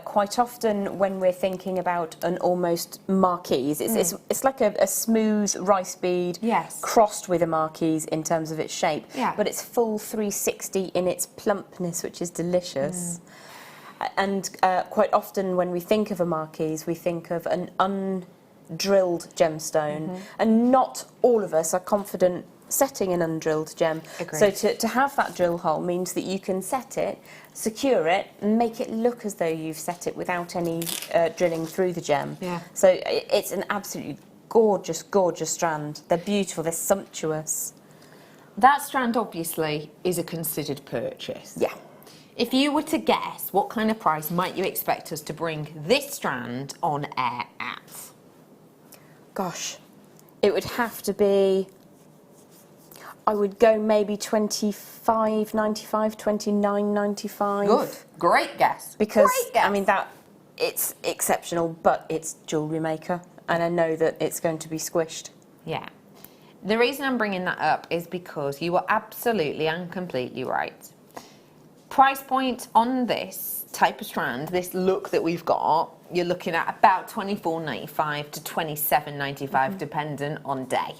Quite often, when we're thinking about an almost marquise, it's like a smooth rice bead crossed with a marquise in terms of its shape, but it's full 360 in its plumpness, which is delicious. And quite often when we think of a marquise, we think of an undrilled gemstone, and not all of us are confident setting an undrilled gem. Agreed. So to have that drill hole means that you can set it, secure it, and make it look as though you've set it without any drilling through the gem. So it's an absolutely gorgeous, gorgeous strand. They're beautiful, they're sumptuous. That strand obviously is a considered purchase. Yeah. If you were to guess, what kind of price might you expect us to bring this strand on air at? Gosh, it would have to be, I would go maybe $25.95, $29.95. Good, great guess. Because, I mean, it's exceptional, but it's JewelleryMaker, and I know that it's going to be squished. Yeah. The reason I'm bringing that up is because you are absolutely and completely right. Price point on this type of strand, this look that we've got, you're looking at about $24.95 to $27.95 dependent on day.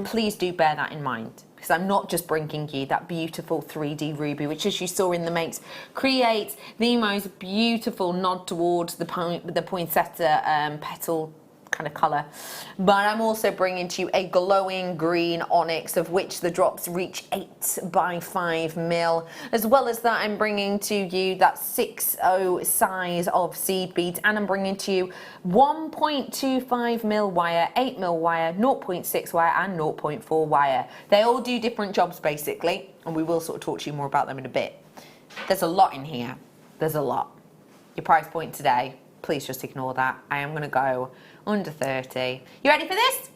Please do bear that in mind, because I'm not just bringing you that beautiful 3D ruby, which, as you saw in the makes, creates the most beautiful nod towards the poinsettia petal kind of colour. But I'm also bringing to you a glowing green onyx, of which the drops reach 8 by 5 mil. As well as that, I'm bringing to you that 6.0 size of seed beads, and I'm bringing to you 1.25 mil wire, 8 mil wire, 0.6 wire and 0.4 wire. They all do different jobs basically, and we will sort of talk to you more about them in a bit. There's a lot in here. There's a lot. Your price point today, please just ignore that. I am going to go under 30. You ready for this?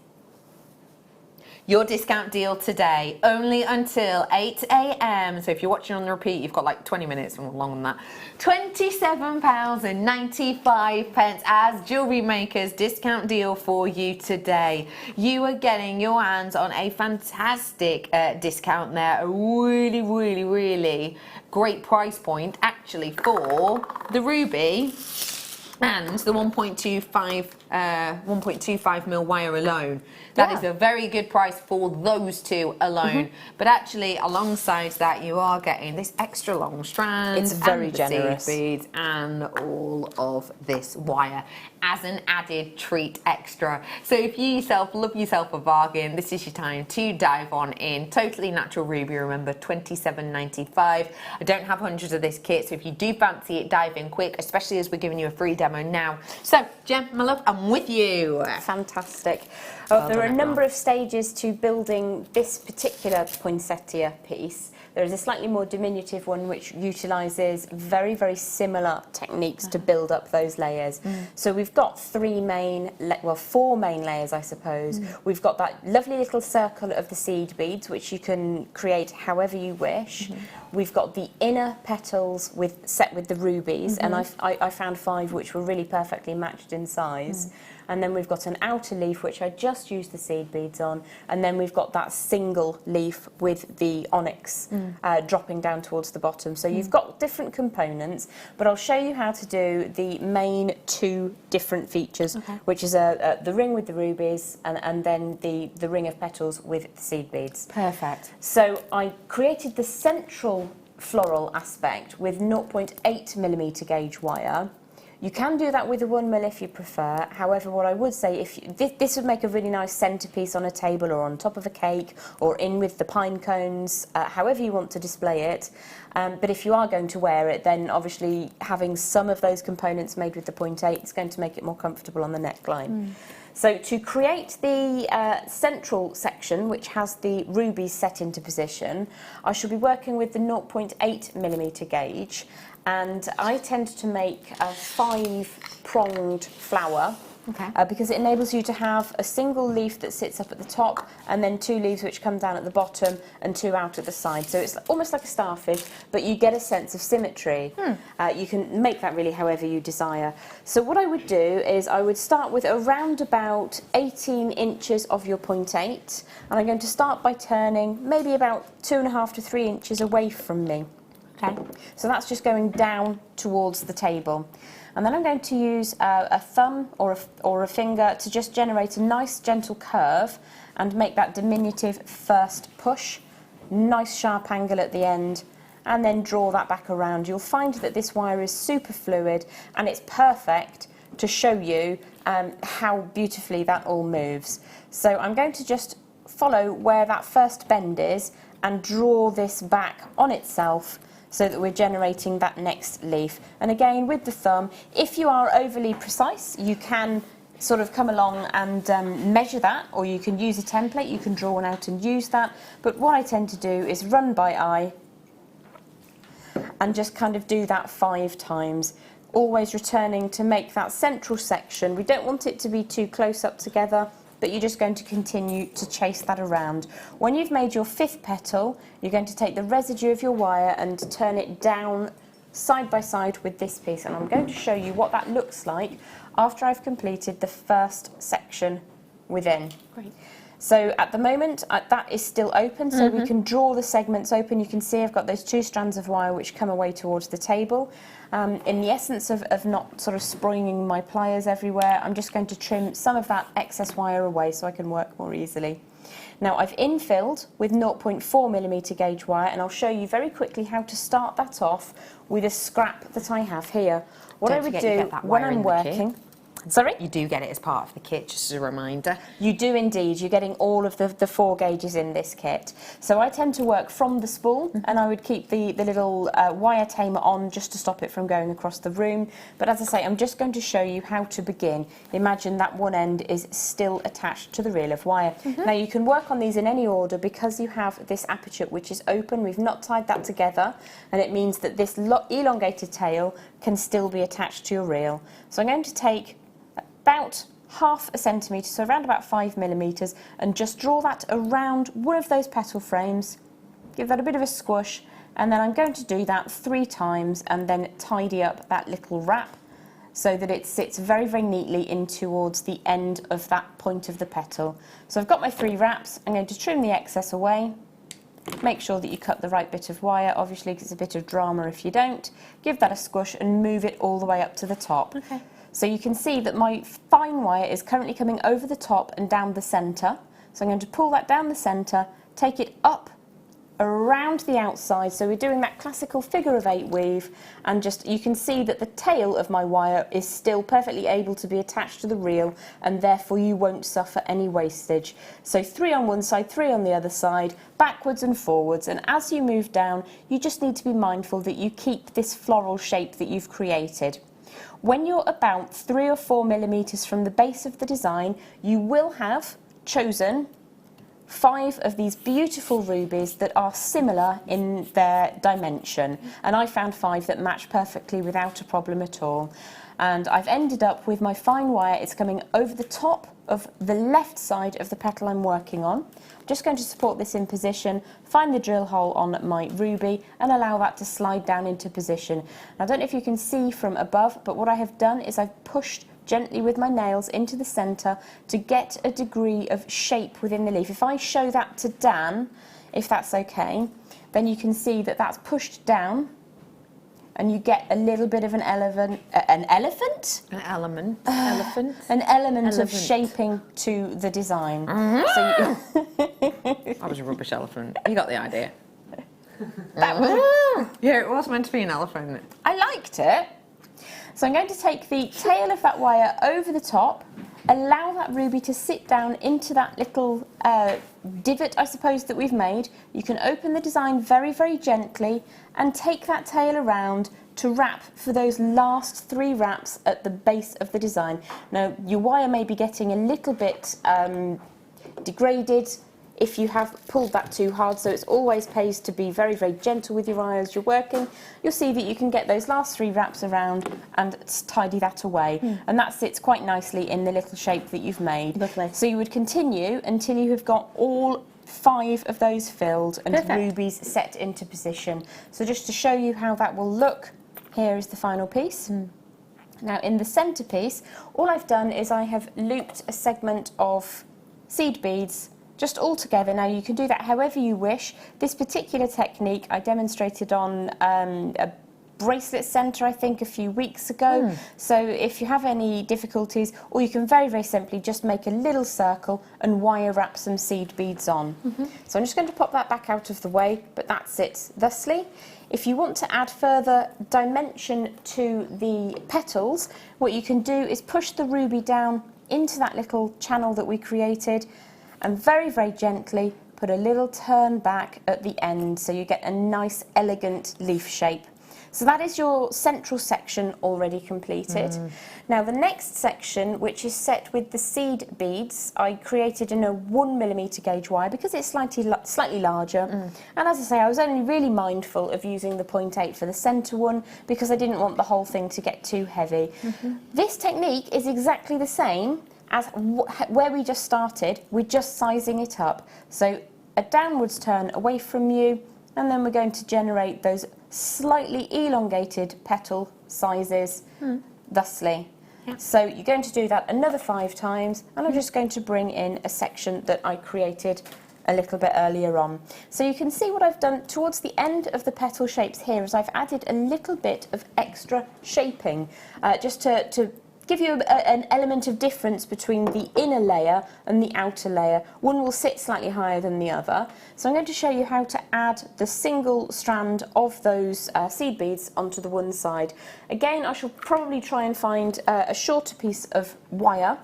Your discount deal today, only until 8 a.m. So if you're watching on the repeat, you've got like 20 minutes or longer than that. £27.95 as Jewellery Maker's discount deal for you today. You are getting your hands on a fantastic discount there. A really, really, really great price point actually for the ruby and the 1.25 mil wire alone. That is a very good price for those two alone. But actually, alongside that, you are getting this extra long strand. It's very generous. Seed beads and all of this wire as an added treat extra. So if you yourself love yourself a bargain, this is your time to dive on in. Totally natural ruby, remember, £27.95. I don't have hundreds of this kit, so if you do fancy it, dive in quick, especially as we're giving you a free demo now. So, Jem, my love, I'm with you. Fantastic. There are a number of stages to building this particular poinsettia piece. There is a slightly more diminutive one which utilises very, very similar techniques to build up those layers. So we've got four main layers, I suppose. We've got that lovely little circle of the seed beads, which you can create however you wish. We've got the inner petals set with the rubies, and I found 5 which were really perfectly matched in size. And then we've got an outer leaf, which I just used the seed beads on. And then we've got that single leaf with the onyx dropping down towards the bottom. So you've got different components, but I'll show you how to do the main 2 different features, which is the ring with the rubies and then the ring of petals with the seed beads. Perfect. So I created the central floral aspect with 0.8mm gauge wire. You can do that with a 1mm if you prefer. However, what I would say, this would make a really nice centerpiece on a table or on top of a cake or in with the pine cones, however you want to display it. But if you are going to wear it, then obviously having some of those components made with the 0.8 is going to make it more comfortable on the neckline. So to create the central section, which has the rubies set into position, I shall be working with the 0.8mm gauge. And I tend to make a 5-pronged flower because it enables you to have a single leaf that sits up at the top and then 2 leaves which come down at the bottom and 2 out at the side. So it's almost like a starfish, but you get a sense of symmetry. You can make that really however you desire. So what I would do is I would start with around about 18 inches of your 0.8, and I'm going to start by turning maybe about 2.5 to 3 inches away from me. So that's just going down towards the table. And then I'm going to use a thumb or a finger to just generate a nice gentle curve and make that diminutive first push. Nice sharp angle at the end, and then draw that back around. You'll find that this wire is super fluid and it's perfect to show you how beautifully that all moves. So I'm going to just follow where that first bend is and draw this back on itself, so that we're generating that next leaf. And again, with the thumb, if you are overly precise, you can sort of come along and measure that, or you can use a template, you can draw one out and use that. But what I tend to do is run by eye and just kind of do that 5 times, always returning to make that central section. We don't want it to be too close up together, but you're just going to continue to chase that around. When you've made your 5th petal, you're going to take the residue of your wire and turn it down side by side with this piece, and I'm going to show you what that looks like after I've completed the first section within. Great. So at the moment that is still open, so we can draw the segments open. You can see I've got those 2 strands of wire which come away towards the table. In the essence of not sort of spraying my pliers everywhere, I'm just going to trim some of that excess wire away so I can work more easily. Now I've infilled with 0.4mm gauge wire, and I'll show you very quickly how to start that off with a scrap that I have here. What I would do when I'm working, Sorry? You do get it as part of the kit, just as a reminder. You do indeed. You're getting all of the 4 gauges in this kit. So I tend to work from the spool, and I would keep the little wire tamer on just to stop it from going across the room. But as I say, I'm just going to show you how to begin. Imagine that one end is still attached to the reel of wire. Now you can work on these in any order because you have this aperture which is open. We've not tied that together, and it means that this elongated tail can still be attached to your reel. So I'm going to take about ½ a centimetre, so around about 5 millimetres, and just draw that around one of those petal frames, give that a bit of a squish, and then I'm going to do that 3 times and then tidy up that little wrap so that it sits very, very neatly in towards the end of that point of the petal. So I've got my 3 wraps. I'm going to trim the excess away. Make sure that you cut the right bit of wire, obviously, because it's a bit of drama if you don't. Give that a squish and move it all the way up to the top. Okay. So you can see that my fine wire is currently coming over the top and down the centre. So I'm going to pull that down the centre, take it up around the outside. So we're doing that classical figure of 8 weave, and just you can see that the tail of my wire is still perfectly able to be attached to the reel, and therefore you won't suffer any wastage. So 3 on one side, 3 on the other side, backwards and forwards, and as you move down you just need to be mindful that you keep this floral shape that you've created. When you're about 3 or 4 millimetres from the base of the design, you will have chosen 5 of these beautiful rubies that are similar in their dimension, and I found 5 that match perfectly without a problem at all. And I've ended up with my fine wire. It's coming over the top of the left side of the petal I'm working on. I'm just going to support this in position, find the drill hole on my ruby and allow that to slide down into position. Now, I don't know if you can see from above, but what I have done is I've pushed gently with my nails into the centre to get a degree of shape within the leaf. If I show that to Dan, if that's okay, then you can see that that's pushed down and you get a little bit of an element of shaping to the design. So That was a rubbish elephant. You got the idea. Yeah, it was meant to be an elephant. I liked it. So I'm going to take the tail of that wire over the top, allow that ruby to sit down into that little divot, I suppose, that we've made. You can open the design very, very gently and take that tail around to wrap for those last 3 wraps at the base of the design. Now, your wire may be getting a little bit degraded if you have pulled that too hard, so it's always pays to be very, very gentle with your wire as you're working. You'll see that you can get those last 3 wraps around and tidy that away, and that sits quite nicely in the little shape that you've made. Lovely. So you would continue until you have got all 5 of those filled and rubies set into position. So just to show you how that will look, here is the final piece. Now, in the centrepiece, all I've done is I have looped a segment of seed beads just all together. Now, you can do that however you wish. This particular technique I demonstrated on a bracelet centre, I think, a few weeks ago. So if you have any difficulties, or you can very, very simply just make a little circle and wire wrap some seed beads on. So I'm just going to pop that back out of the way, but that sits thusly. If you want to add further dimension to the petals, what you can do is push the ruby down into that little channel that we created, and very, very gently put a little turn back at the end so you get a nice, elegant leaf shape. So that is your central section already completed. Now, the next section, which is set with the seed beads, I created in a 1 millimetre gauge wire because it's slightly larger. And as I say, I was only really mindful of using the 0.8 for the centre one because I didn't want the whole thing to get too heavy. This technique is exactly the same as where we just started. We're just sizing it up. So a downwards turn away from you, and then we're going to generate those slightly elongated petal sizes thusly. So you're going to do that another 5 times, and I'm just going to bring in a section that I created a little bit earlier on. So you can see what I've done towards the end of the petal shapes here is I've added a little bit of extra shaping just to give you an element of difference between the inner layer and the outer layer. One will sit slightly higher than the other. So I'm going to show you how to add the single strand of those seed beads onto the one side. Again, I shall probably try and find a shorter piece of wire.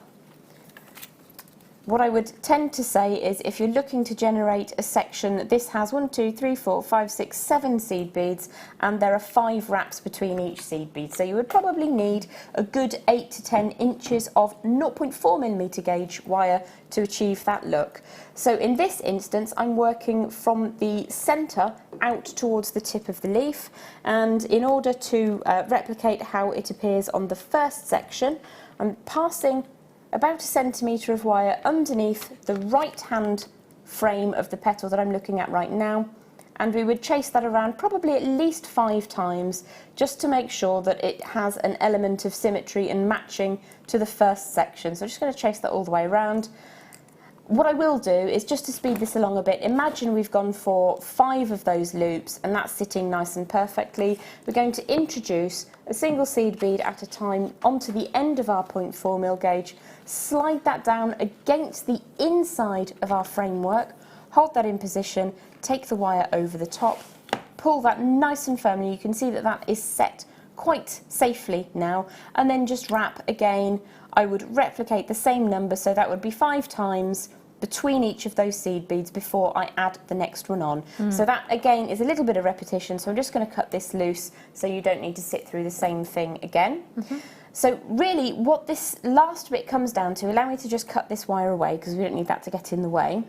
What I would tend to say is if you're looking to generate a section, this has 1, 2, 3, 4, 5, 6, 7 seed beads, and there are 5 wraps between each seed bead. So you would probably need a good 8 to 10 inches of 0.4mm gauge wire to achieve that look. So in this instance, I'm working from the centre out towards the tip of the leaf, and in order to replicate how it appears on the first section, I'm passing about 1 centimetre of wire underneath the right hand frame of the petal that I'm looking at right now, and we would chase that around probably at least 5 times just to make sure that it has an element of symmetry and matching to the first section. So I'm just going to chase that all the way around. What I will do is, just to speed this along a bit, imagine we've gone for 5 of those loops and that's sitting nice and perfectly. We're going to introduce a single seed bead at a time onto the end of our 0.4mm gauge, slide that down against the inside of our framework, hold that in position, take the wire over the top, pull that nice and firmly. You can see that that is set quite safely now, and then just wrap again. I would replicate the same number, so that would be 5 times between each of those seed beads before I add the next one on. So that again is a little bit of repetition, so I'm just going to cut this loose so you don't need to sit through the same thing again. So really what this last bit comes down to, allow me to just cut this wire away because we don't need that to get in the way.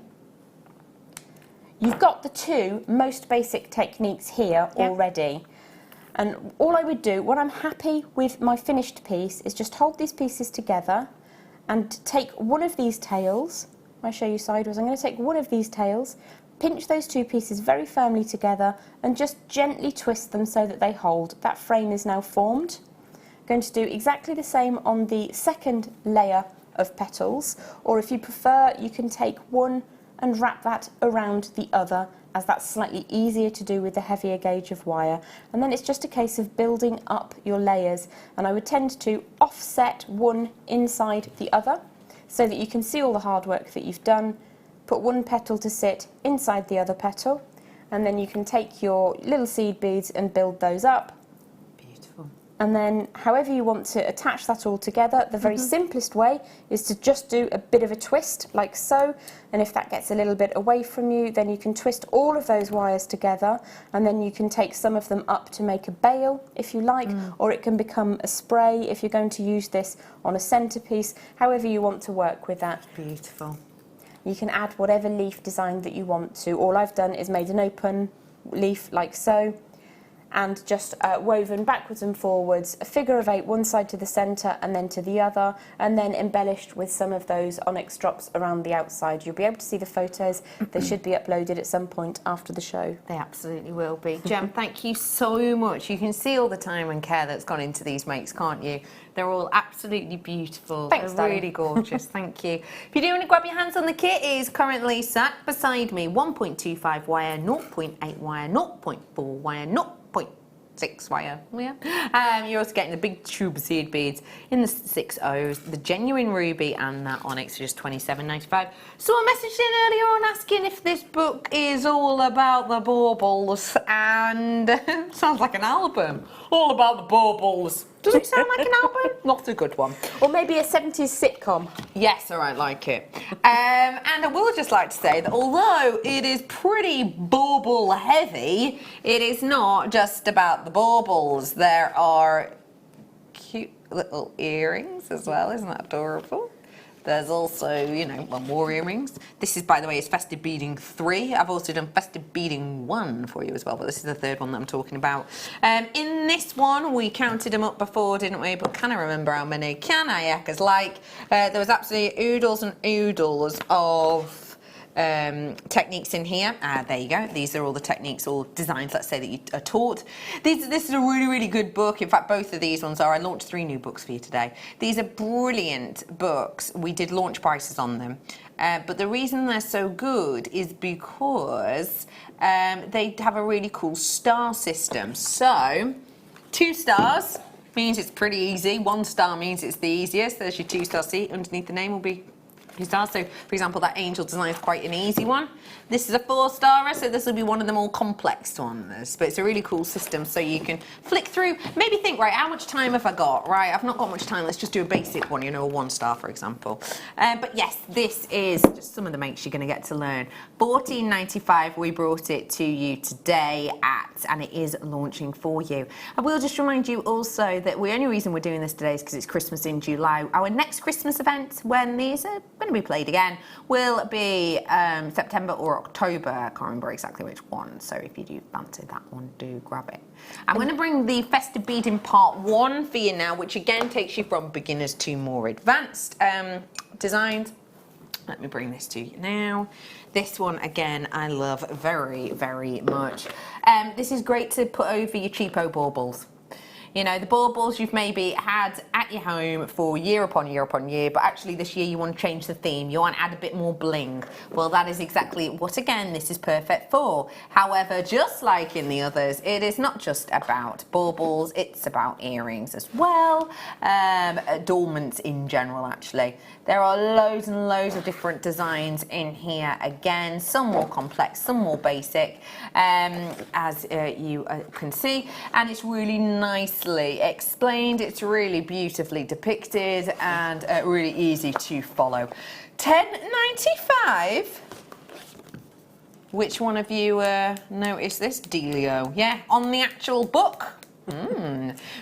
You've got the 2 most basic techniques here already. And all I would do, when I'm happy with my finished piece, is just hold these pieces together and take one of these tails. I'll show you sideways. I'm going to take one of these tails, pinch those 2 pieces very firmly together and just gently twist them so that they hold. That frame is now formed. I'm going to do exactly the same on the second layer of petals, or if you prefer, you can take one and wrap that around the other, as that's slightly easier to do with the heavier gauge of wire. And then it's just a case of building up your layers, and I would tend to offset one inside the other so that you can see all the hard work that you've done. Put one petal to sit inside the other petal, and then you can take your little seed beads and build those up. Beautiful. And then however you want to attach that all together, the very simplest way is to just do a bit of a twist like so, and if that gets a little bit away from you, then you can twist all of those wires together, and then you can take some of them up to make a bail if you like, or it can become a spray if you're going to use this on a centerpiece, however you want to work with that. Beautiful. You can add whatever leaf design that you want to. All I've done is made an open leaf like so, and just woven backwards and forwards, a figure of 8, one side to the centre and then to the other, and then embellished with some of those onyx drops around the outside. You'll be able to see the photos. They should be uploaded at some point after the show. They absolutely will be. Jem, thank you so much. You can see all the time and care that's gone into these makes, can't you? They're all absolutely beautiful. Thanks, They're darling. really gorgeous. Thank you. If you do want to grab your hands on the kit, it is currently sat beside me. 1.25 wire, 0.8 wire, 0.4 wire, 0.6 wire. Yeah. You're also getting the big tube of seed beads in the 6 O's, the genuine ruby, and that onyx for just $27.95. Someone messaged in earlier on asking if this book is all about the baubles, and sounds like an album. All about the baubles. Does it sound like an album? Not a good one. Or maybe a 70s sitcom. Yes, all right, like it. And I will just like to say that although it is pretty bauble heavy, it is not just about the baubles. There are cute little earrings as well. Isn't that adorable? There's also, you know, more earrings. This is, by the way, is festive beading 3. I've also done festive beading 1 for you as well, but this is the 3rd one that I'm talking about. In this one, we counted them up before, didn't we? But can I remember how many? Can I? Yeah, because there was absolutely oodles and oodles of techniques in here. There you go. These are all the techniques or designs, let's say, that you are taught. This is a really, really good book. In fact, both of these ones are. I launched 3 new books for you today. These are brilliant books. We did launch prices on them. But the reason they're so good is because they have a really cool star system. So, 2 stars means it's pretty easy. 1 star means it's the easiest. There's your 2-star seat. Underneath the name will be 2 stars. So, for example, that angel design is quite an easy one. This is a 4-starer, so this will be one of the more complex ones. But it's a really cool system, so you can flick through, maybe think, right, how much time have I got? Right, I've not got much time. Let's just do a basic one, you know, a 1-star, for example. But yes, this is just some of the makes you're going to get to learn. $14.95, we brought it to you today and it is launching for you. I will just remind you also that the only reason we're doing this today is because it's Christmas in July. Our next Christmas event, when these are going to be played again, will be September or October. I can't remember exactly which one, so if you do fancy that one, do grab it. I'm going to bring the festive beading part 1 for you now, which again takes you from beginners to more advanced designs. Let me bring this to you now. This one, again, I love very, very much. This is great to put over your cheapo baubles. You know, the baubles you've maybe had at your home for year upon year upon year, but actually this year you want to change the theme, you want to add a bit more bling. Well, that is exactly what, again, this is perfect for. However, just like in the others, it is not just about baubles, it's about earrings as well, adornments in general, actually. There are loads and loads of different designs in here, again, some more complex, some more basic, as you can see, and it's really nicely explained, it's really beautifully depicted, and really easy to follow. $10.95. Which one of you noticed this dealio? Yeah, on the actual book.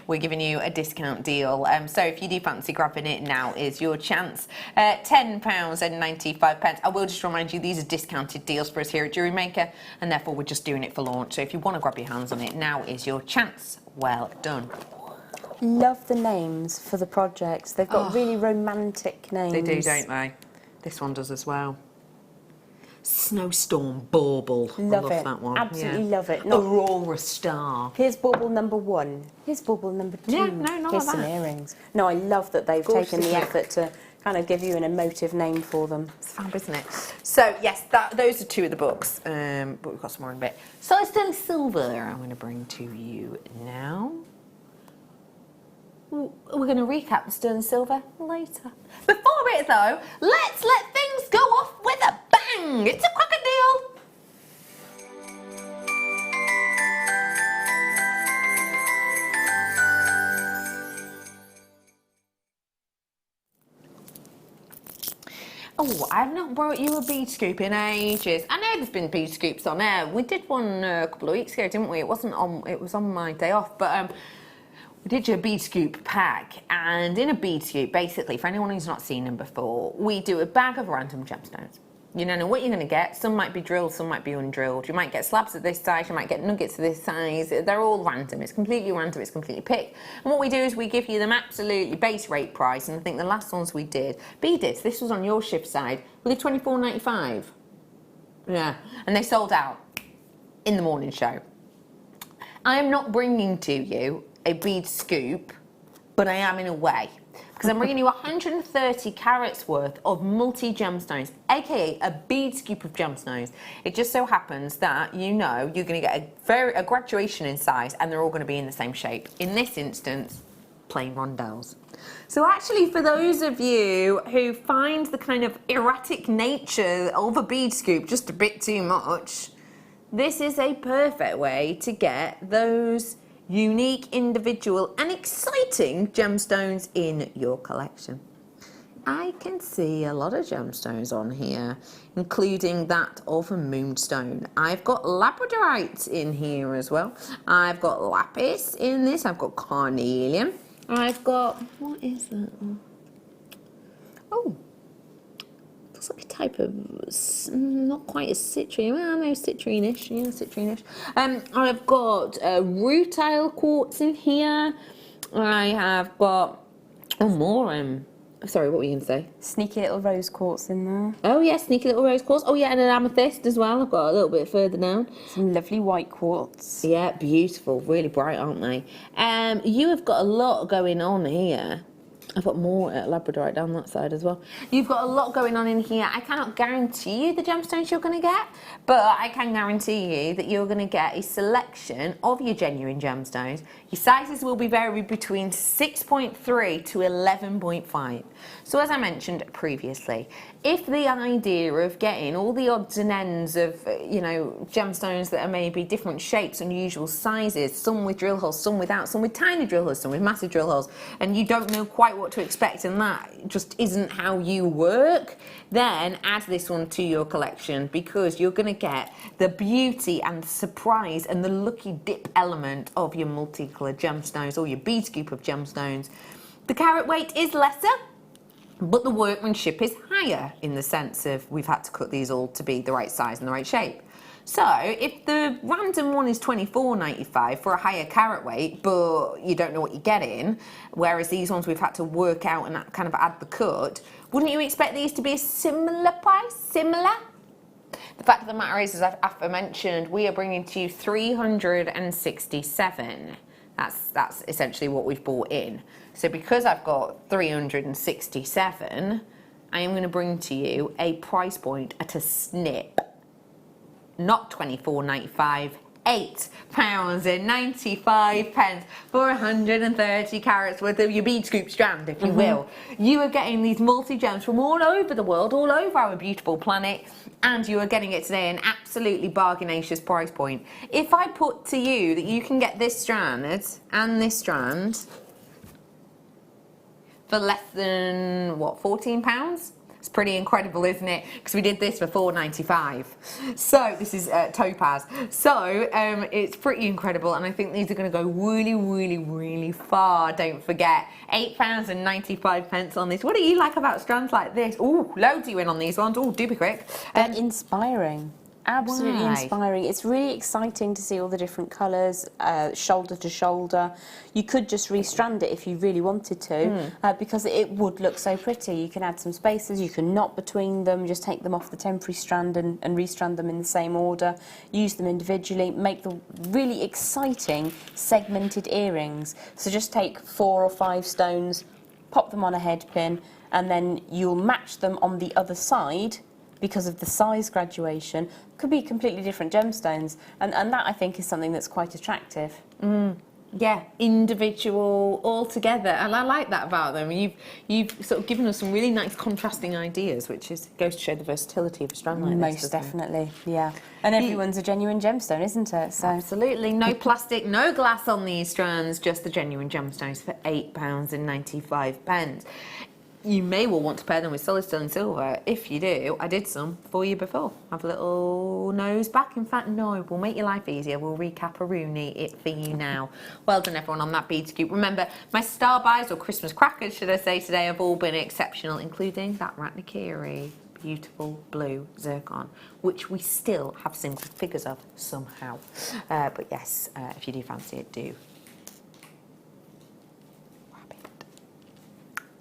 We're giving you a discount deal, so if you do fancy grabbing it, now is your chance. £10.95. I will just remind you, these are discounted deals for us here at JewelleryMaker, and therefore we're just doing it for launch. So if you want to grab your hands on it, now is your chance. Well done. Love the names for the projects. They've got really romantic names. They do, don't they? This one does as well. Snowstorm Bauble. Love I love it. that one. Absolutely love it. Aurora Star. Here's bauble number 1. Here's bauble number 2. Yeah, no, not Here's like some that. earrings. No, I love that they've taken the isn't it? effort to kind of give you an emotive name for them. It's fab, isn't it? So, yes, those are 2 of the books, but we've got some more in a bit. Solid Sterling Silver, I'm going to bring to you now. We're going to recap the Sterling Silver later. Before it, though, let's let things go off with a bang. It's a crocodile. Oh, I've not brought you a bead scoop in ages. I know there's been bead scoops on air. We did one a couple of weeks ago, didn't we? It was on my day off, but we did your bead scoop pack, and in a bead scoop, basically, for anyone who's not seen them before, we do a bag of random gemstones. You don't know what you're going to get. Some might be drilled, some might be undrilled. You might get slabs of this size, you might get nuggets of this size. They're all random. It's completely random, it's completely picked. And what we do is we give you them absolutely base rate price, and I think the last ones we did, Beadits, this was on your shift side, were they $24.95? Yeah, and they sold out in the morning show. I am not bringing to you a bead scoop, but I am in a way, because I'm bringing you 130 carats worth of multi-gemstones, aka a bead scoop of gemstones. It just so happens that you know you're going to get a graduation in size, and they're all going to be in the same shape. In this instance, plain rondelles. So actually, for those of you who find the kind of erratic nature of a bead scoop just a bit too much, this is a perfect way to get those unique, individual and exciting gemstones in your collection. I can see a lot of gemstones on here, including that of a moonstone. I've got labradorite in here as well. I've got lapis in this. I've got carnelian. I've got, what is that? Oh, looks like a type of, not quite a citrine, well, no, citrine-ish, yeah, citrine-ish. I've got rutile quartz in here. I have got, more, sorry, what were you going to say? Sneaky little rose quartz in there. Oh, yeah, sneaky little rose quartz. Oh, yeah, and an amethyst as well. I've got a little bit further down. Some lovely white quartz. Yeah, beautiful. Really bright, aren't they? You have got a lot going on here. I've got more labradorite down that side as well. You've got a lot going on in here. I cannot guarantee you the gemstones you're going to get, but I can guarantee you that you're going to get a selection of your genuine gemstones. Your sizes will be varied between 6.3 to 11.5. So as I mentioned previously, if the idea of getting all the odds and ends of, you know, gemstones that are maybe different shapes, unusual sizes, some with drill holes, some without, some with tiny drill holes, some with massive drill holes, and you don't know quite what to expect and that just isn't how you work, then add this one to your collection, because you're going to get the beauty and the surprise and the lucky dip element of your multicoloured gemstones or your bead scoop of gemstones. The carat weight is lesser, but the workmanship is higher in the sense of we've had to cut these all to be the right size and the right shape. So if the random one is £24.95 for a higher carat weight, but you don't know what you're getting, whereas these ones we've had to work out and kind of add the cut, wouldn't you expect these to be a similar price? Similar? The fact of the matter is, as I've mentioned, we are bringing to you 367. That's essentially what we've bought in. So because I've got 367, I am going to bring to you a price point at a snip. Not £24.95, £8.95 for 130 carats worth of your bead scoop strand, if you will. You are getting these multi-gems from all over the world, all over our beautiful planet, and you are getting it today at an absolutely bargainacious price point. If I put to you that you can get this strand and this strand for less than, what, £14? It's pretty incredible, isn't it? Because we did this for £4.95. So this is topaz. So it's pretty incredible, and I think these are going to go really, really, really far. Don't forget, £8.95 on this. What do you like about strands like this? Oh, loads you in on these ones. Oh, do be quick. They're inspiring. Absolutely Why? inspiring. It's really exciting to see all the different colours, shoulder to shoulder. You could just restrand it if you really wanted to, because it would look so pretty. You can add some spaces, you can knot between them, just take them off the temporary strand and restrand them in the same order, use them individually, make the really exciting segmented earrings. So just take 4 or 5 stones, pop them on a head pin, and then you'll match them on the other side. Because of the size graduation, could be completely different gemstones, and that I think is something that's quite attractive. Yeah, individual, all together, and I like that about them. You've sort of given us some really nice contrasting ideas, which goes to show the versatility of a strand like this. Most definitely, yeah. And everyone's a genuine gemstone, isn't it? So absolutely, no plastic, no glass on these strands, just the genuine gemstones for £8.95. You may well want to pair them with solid sterling silver. If you do, I did some for you before. Have a little nose back. In fact, no, we'll make your life easier. We'll recap-a-rooney it for you now. Well done, everyone, on that bead scoop. Remember, my star buys, or Christmas crackers, should I say, today have all been exceptional, including that Redican beautiful blue zircon, which we still have single figures of somehow. But yes, if you do fancy it, do.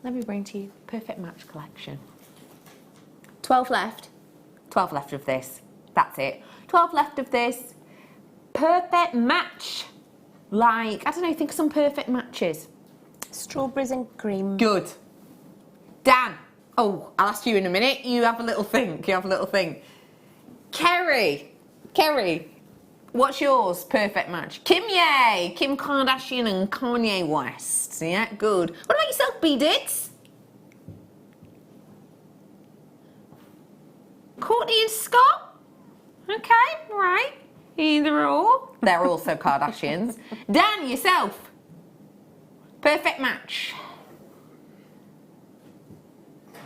Let me bring to you Perfect Match collection. 12 left. 12 left of this. That's it. 12 left of this. Perfect match. Like, I don't know, think of some perfect matches. strawberries and cream. Good. Dan. Oh, I'll ask you in a minute. You have a little think. Kerry. What's yours? Perfect match. Kim Kardashian and Kanye West. Yeah, good. What about yourself, B-Dits? Courtney and Scott? Okay, right. Either or. They're also Kardashians. Dan, yourself? Perfect match.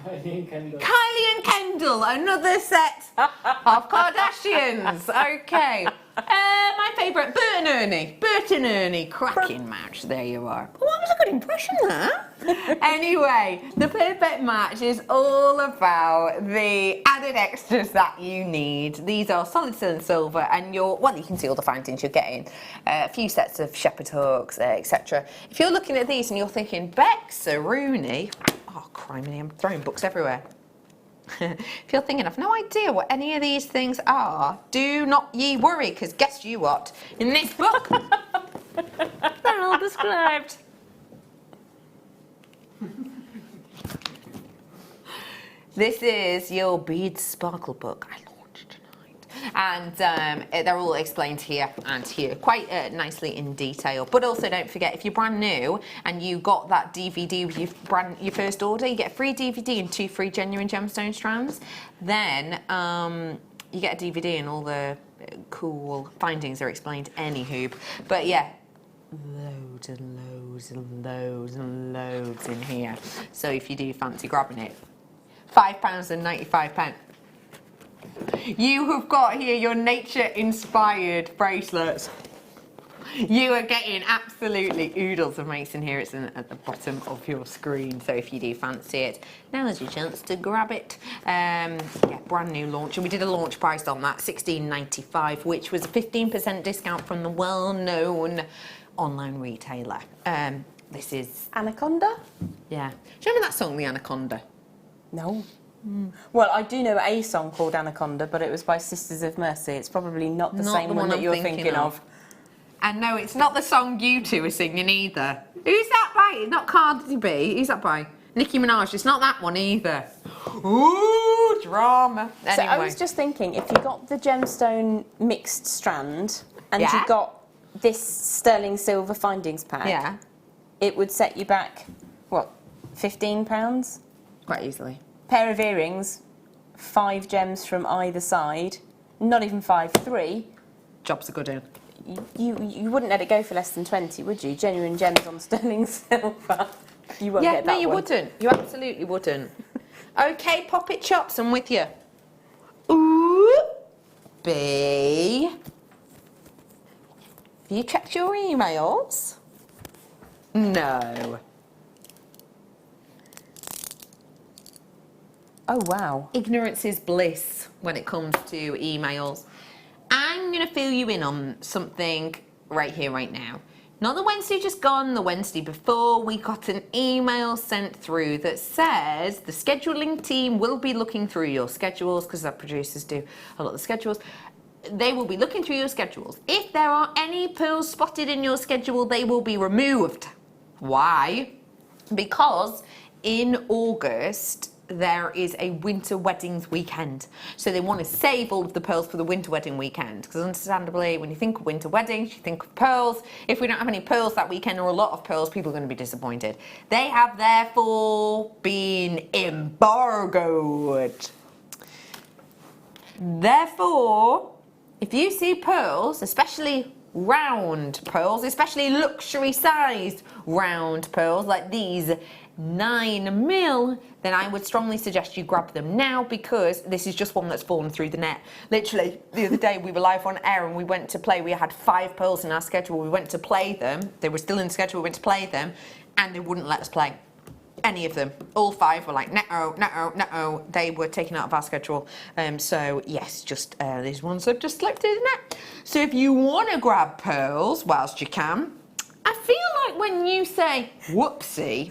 Kylie and Kendall, another set of Kardashians. Okay. My favourite, Bert and Ernie, cracking match. There you are. Oh, that was a good impression, that. Anyway, the perfect match is all about the added extras that you need. These are solid silver, and you can see all the fine things you're getting. A few sets of shepherd hooks, etc. If you're looking at these and you're thinking, Bex Rooney, oh, criminy, I'm throwing books everywhere. If you're thinking, I've no idea what any of these things are, do not ye worry, because guess you what? In this book, they're all described. This is your bead sparkle book I launched tonight. And they're all explained here and here quite nicely in detail. But also don't forget, if you're brand new and you got that DVD with your first order, you get a free DVD and 2 free genuine gemstone strands. Then you get a DVD and all the cool findings are explained anywho. But yeah, loads and loads and loads and loads in here. So if you do fancy grabbing it, £5.95. You have got here your nature-inspired bracelets. You are getting absolutely oodles of mace in here. It's at the bottom of your screen. So if you do fancy it, now is your chance to grab it. Yeah, brand new launch. And we did a launch price on that, £16.95, which was a 15% discount from the well-known online retailer. This is... Anaconda? Yeah. Do you remember that song, The Anaconda? No. Well, I do know a song called Anaconda, but it was by Sisters of Mercy. It's probably not the same one that you're thinking of. And no, it's not the song you two are singing either. Who's that by? It's not Cardi B. Who's that by? Nicki Minaj. It's not that one either. Ooh, drama. Anyway. So I was just thinking, if you got the gemstone mixed strand and you got this sterling silver findings pack, it would set you back, what, £15? Quite easily. Pair of earrings, 5 gems from either side, not even 5, 3. Job's a good one. You wouldn't let it go for less than 20, would you? Genuine gems on sterling silver. You won't get that no, you wouldn't. You absolutely wouldn't. Okay, pop it chops, I'm with you. Ooh, B. Have you checked your emails? No. Oh, wow. Ignorance is bliss when it comes to emails. I'm going to fill you in on something right here, right now. Not the Wednesday just gone, the Wednesday before, we got an email sent through that says the scheduling team will be looking through your schedules, because our producers do a lot of the schedules. They will be looking through your schedules. If there are any pearls spotted in your schedule, they will be removed. Why? Because in August, there is a winter weddings weekend. So they want to save all of the pearls for the winter wedding weekend. Because understandably, when you think of winter weddings, you think of pearls. If we don't have any pearls that weekend, or a lot of pearls, people are going to be disappointed. They have therefore been embargoed. Therefore, if you see pearls, especially round pearls, especially luxury sized round pearls like these 9mm, then I would strongly suggest you grab them now, because this is just one that's fallen through the net. Literally, the other day we were live on air and we went to play. We had 5 pearls in our schedule. We went to play them. They were still in the schedule. We went to play them and they wouldn't let us play any of them. All 5 were like, no, no, no. They were taken out of our schedule. So yes, just these ones have just slipped through the net. So if you want to grab pearls whilst you can, I feel like when you say whoopsie,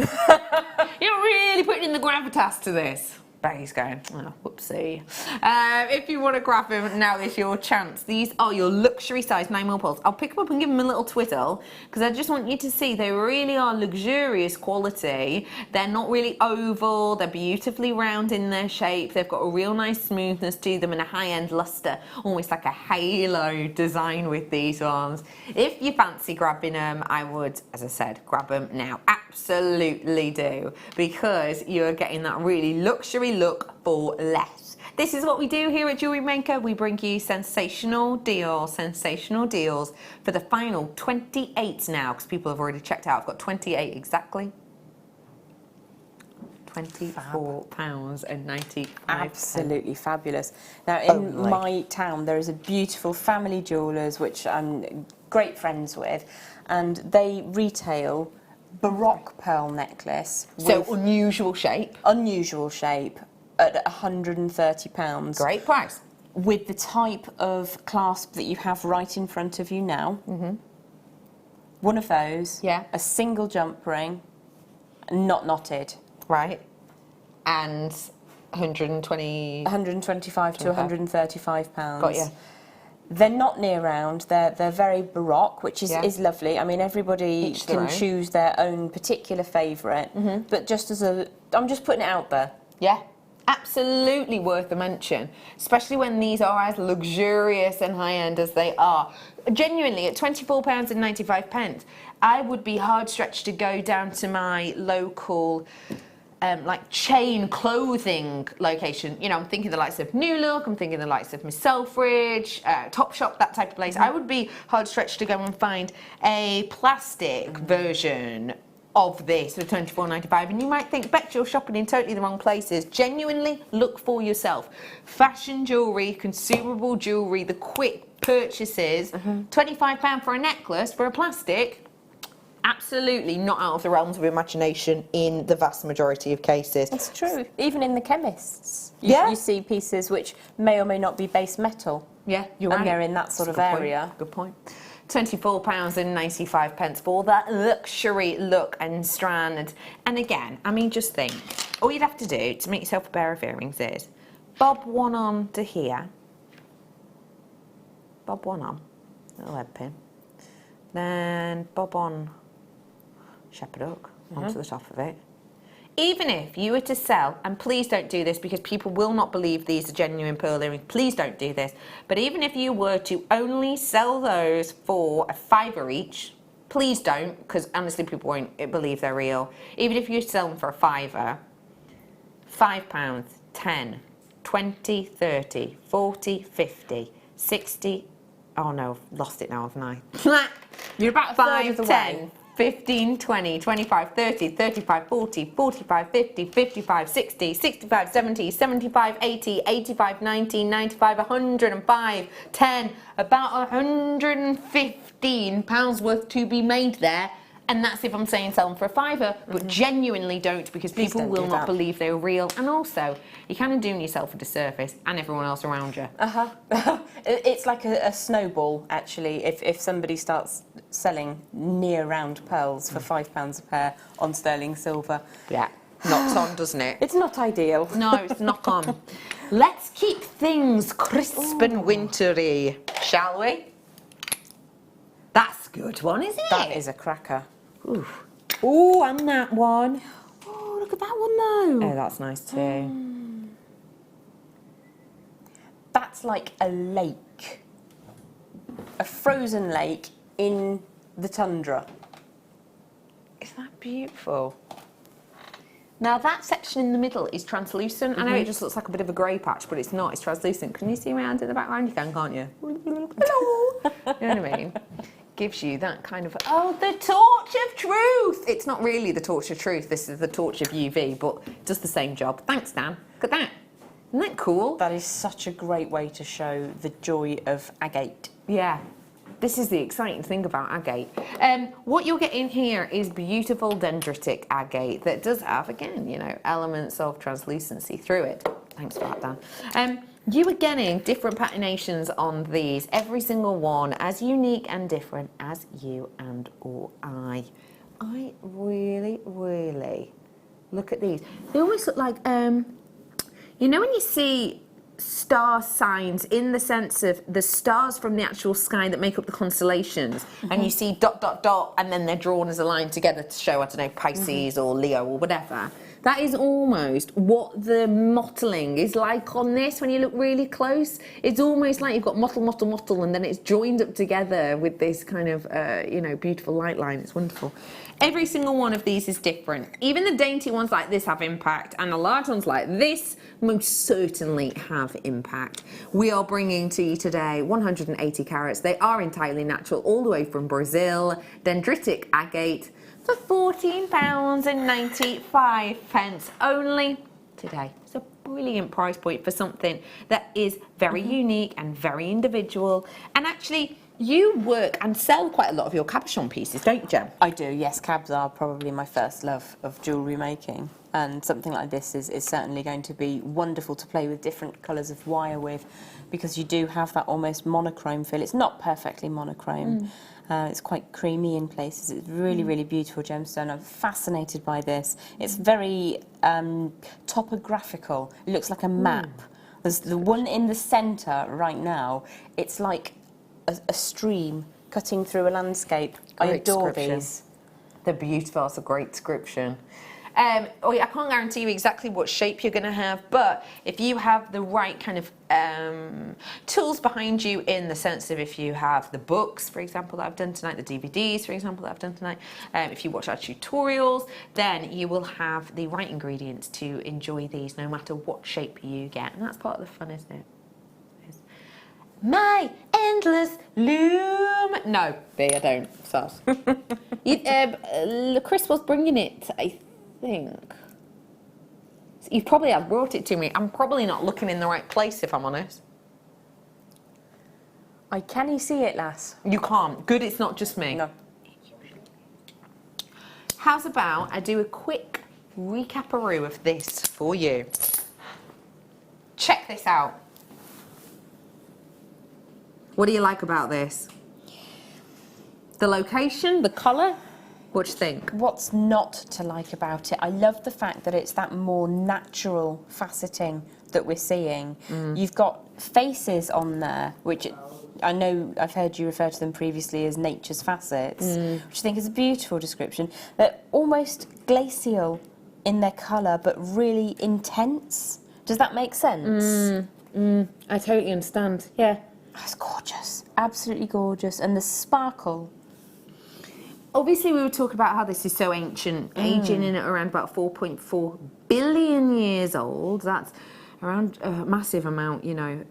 you're really putting in the gravitas to this. Becky's going, oh, whoopsie. If you want to grab them, now is your chance. These are your luxury size 9mm pearls. I'll pick them up and give them a little twiddle, because I just want you to see they really are luxurious quality. They're not really oval. They're beautifully round in their shape. They've got a real nice smoothness to them and a high-end luster, almost like a halo design with these ones. If you fancy grabbing them, I would, as I said, grab them now. Absolutely do, because you're getting that really luxury look for less. This is what we do here at Jewellery Maker. We bring you sensational deals for the final 28 now, because people have already checked out. I've got 28 exactly. £24.95. Absolutely fabulous. Now, in my town, there is a beautiful family jewellers, which I'm great friends with, and they retail Baroque pearl necklace. So unusual shape. Unusual shape at £130. Great price. With the type of clasp that you have right in front of you now. Mm-hmm. One of those. Yeah. A single jump ring, not knotted. Right. And 125 to £135. Got you. They're not near round. They're very Baroque, which is lovely. I mean, everybody can choose their own particular favourite. Mm-hmm. But just as I'm just putting it out there. Yeah. Absolutely worth a mention, especially when these are as luxurious and high-end as they are. Genuinely, at £24.95, I would be hard-stretched to go down to my local like chain clothing location. You know, I'm thinking the likes of New Look, I'm thinking the likes of Miss Selfridge, Topshop, that type of place. I would be hard-stretched to go and find a plastic version of this for £24.95, and you might think, Becky, you're shopping in totally the wrong places. Genuinely, look for yourself. Fashion jewellery, consumable jewellery, the quick purchases, £25 for a necklace for a plastic, absolutely not out of the realms of imagination in the vast majority of cases. It's true. Even in the chemists, you see pieces which may or may not be base metal. Yeah, you're right. And they're in that sort of area. Good point. £24.95 for that luxury look and strand. And again, I mean, just think, all you'd have to do to make yourself a pair of earrings is bob one on to here, bob one on, little head pin, then bob on shepherd hook onto the top of it. Even if you were to sell, and please don't do this because people will not believe these are genuine pearl earrings, please don't do this, but even if you were to only sell those for a £5 each, please don't, because honestly people won't believe they're real. Even if you sell them for a £5, £5, 10, 20, 30, 40, 50, 60, oh no, I've lost it now, haven't I? You're about a third of the 10, way. 15, 20, 25, 30, 35, 40, 45, 50, 55, 60, 65, 70, 75, 80, 85, 90, 95, 105, 10, about £115 worth to be made there. And that's if I'm saying sell them for a £5, but genuinely don't, because people will not believe they're real. And also, you're kind of doing yourself a disservice and everyone else around you. It's like a snowball, actually, if somebody starts selling near round pearls for £5 a pair on sterling silver. Yeah, knocks on, doesn't it? It's not ideal. No, it's knock on. Let's keep things crisp and wintry, shall we? That's a good one, isn't it? That is a cracker. Ooh. Ooh, and that one. Oh, look at that one though. Oh, that's nice too. That's like a lake. A frozen lake in the tundra. Isn't that beautiful? Now that section in the middle is translucent. I know it just looks like a bit of a grey patch, but it's not, it's translucent. Can you see my hand in the background? You can, can't you? Hello! You know what I mean? Gives you that kind of, oh, the torch of truth. It's not really the torch of truth, this is the torch of UV, but it does the same job. Thanks, Dan. Look at that. Isn't that cool? That is such a great way to show the joy of agate. Yeah. This is the exciting thing about agate. What you'll get in here is beautiful dendritic agate that does have, again, you know, elements of translucency through it. Thanks for that, Dan. You are getting different patinations on these, every single one as unique and different as you and or I. I really, really look at these. They almost look like, you know when you see star signs in the sense of the stars from the actual sky that make up the constellations, and you see ... and then they're drawn as a line together to show, I don't know, Pisces or Leo or whatever. That is almost what the mottling is like on this when you look really close. It's almost like you've got mottle, and then it's joined up together with this kind of, you know, beautiful light line. It's wonderful. Every single one of these is different. Even the dainty ones like this have impact, and the large ones like this most certainly have impact. We are bringing to you today 180 carats. They are entirely natural, all the way from Brazil, dendritic agate, for £14.95 only today. It's a brilliant price point for something that is very unique and very individual. And actually, you work and sell quite a lot of your cabochon pieces, don't you, Jem? I do, yes. Cabs are probably my first love of jewellery making. And something like this is certainly going to be wonderful to play with different colours of wire with, because you do have that almost monochrome feel. It's not perfectly monochrome. It's quite creamy in places. It's really, really beautiful gemstone. I'm fascinated by this. It's very topographical. It looks like a map. There's the one in the centre right now. It's like a stream cutting through a landscape. I adore these. They're beautiful. It's a great description. I can't guarantee you exactly what shape you're going to have, but if you have the right kind of tools behind you, in the sense of if you have the books, for example, that I've done tonight, the DVDs, for example, that I've done tonight, if you watch our tutorials, then you will have the right ingredients to enjoy these no matter what shape you get. And that's part of the fun, isn't it? My endless loom. No, B, I don't. Sus. Chris was bringing it, I think. You probably have brought it to me. I'm probably not looking in the right place, if I'm honest. Can you see it, lass? You can't. Good, it's not just me. No. How's about I do a quick recap-a-roo of this for you. Check this out. What do you like about this? The location, the colour? What do you think? What's not to like about it? I love the fact that it's that more natural faceting that we're seeing. You've got faces on there, which I know I've heard you refer to them previously as nature's facets, which I think is a beautiful description. They're almost glacial in their colour, but really intense. Does that make sense? I totally understand, yeah. That's gorgeous, absolutely gorgeous. And the sparkle. Obviously, we were talking about how this is so ancient, aging in at around about 4.4 billion years old. That's around a massive amount, you know,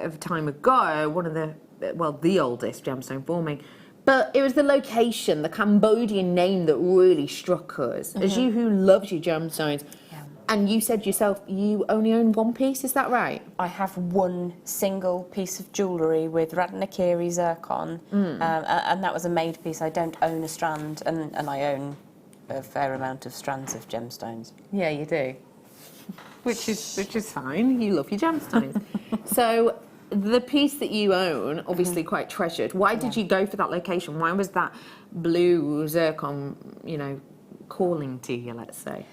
of time ago. One of the oldest gemstone forming. But it was the location, the Cambodian name that really struck us. As you who loves your gemstones. And you said yourself you only own one piece, is that right? I have one single piece of jewellery with Redican zircon, and that was a made piece. I don't own a strand, and I own a fair amount of strands of gemstones. Yeah, you do. Which is fine. You love your gemstones. So the piece that you own, obviously quite treasured. Why did you go for that location? Why was that blue zircon, you know, calling to you, let's say?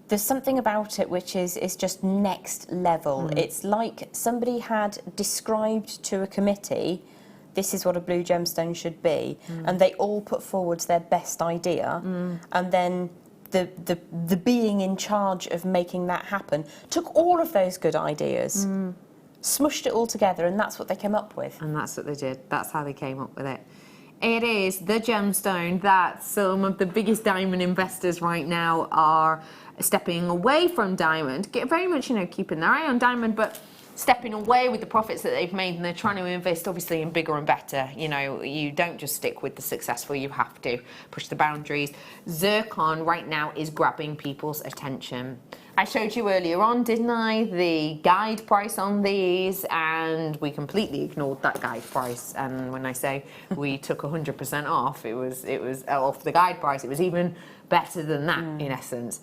There's something about it which is just next level. It's like somebody had described to a committee, this is what a blue gemstone should be, and they all put forward their best idea, and then the being in charge of making that happen took all of those good ideas, smushed it all together, and that's what they came up with. And that's what they did. That's how they came up with it. It is the gemstone that some of the biggest diamond investors right now are stepping away from diamond, very much, you know, keeping their eye on diamond, but stepping away with the profits that they've made, and they're trying to invest obviously in bigger and better. You know, you don't just stick with the successful, you have to push the boundaries. Zircon right now is grabbing people's attention. I showed you earlier on, didn't I, the guide price on these, and we completely ignored that guide price. And when I say we took 100% off, it was off the guide price. It was even better than that, in essence.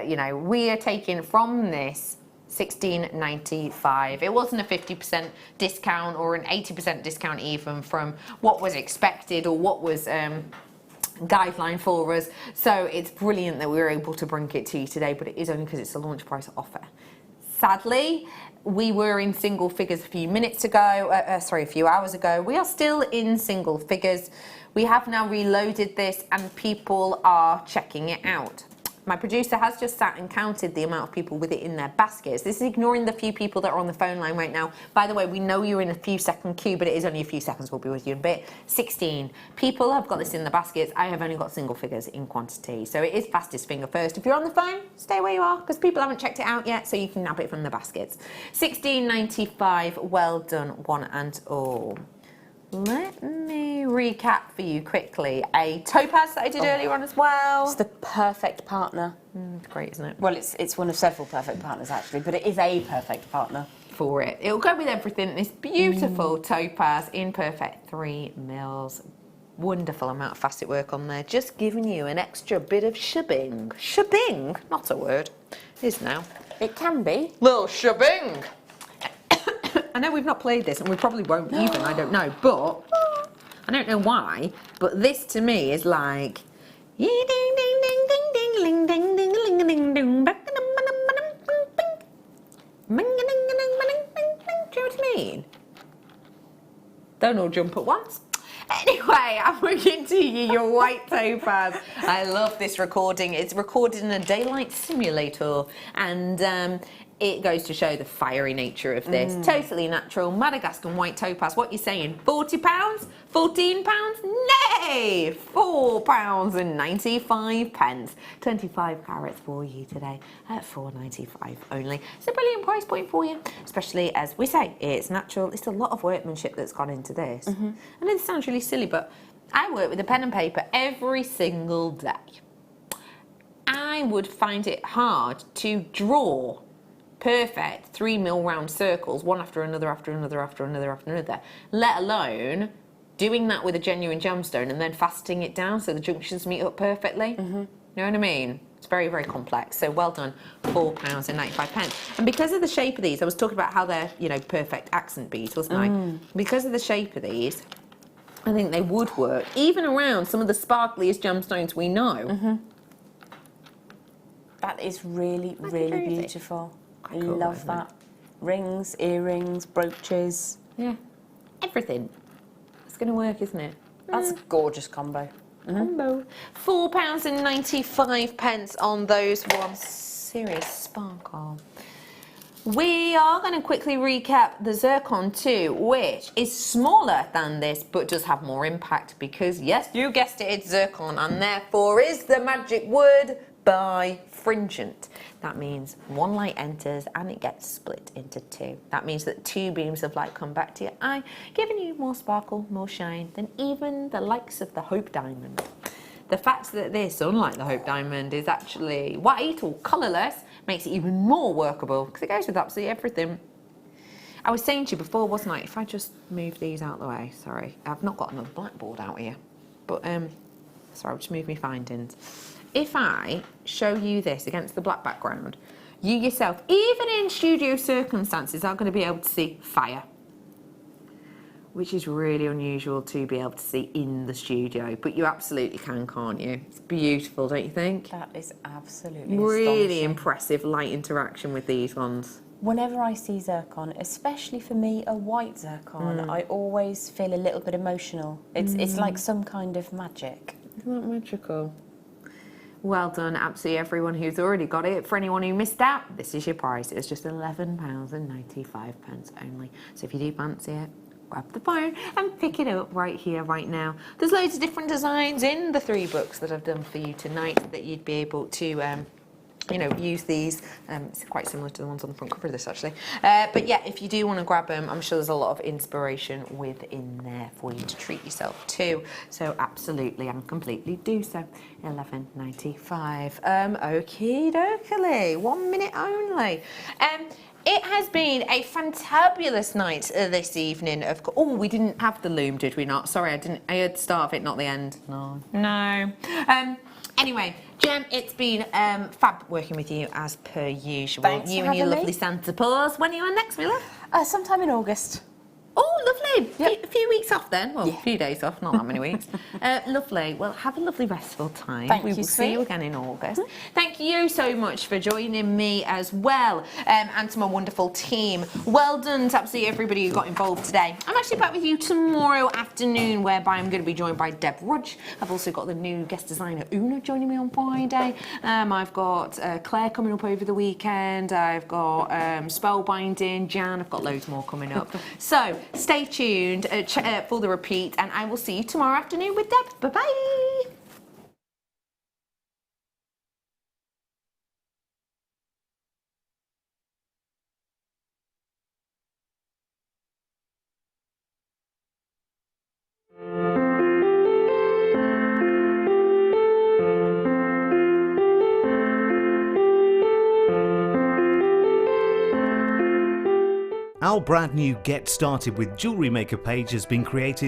You know, we are taking from this $16.95. It wasn't a 50% discount or an 80% discount even from what was expected or what was guideline for us. So it's brilliant that we were able to bring it to you today, but it is only because it's a launch price offer. Sadly, we were in single figures a few hours ago. We are still in single figures. We have now reloaded this and people are checking it out. My producer has just sat and counted the amount of people with it in their baskets. This is ignoring the few people that are on the phone line right now. By the way, we know you're in a few second queue, but it is only a few seconds. We'll be with you in a bit. 16 people have got this in the baskets. I have only got single figures in quantity. So it is fastest finger first. If you're on the phone, stay where you are because people haven't checked it out yet, so you can nab it from the baskets. $16.95. Well done, one and all. Let me recap for you quickly. A topaz that I did earlier on as well. It's the perfect partner. Great, isn't it? Well, it's one of several perfect partners actually, but it is a perfect partner. For it. It'll go with everything. This beautiful topaz in perfect 3 mils. Wonderful amount of facet work on there. Just giving you an extra bit of shebang. Shebang? Not a word. It is now. It can be. Little shebang. I know we've not played this, and we probably won't even, I don't know, but I don't know why, but this to me is like do you know what I mean? Don't all jump at once. Anyway, Anyway, I'm looking to you, your white topaz. I love this recording. It's recorded in a daylight simulator, and it goes to show the fiery nature of this. Totally natural Madagascar white topaz. What you saying? £40? £14? Nay! £4.95. 25 carats for you today at £4.95 only. It's a brilliant price point for you, especially as we say, it's natural. It's a lot of workmanship that's gone into this. And it sounds really silly, but I work with a pen and paper every single day. I would find it hard to draw perfect 3mm round circles, one after another, after another, after another, after another, let alone doing that with a genuine gemstone and then faceting it down so the junctions meet up perfectly. You know what I mean? It's very, very complex. So well done, £4.95. And because of the shape of these, I was talking about how they're, you know, perfect accent beads, wasn't I? Because of the shape of these, I think they would work even around some of the sparkliest gemstones we know. That is really, really beautiful. I cool, love that. Rings, earrings, brooches. Yeah, everything. It's going to work, isn't it? That's a gorgeous combo. Combo. £4.95 on those ones. Serious sparkle. We are going to quickly recap the zircon too, which is smaller than this but does have more impact because, yes, you guessed it, it's zircon, and therefore is the magic word bifringent. That means one light enters and it gets split into two. That means that two beams of light come back to your eye, giving you more sparkle, more shine than even the likes of the Hope Diamond. The fact that this, unlike the Hope Diamond, is actually white or colourless makes it even more workable because it goes with absolutely everything. I was saying to you before, wasn't I, if I just move these out of the way, sorry, I've not got another blackboard out here, but sorry, I'll just move my findings. If I show you this against the black background, you yourself, even in studio circumstances, are going to be able to see fire, which is really unusual to be able to see in the studio, but you absolutely can, can't you? It's beautiful, don't you think? That is absolutely really astonishing. Impressive light interaction with these ones. Whenever I see zircon, especially for me, a white zircon, I always feel a little bit emotional. It's like some kind of magic. Isn't that magical? Well done, absolutely everyone who's already got it. For anyone who missed out, this is your price. It's just £11.95 only. So if you do fancy it, grab the phone and pick it up right here, right now. There's loads of different designs in the 3 books that I've done for you tonight that you'd be able to you know, use these. It's quite similar to the ones on the front cover of this, actually. But yeah, if you do want to grab them, I'm sure there's a lot of inspiration within there for you to treat yourself to. So absolutely and completely do so. £11.95. Okie dokie. 1 minute only. It has been a fantabulous night this evening. Oh, we didn't have the loom, did we not? Sorry, I heard the start of it, not the end. No. Anyway, Gem, it's been fab working with you as per usual. Thanks you for and your having lovely me. Santa Paws. When are you on next, my love? Sometime in August. Oh, lovely. Yep. A few weeks off then. Well, a few days off, not that many weeks. Lovely. Well, have a lovely restful time. Thank we you, will see you sweet. again in August. Thank you so much for joining me as well, and to my wonderful team. Well done to absolutely everybody who got involved today. I'm actually back with you tomorrow afternoon, whereby I'm going to be joined by Deb Rudge. I've also got the new guest designer Una joining me on Friday. I've got Claire coming up over the weekend. I've got Spellbinding, Jan. I've got loads more coming up. So stay tuned for the repeat, and I will see you tomorrow afternoon with Deb. Bye-bye. Our brand new Get Started with JewelleryMaker page has been created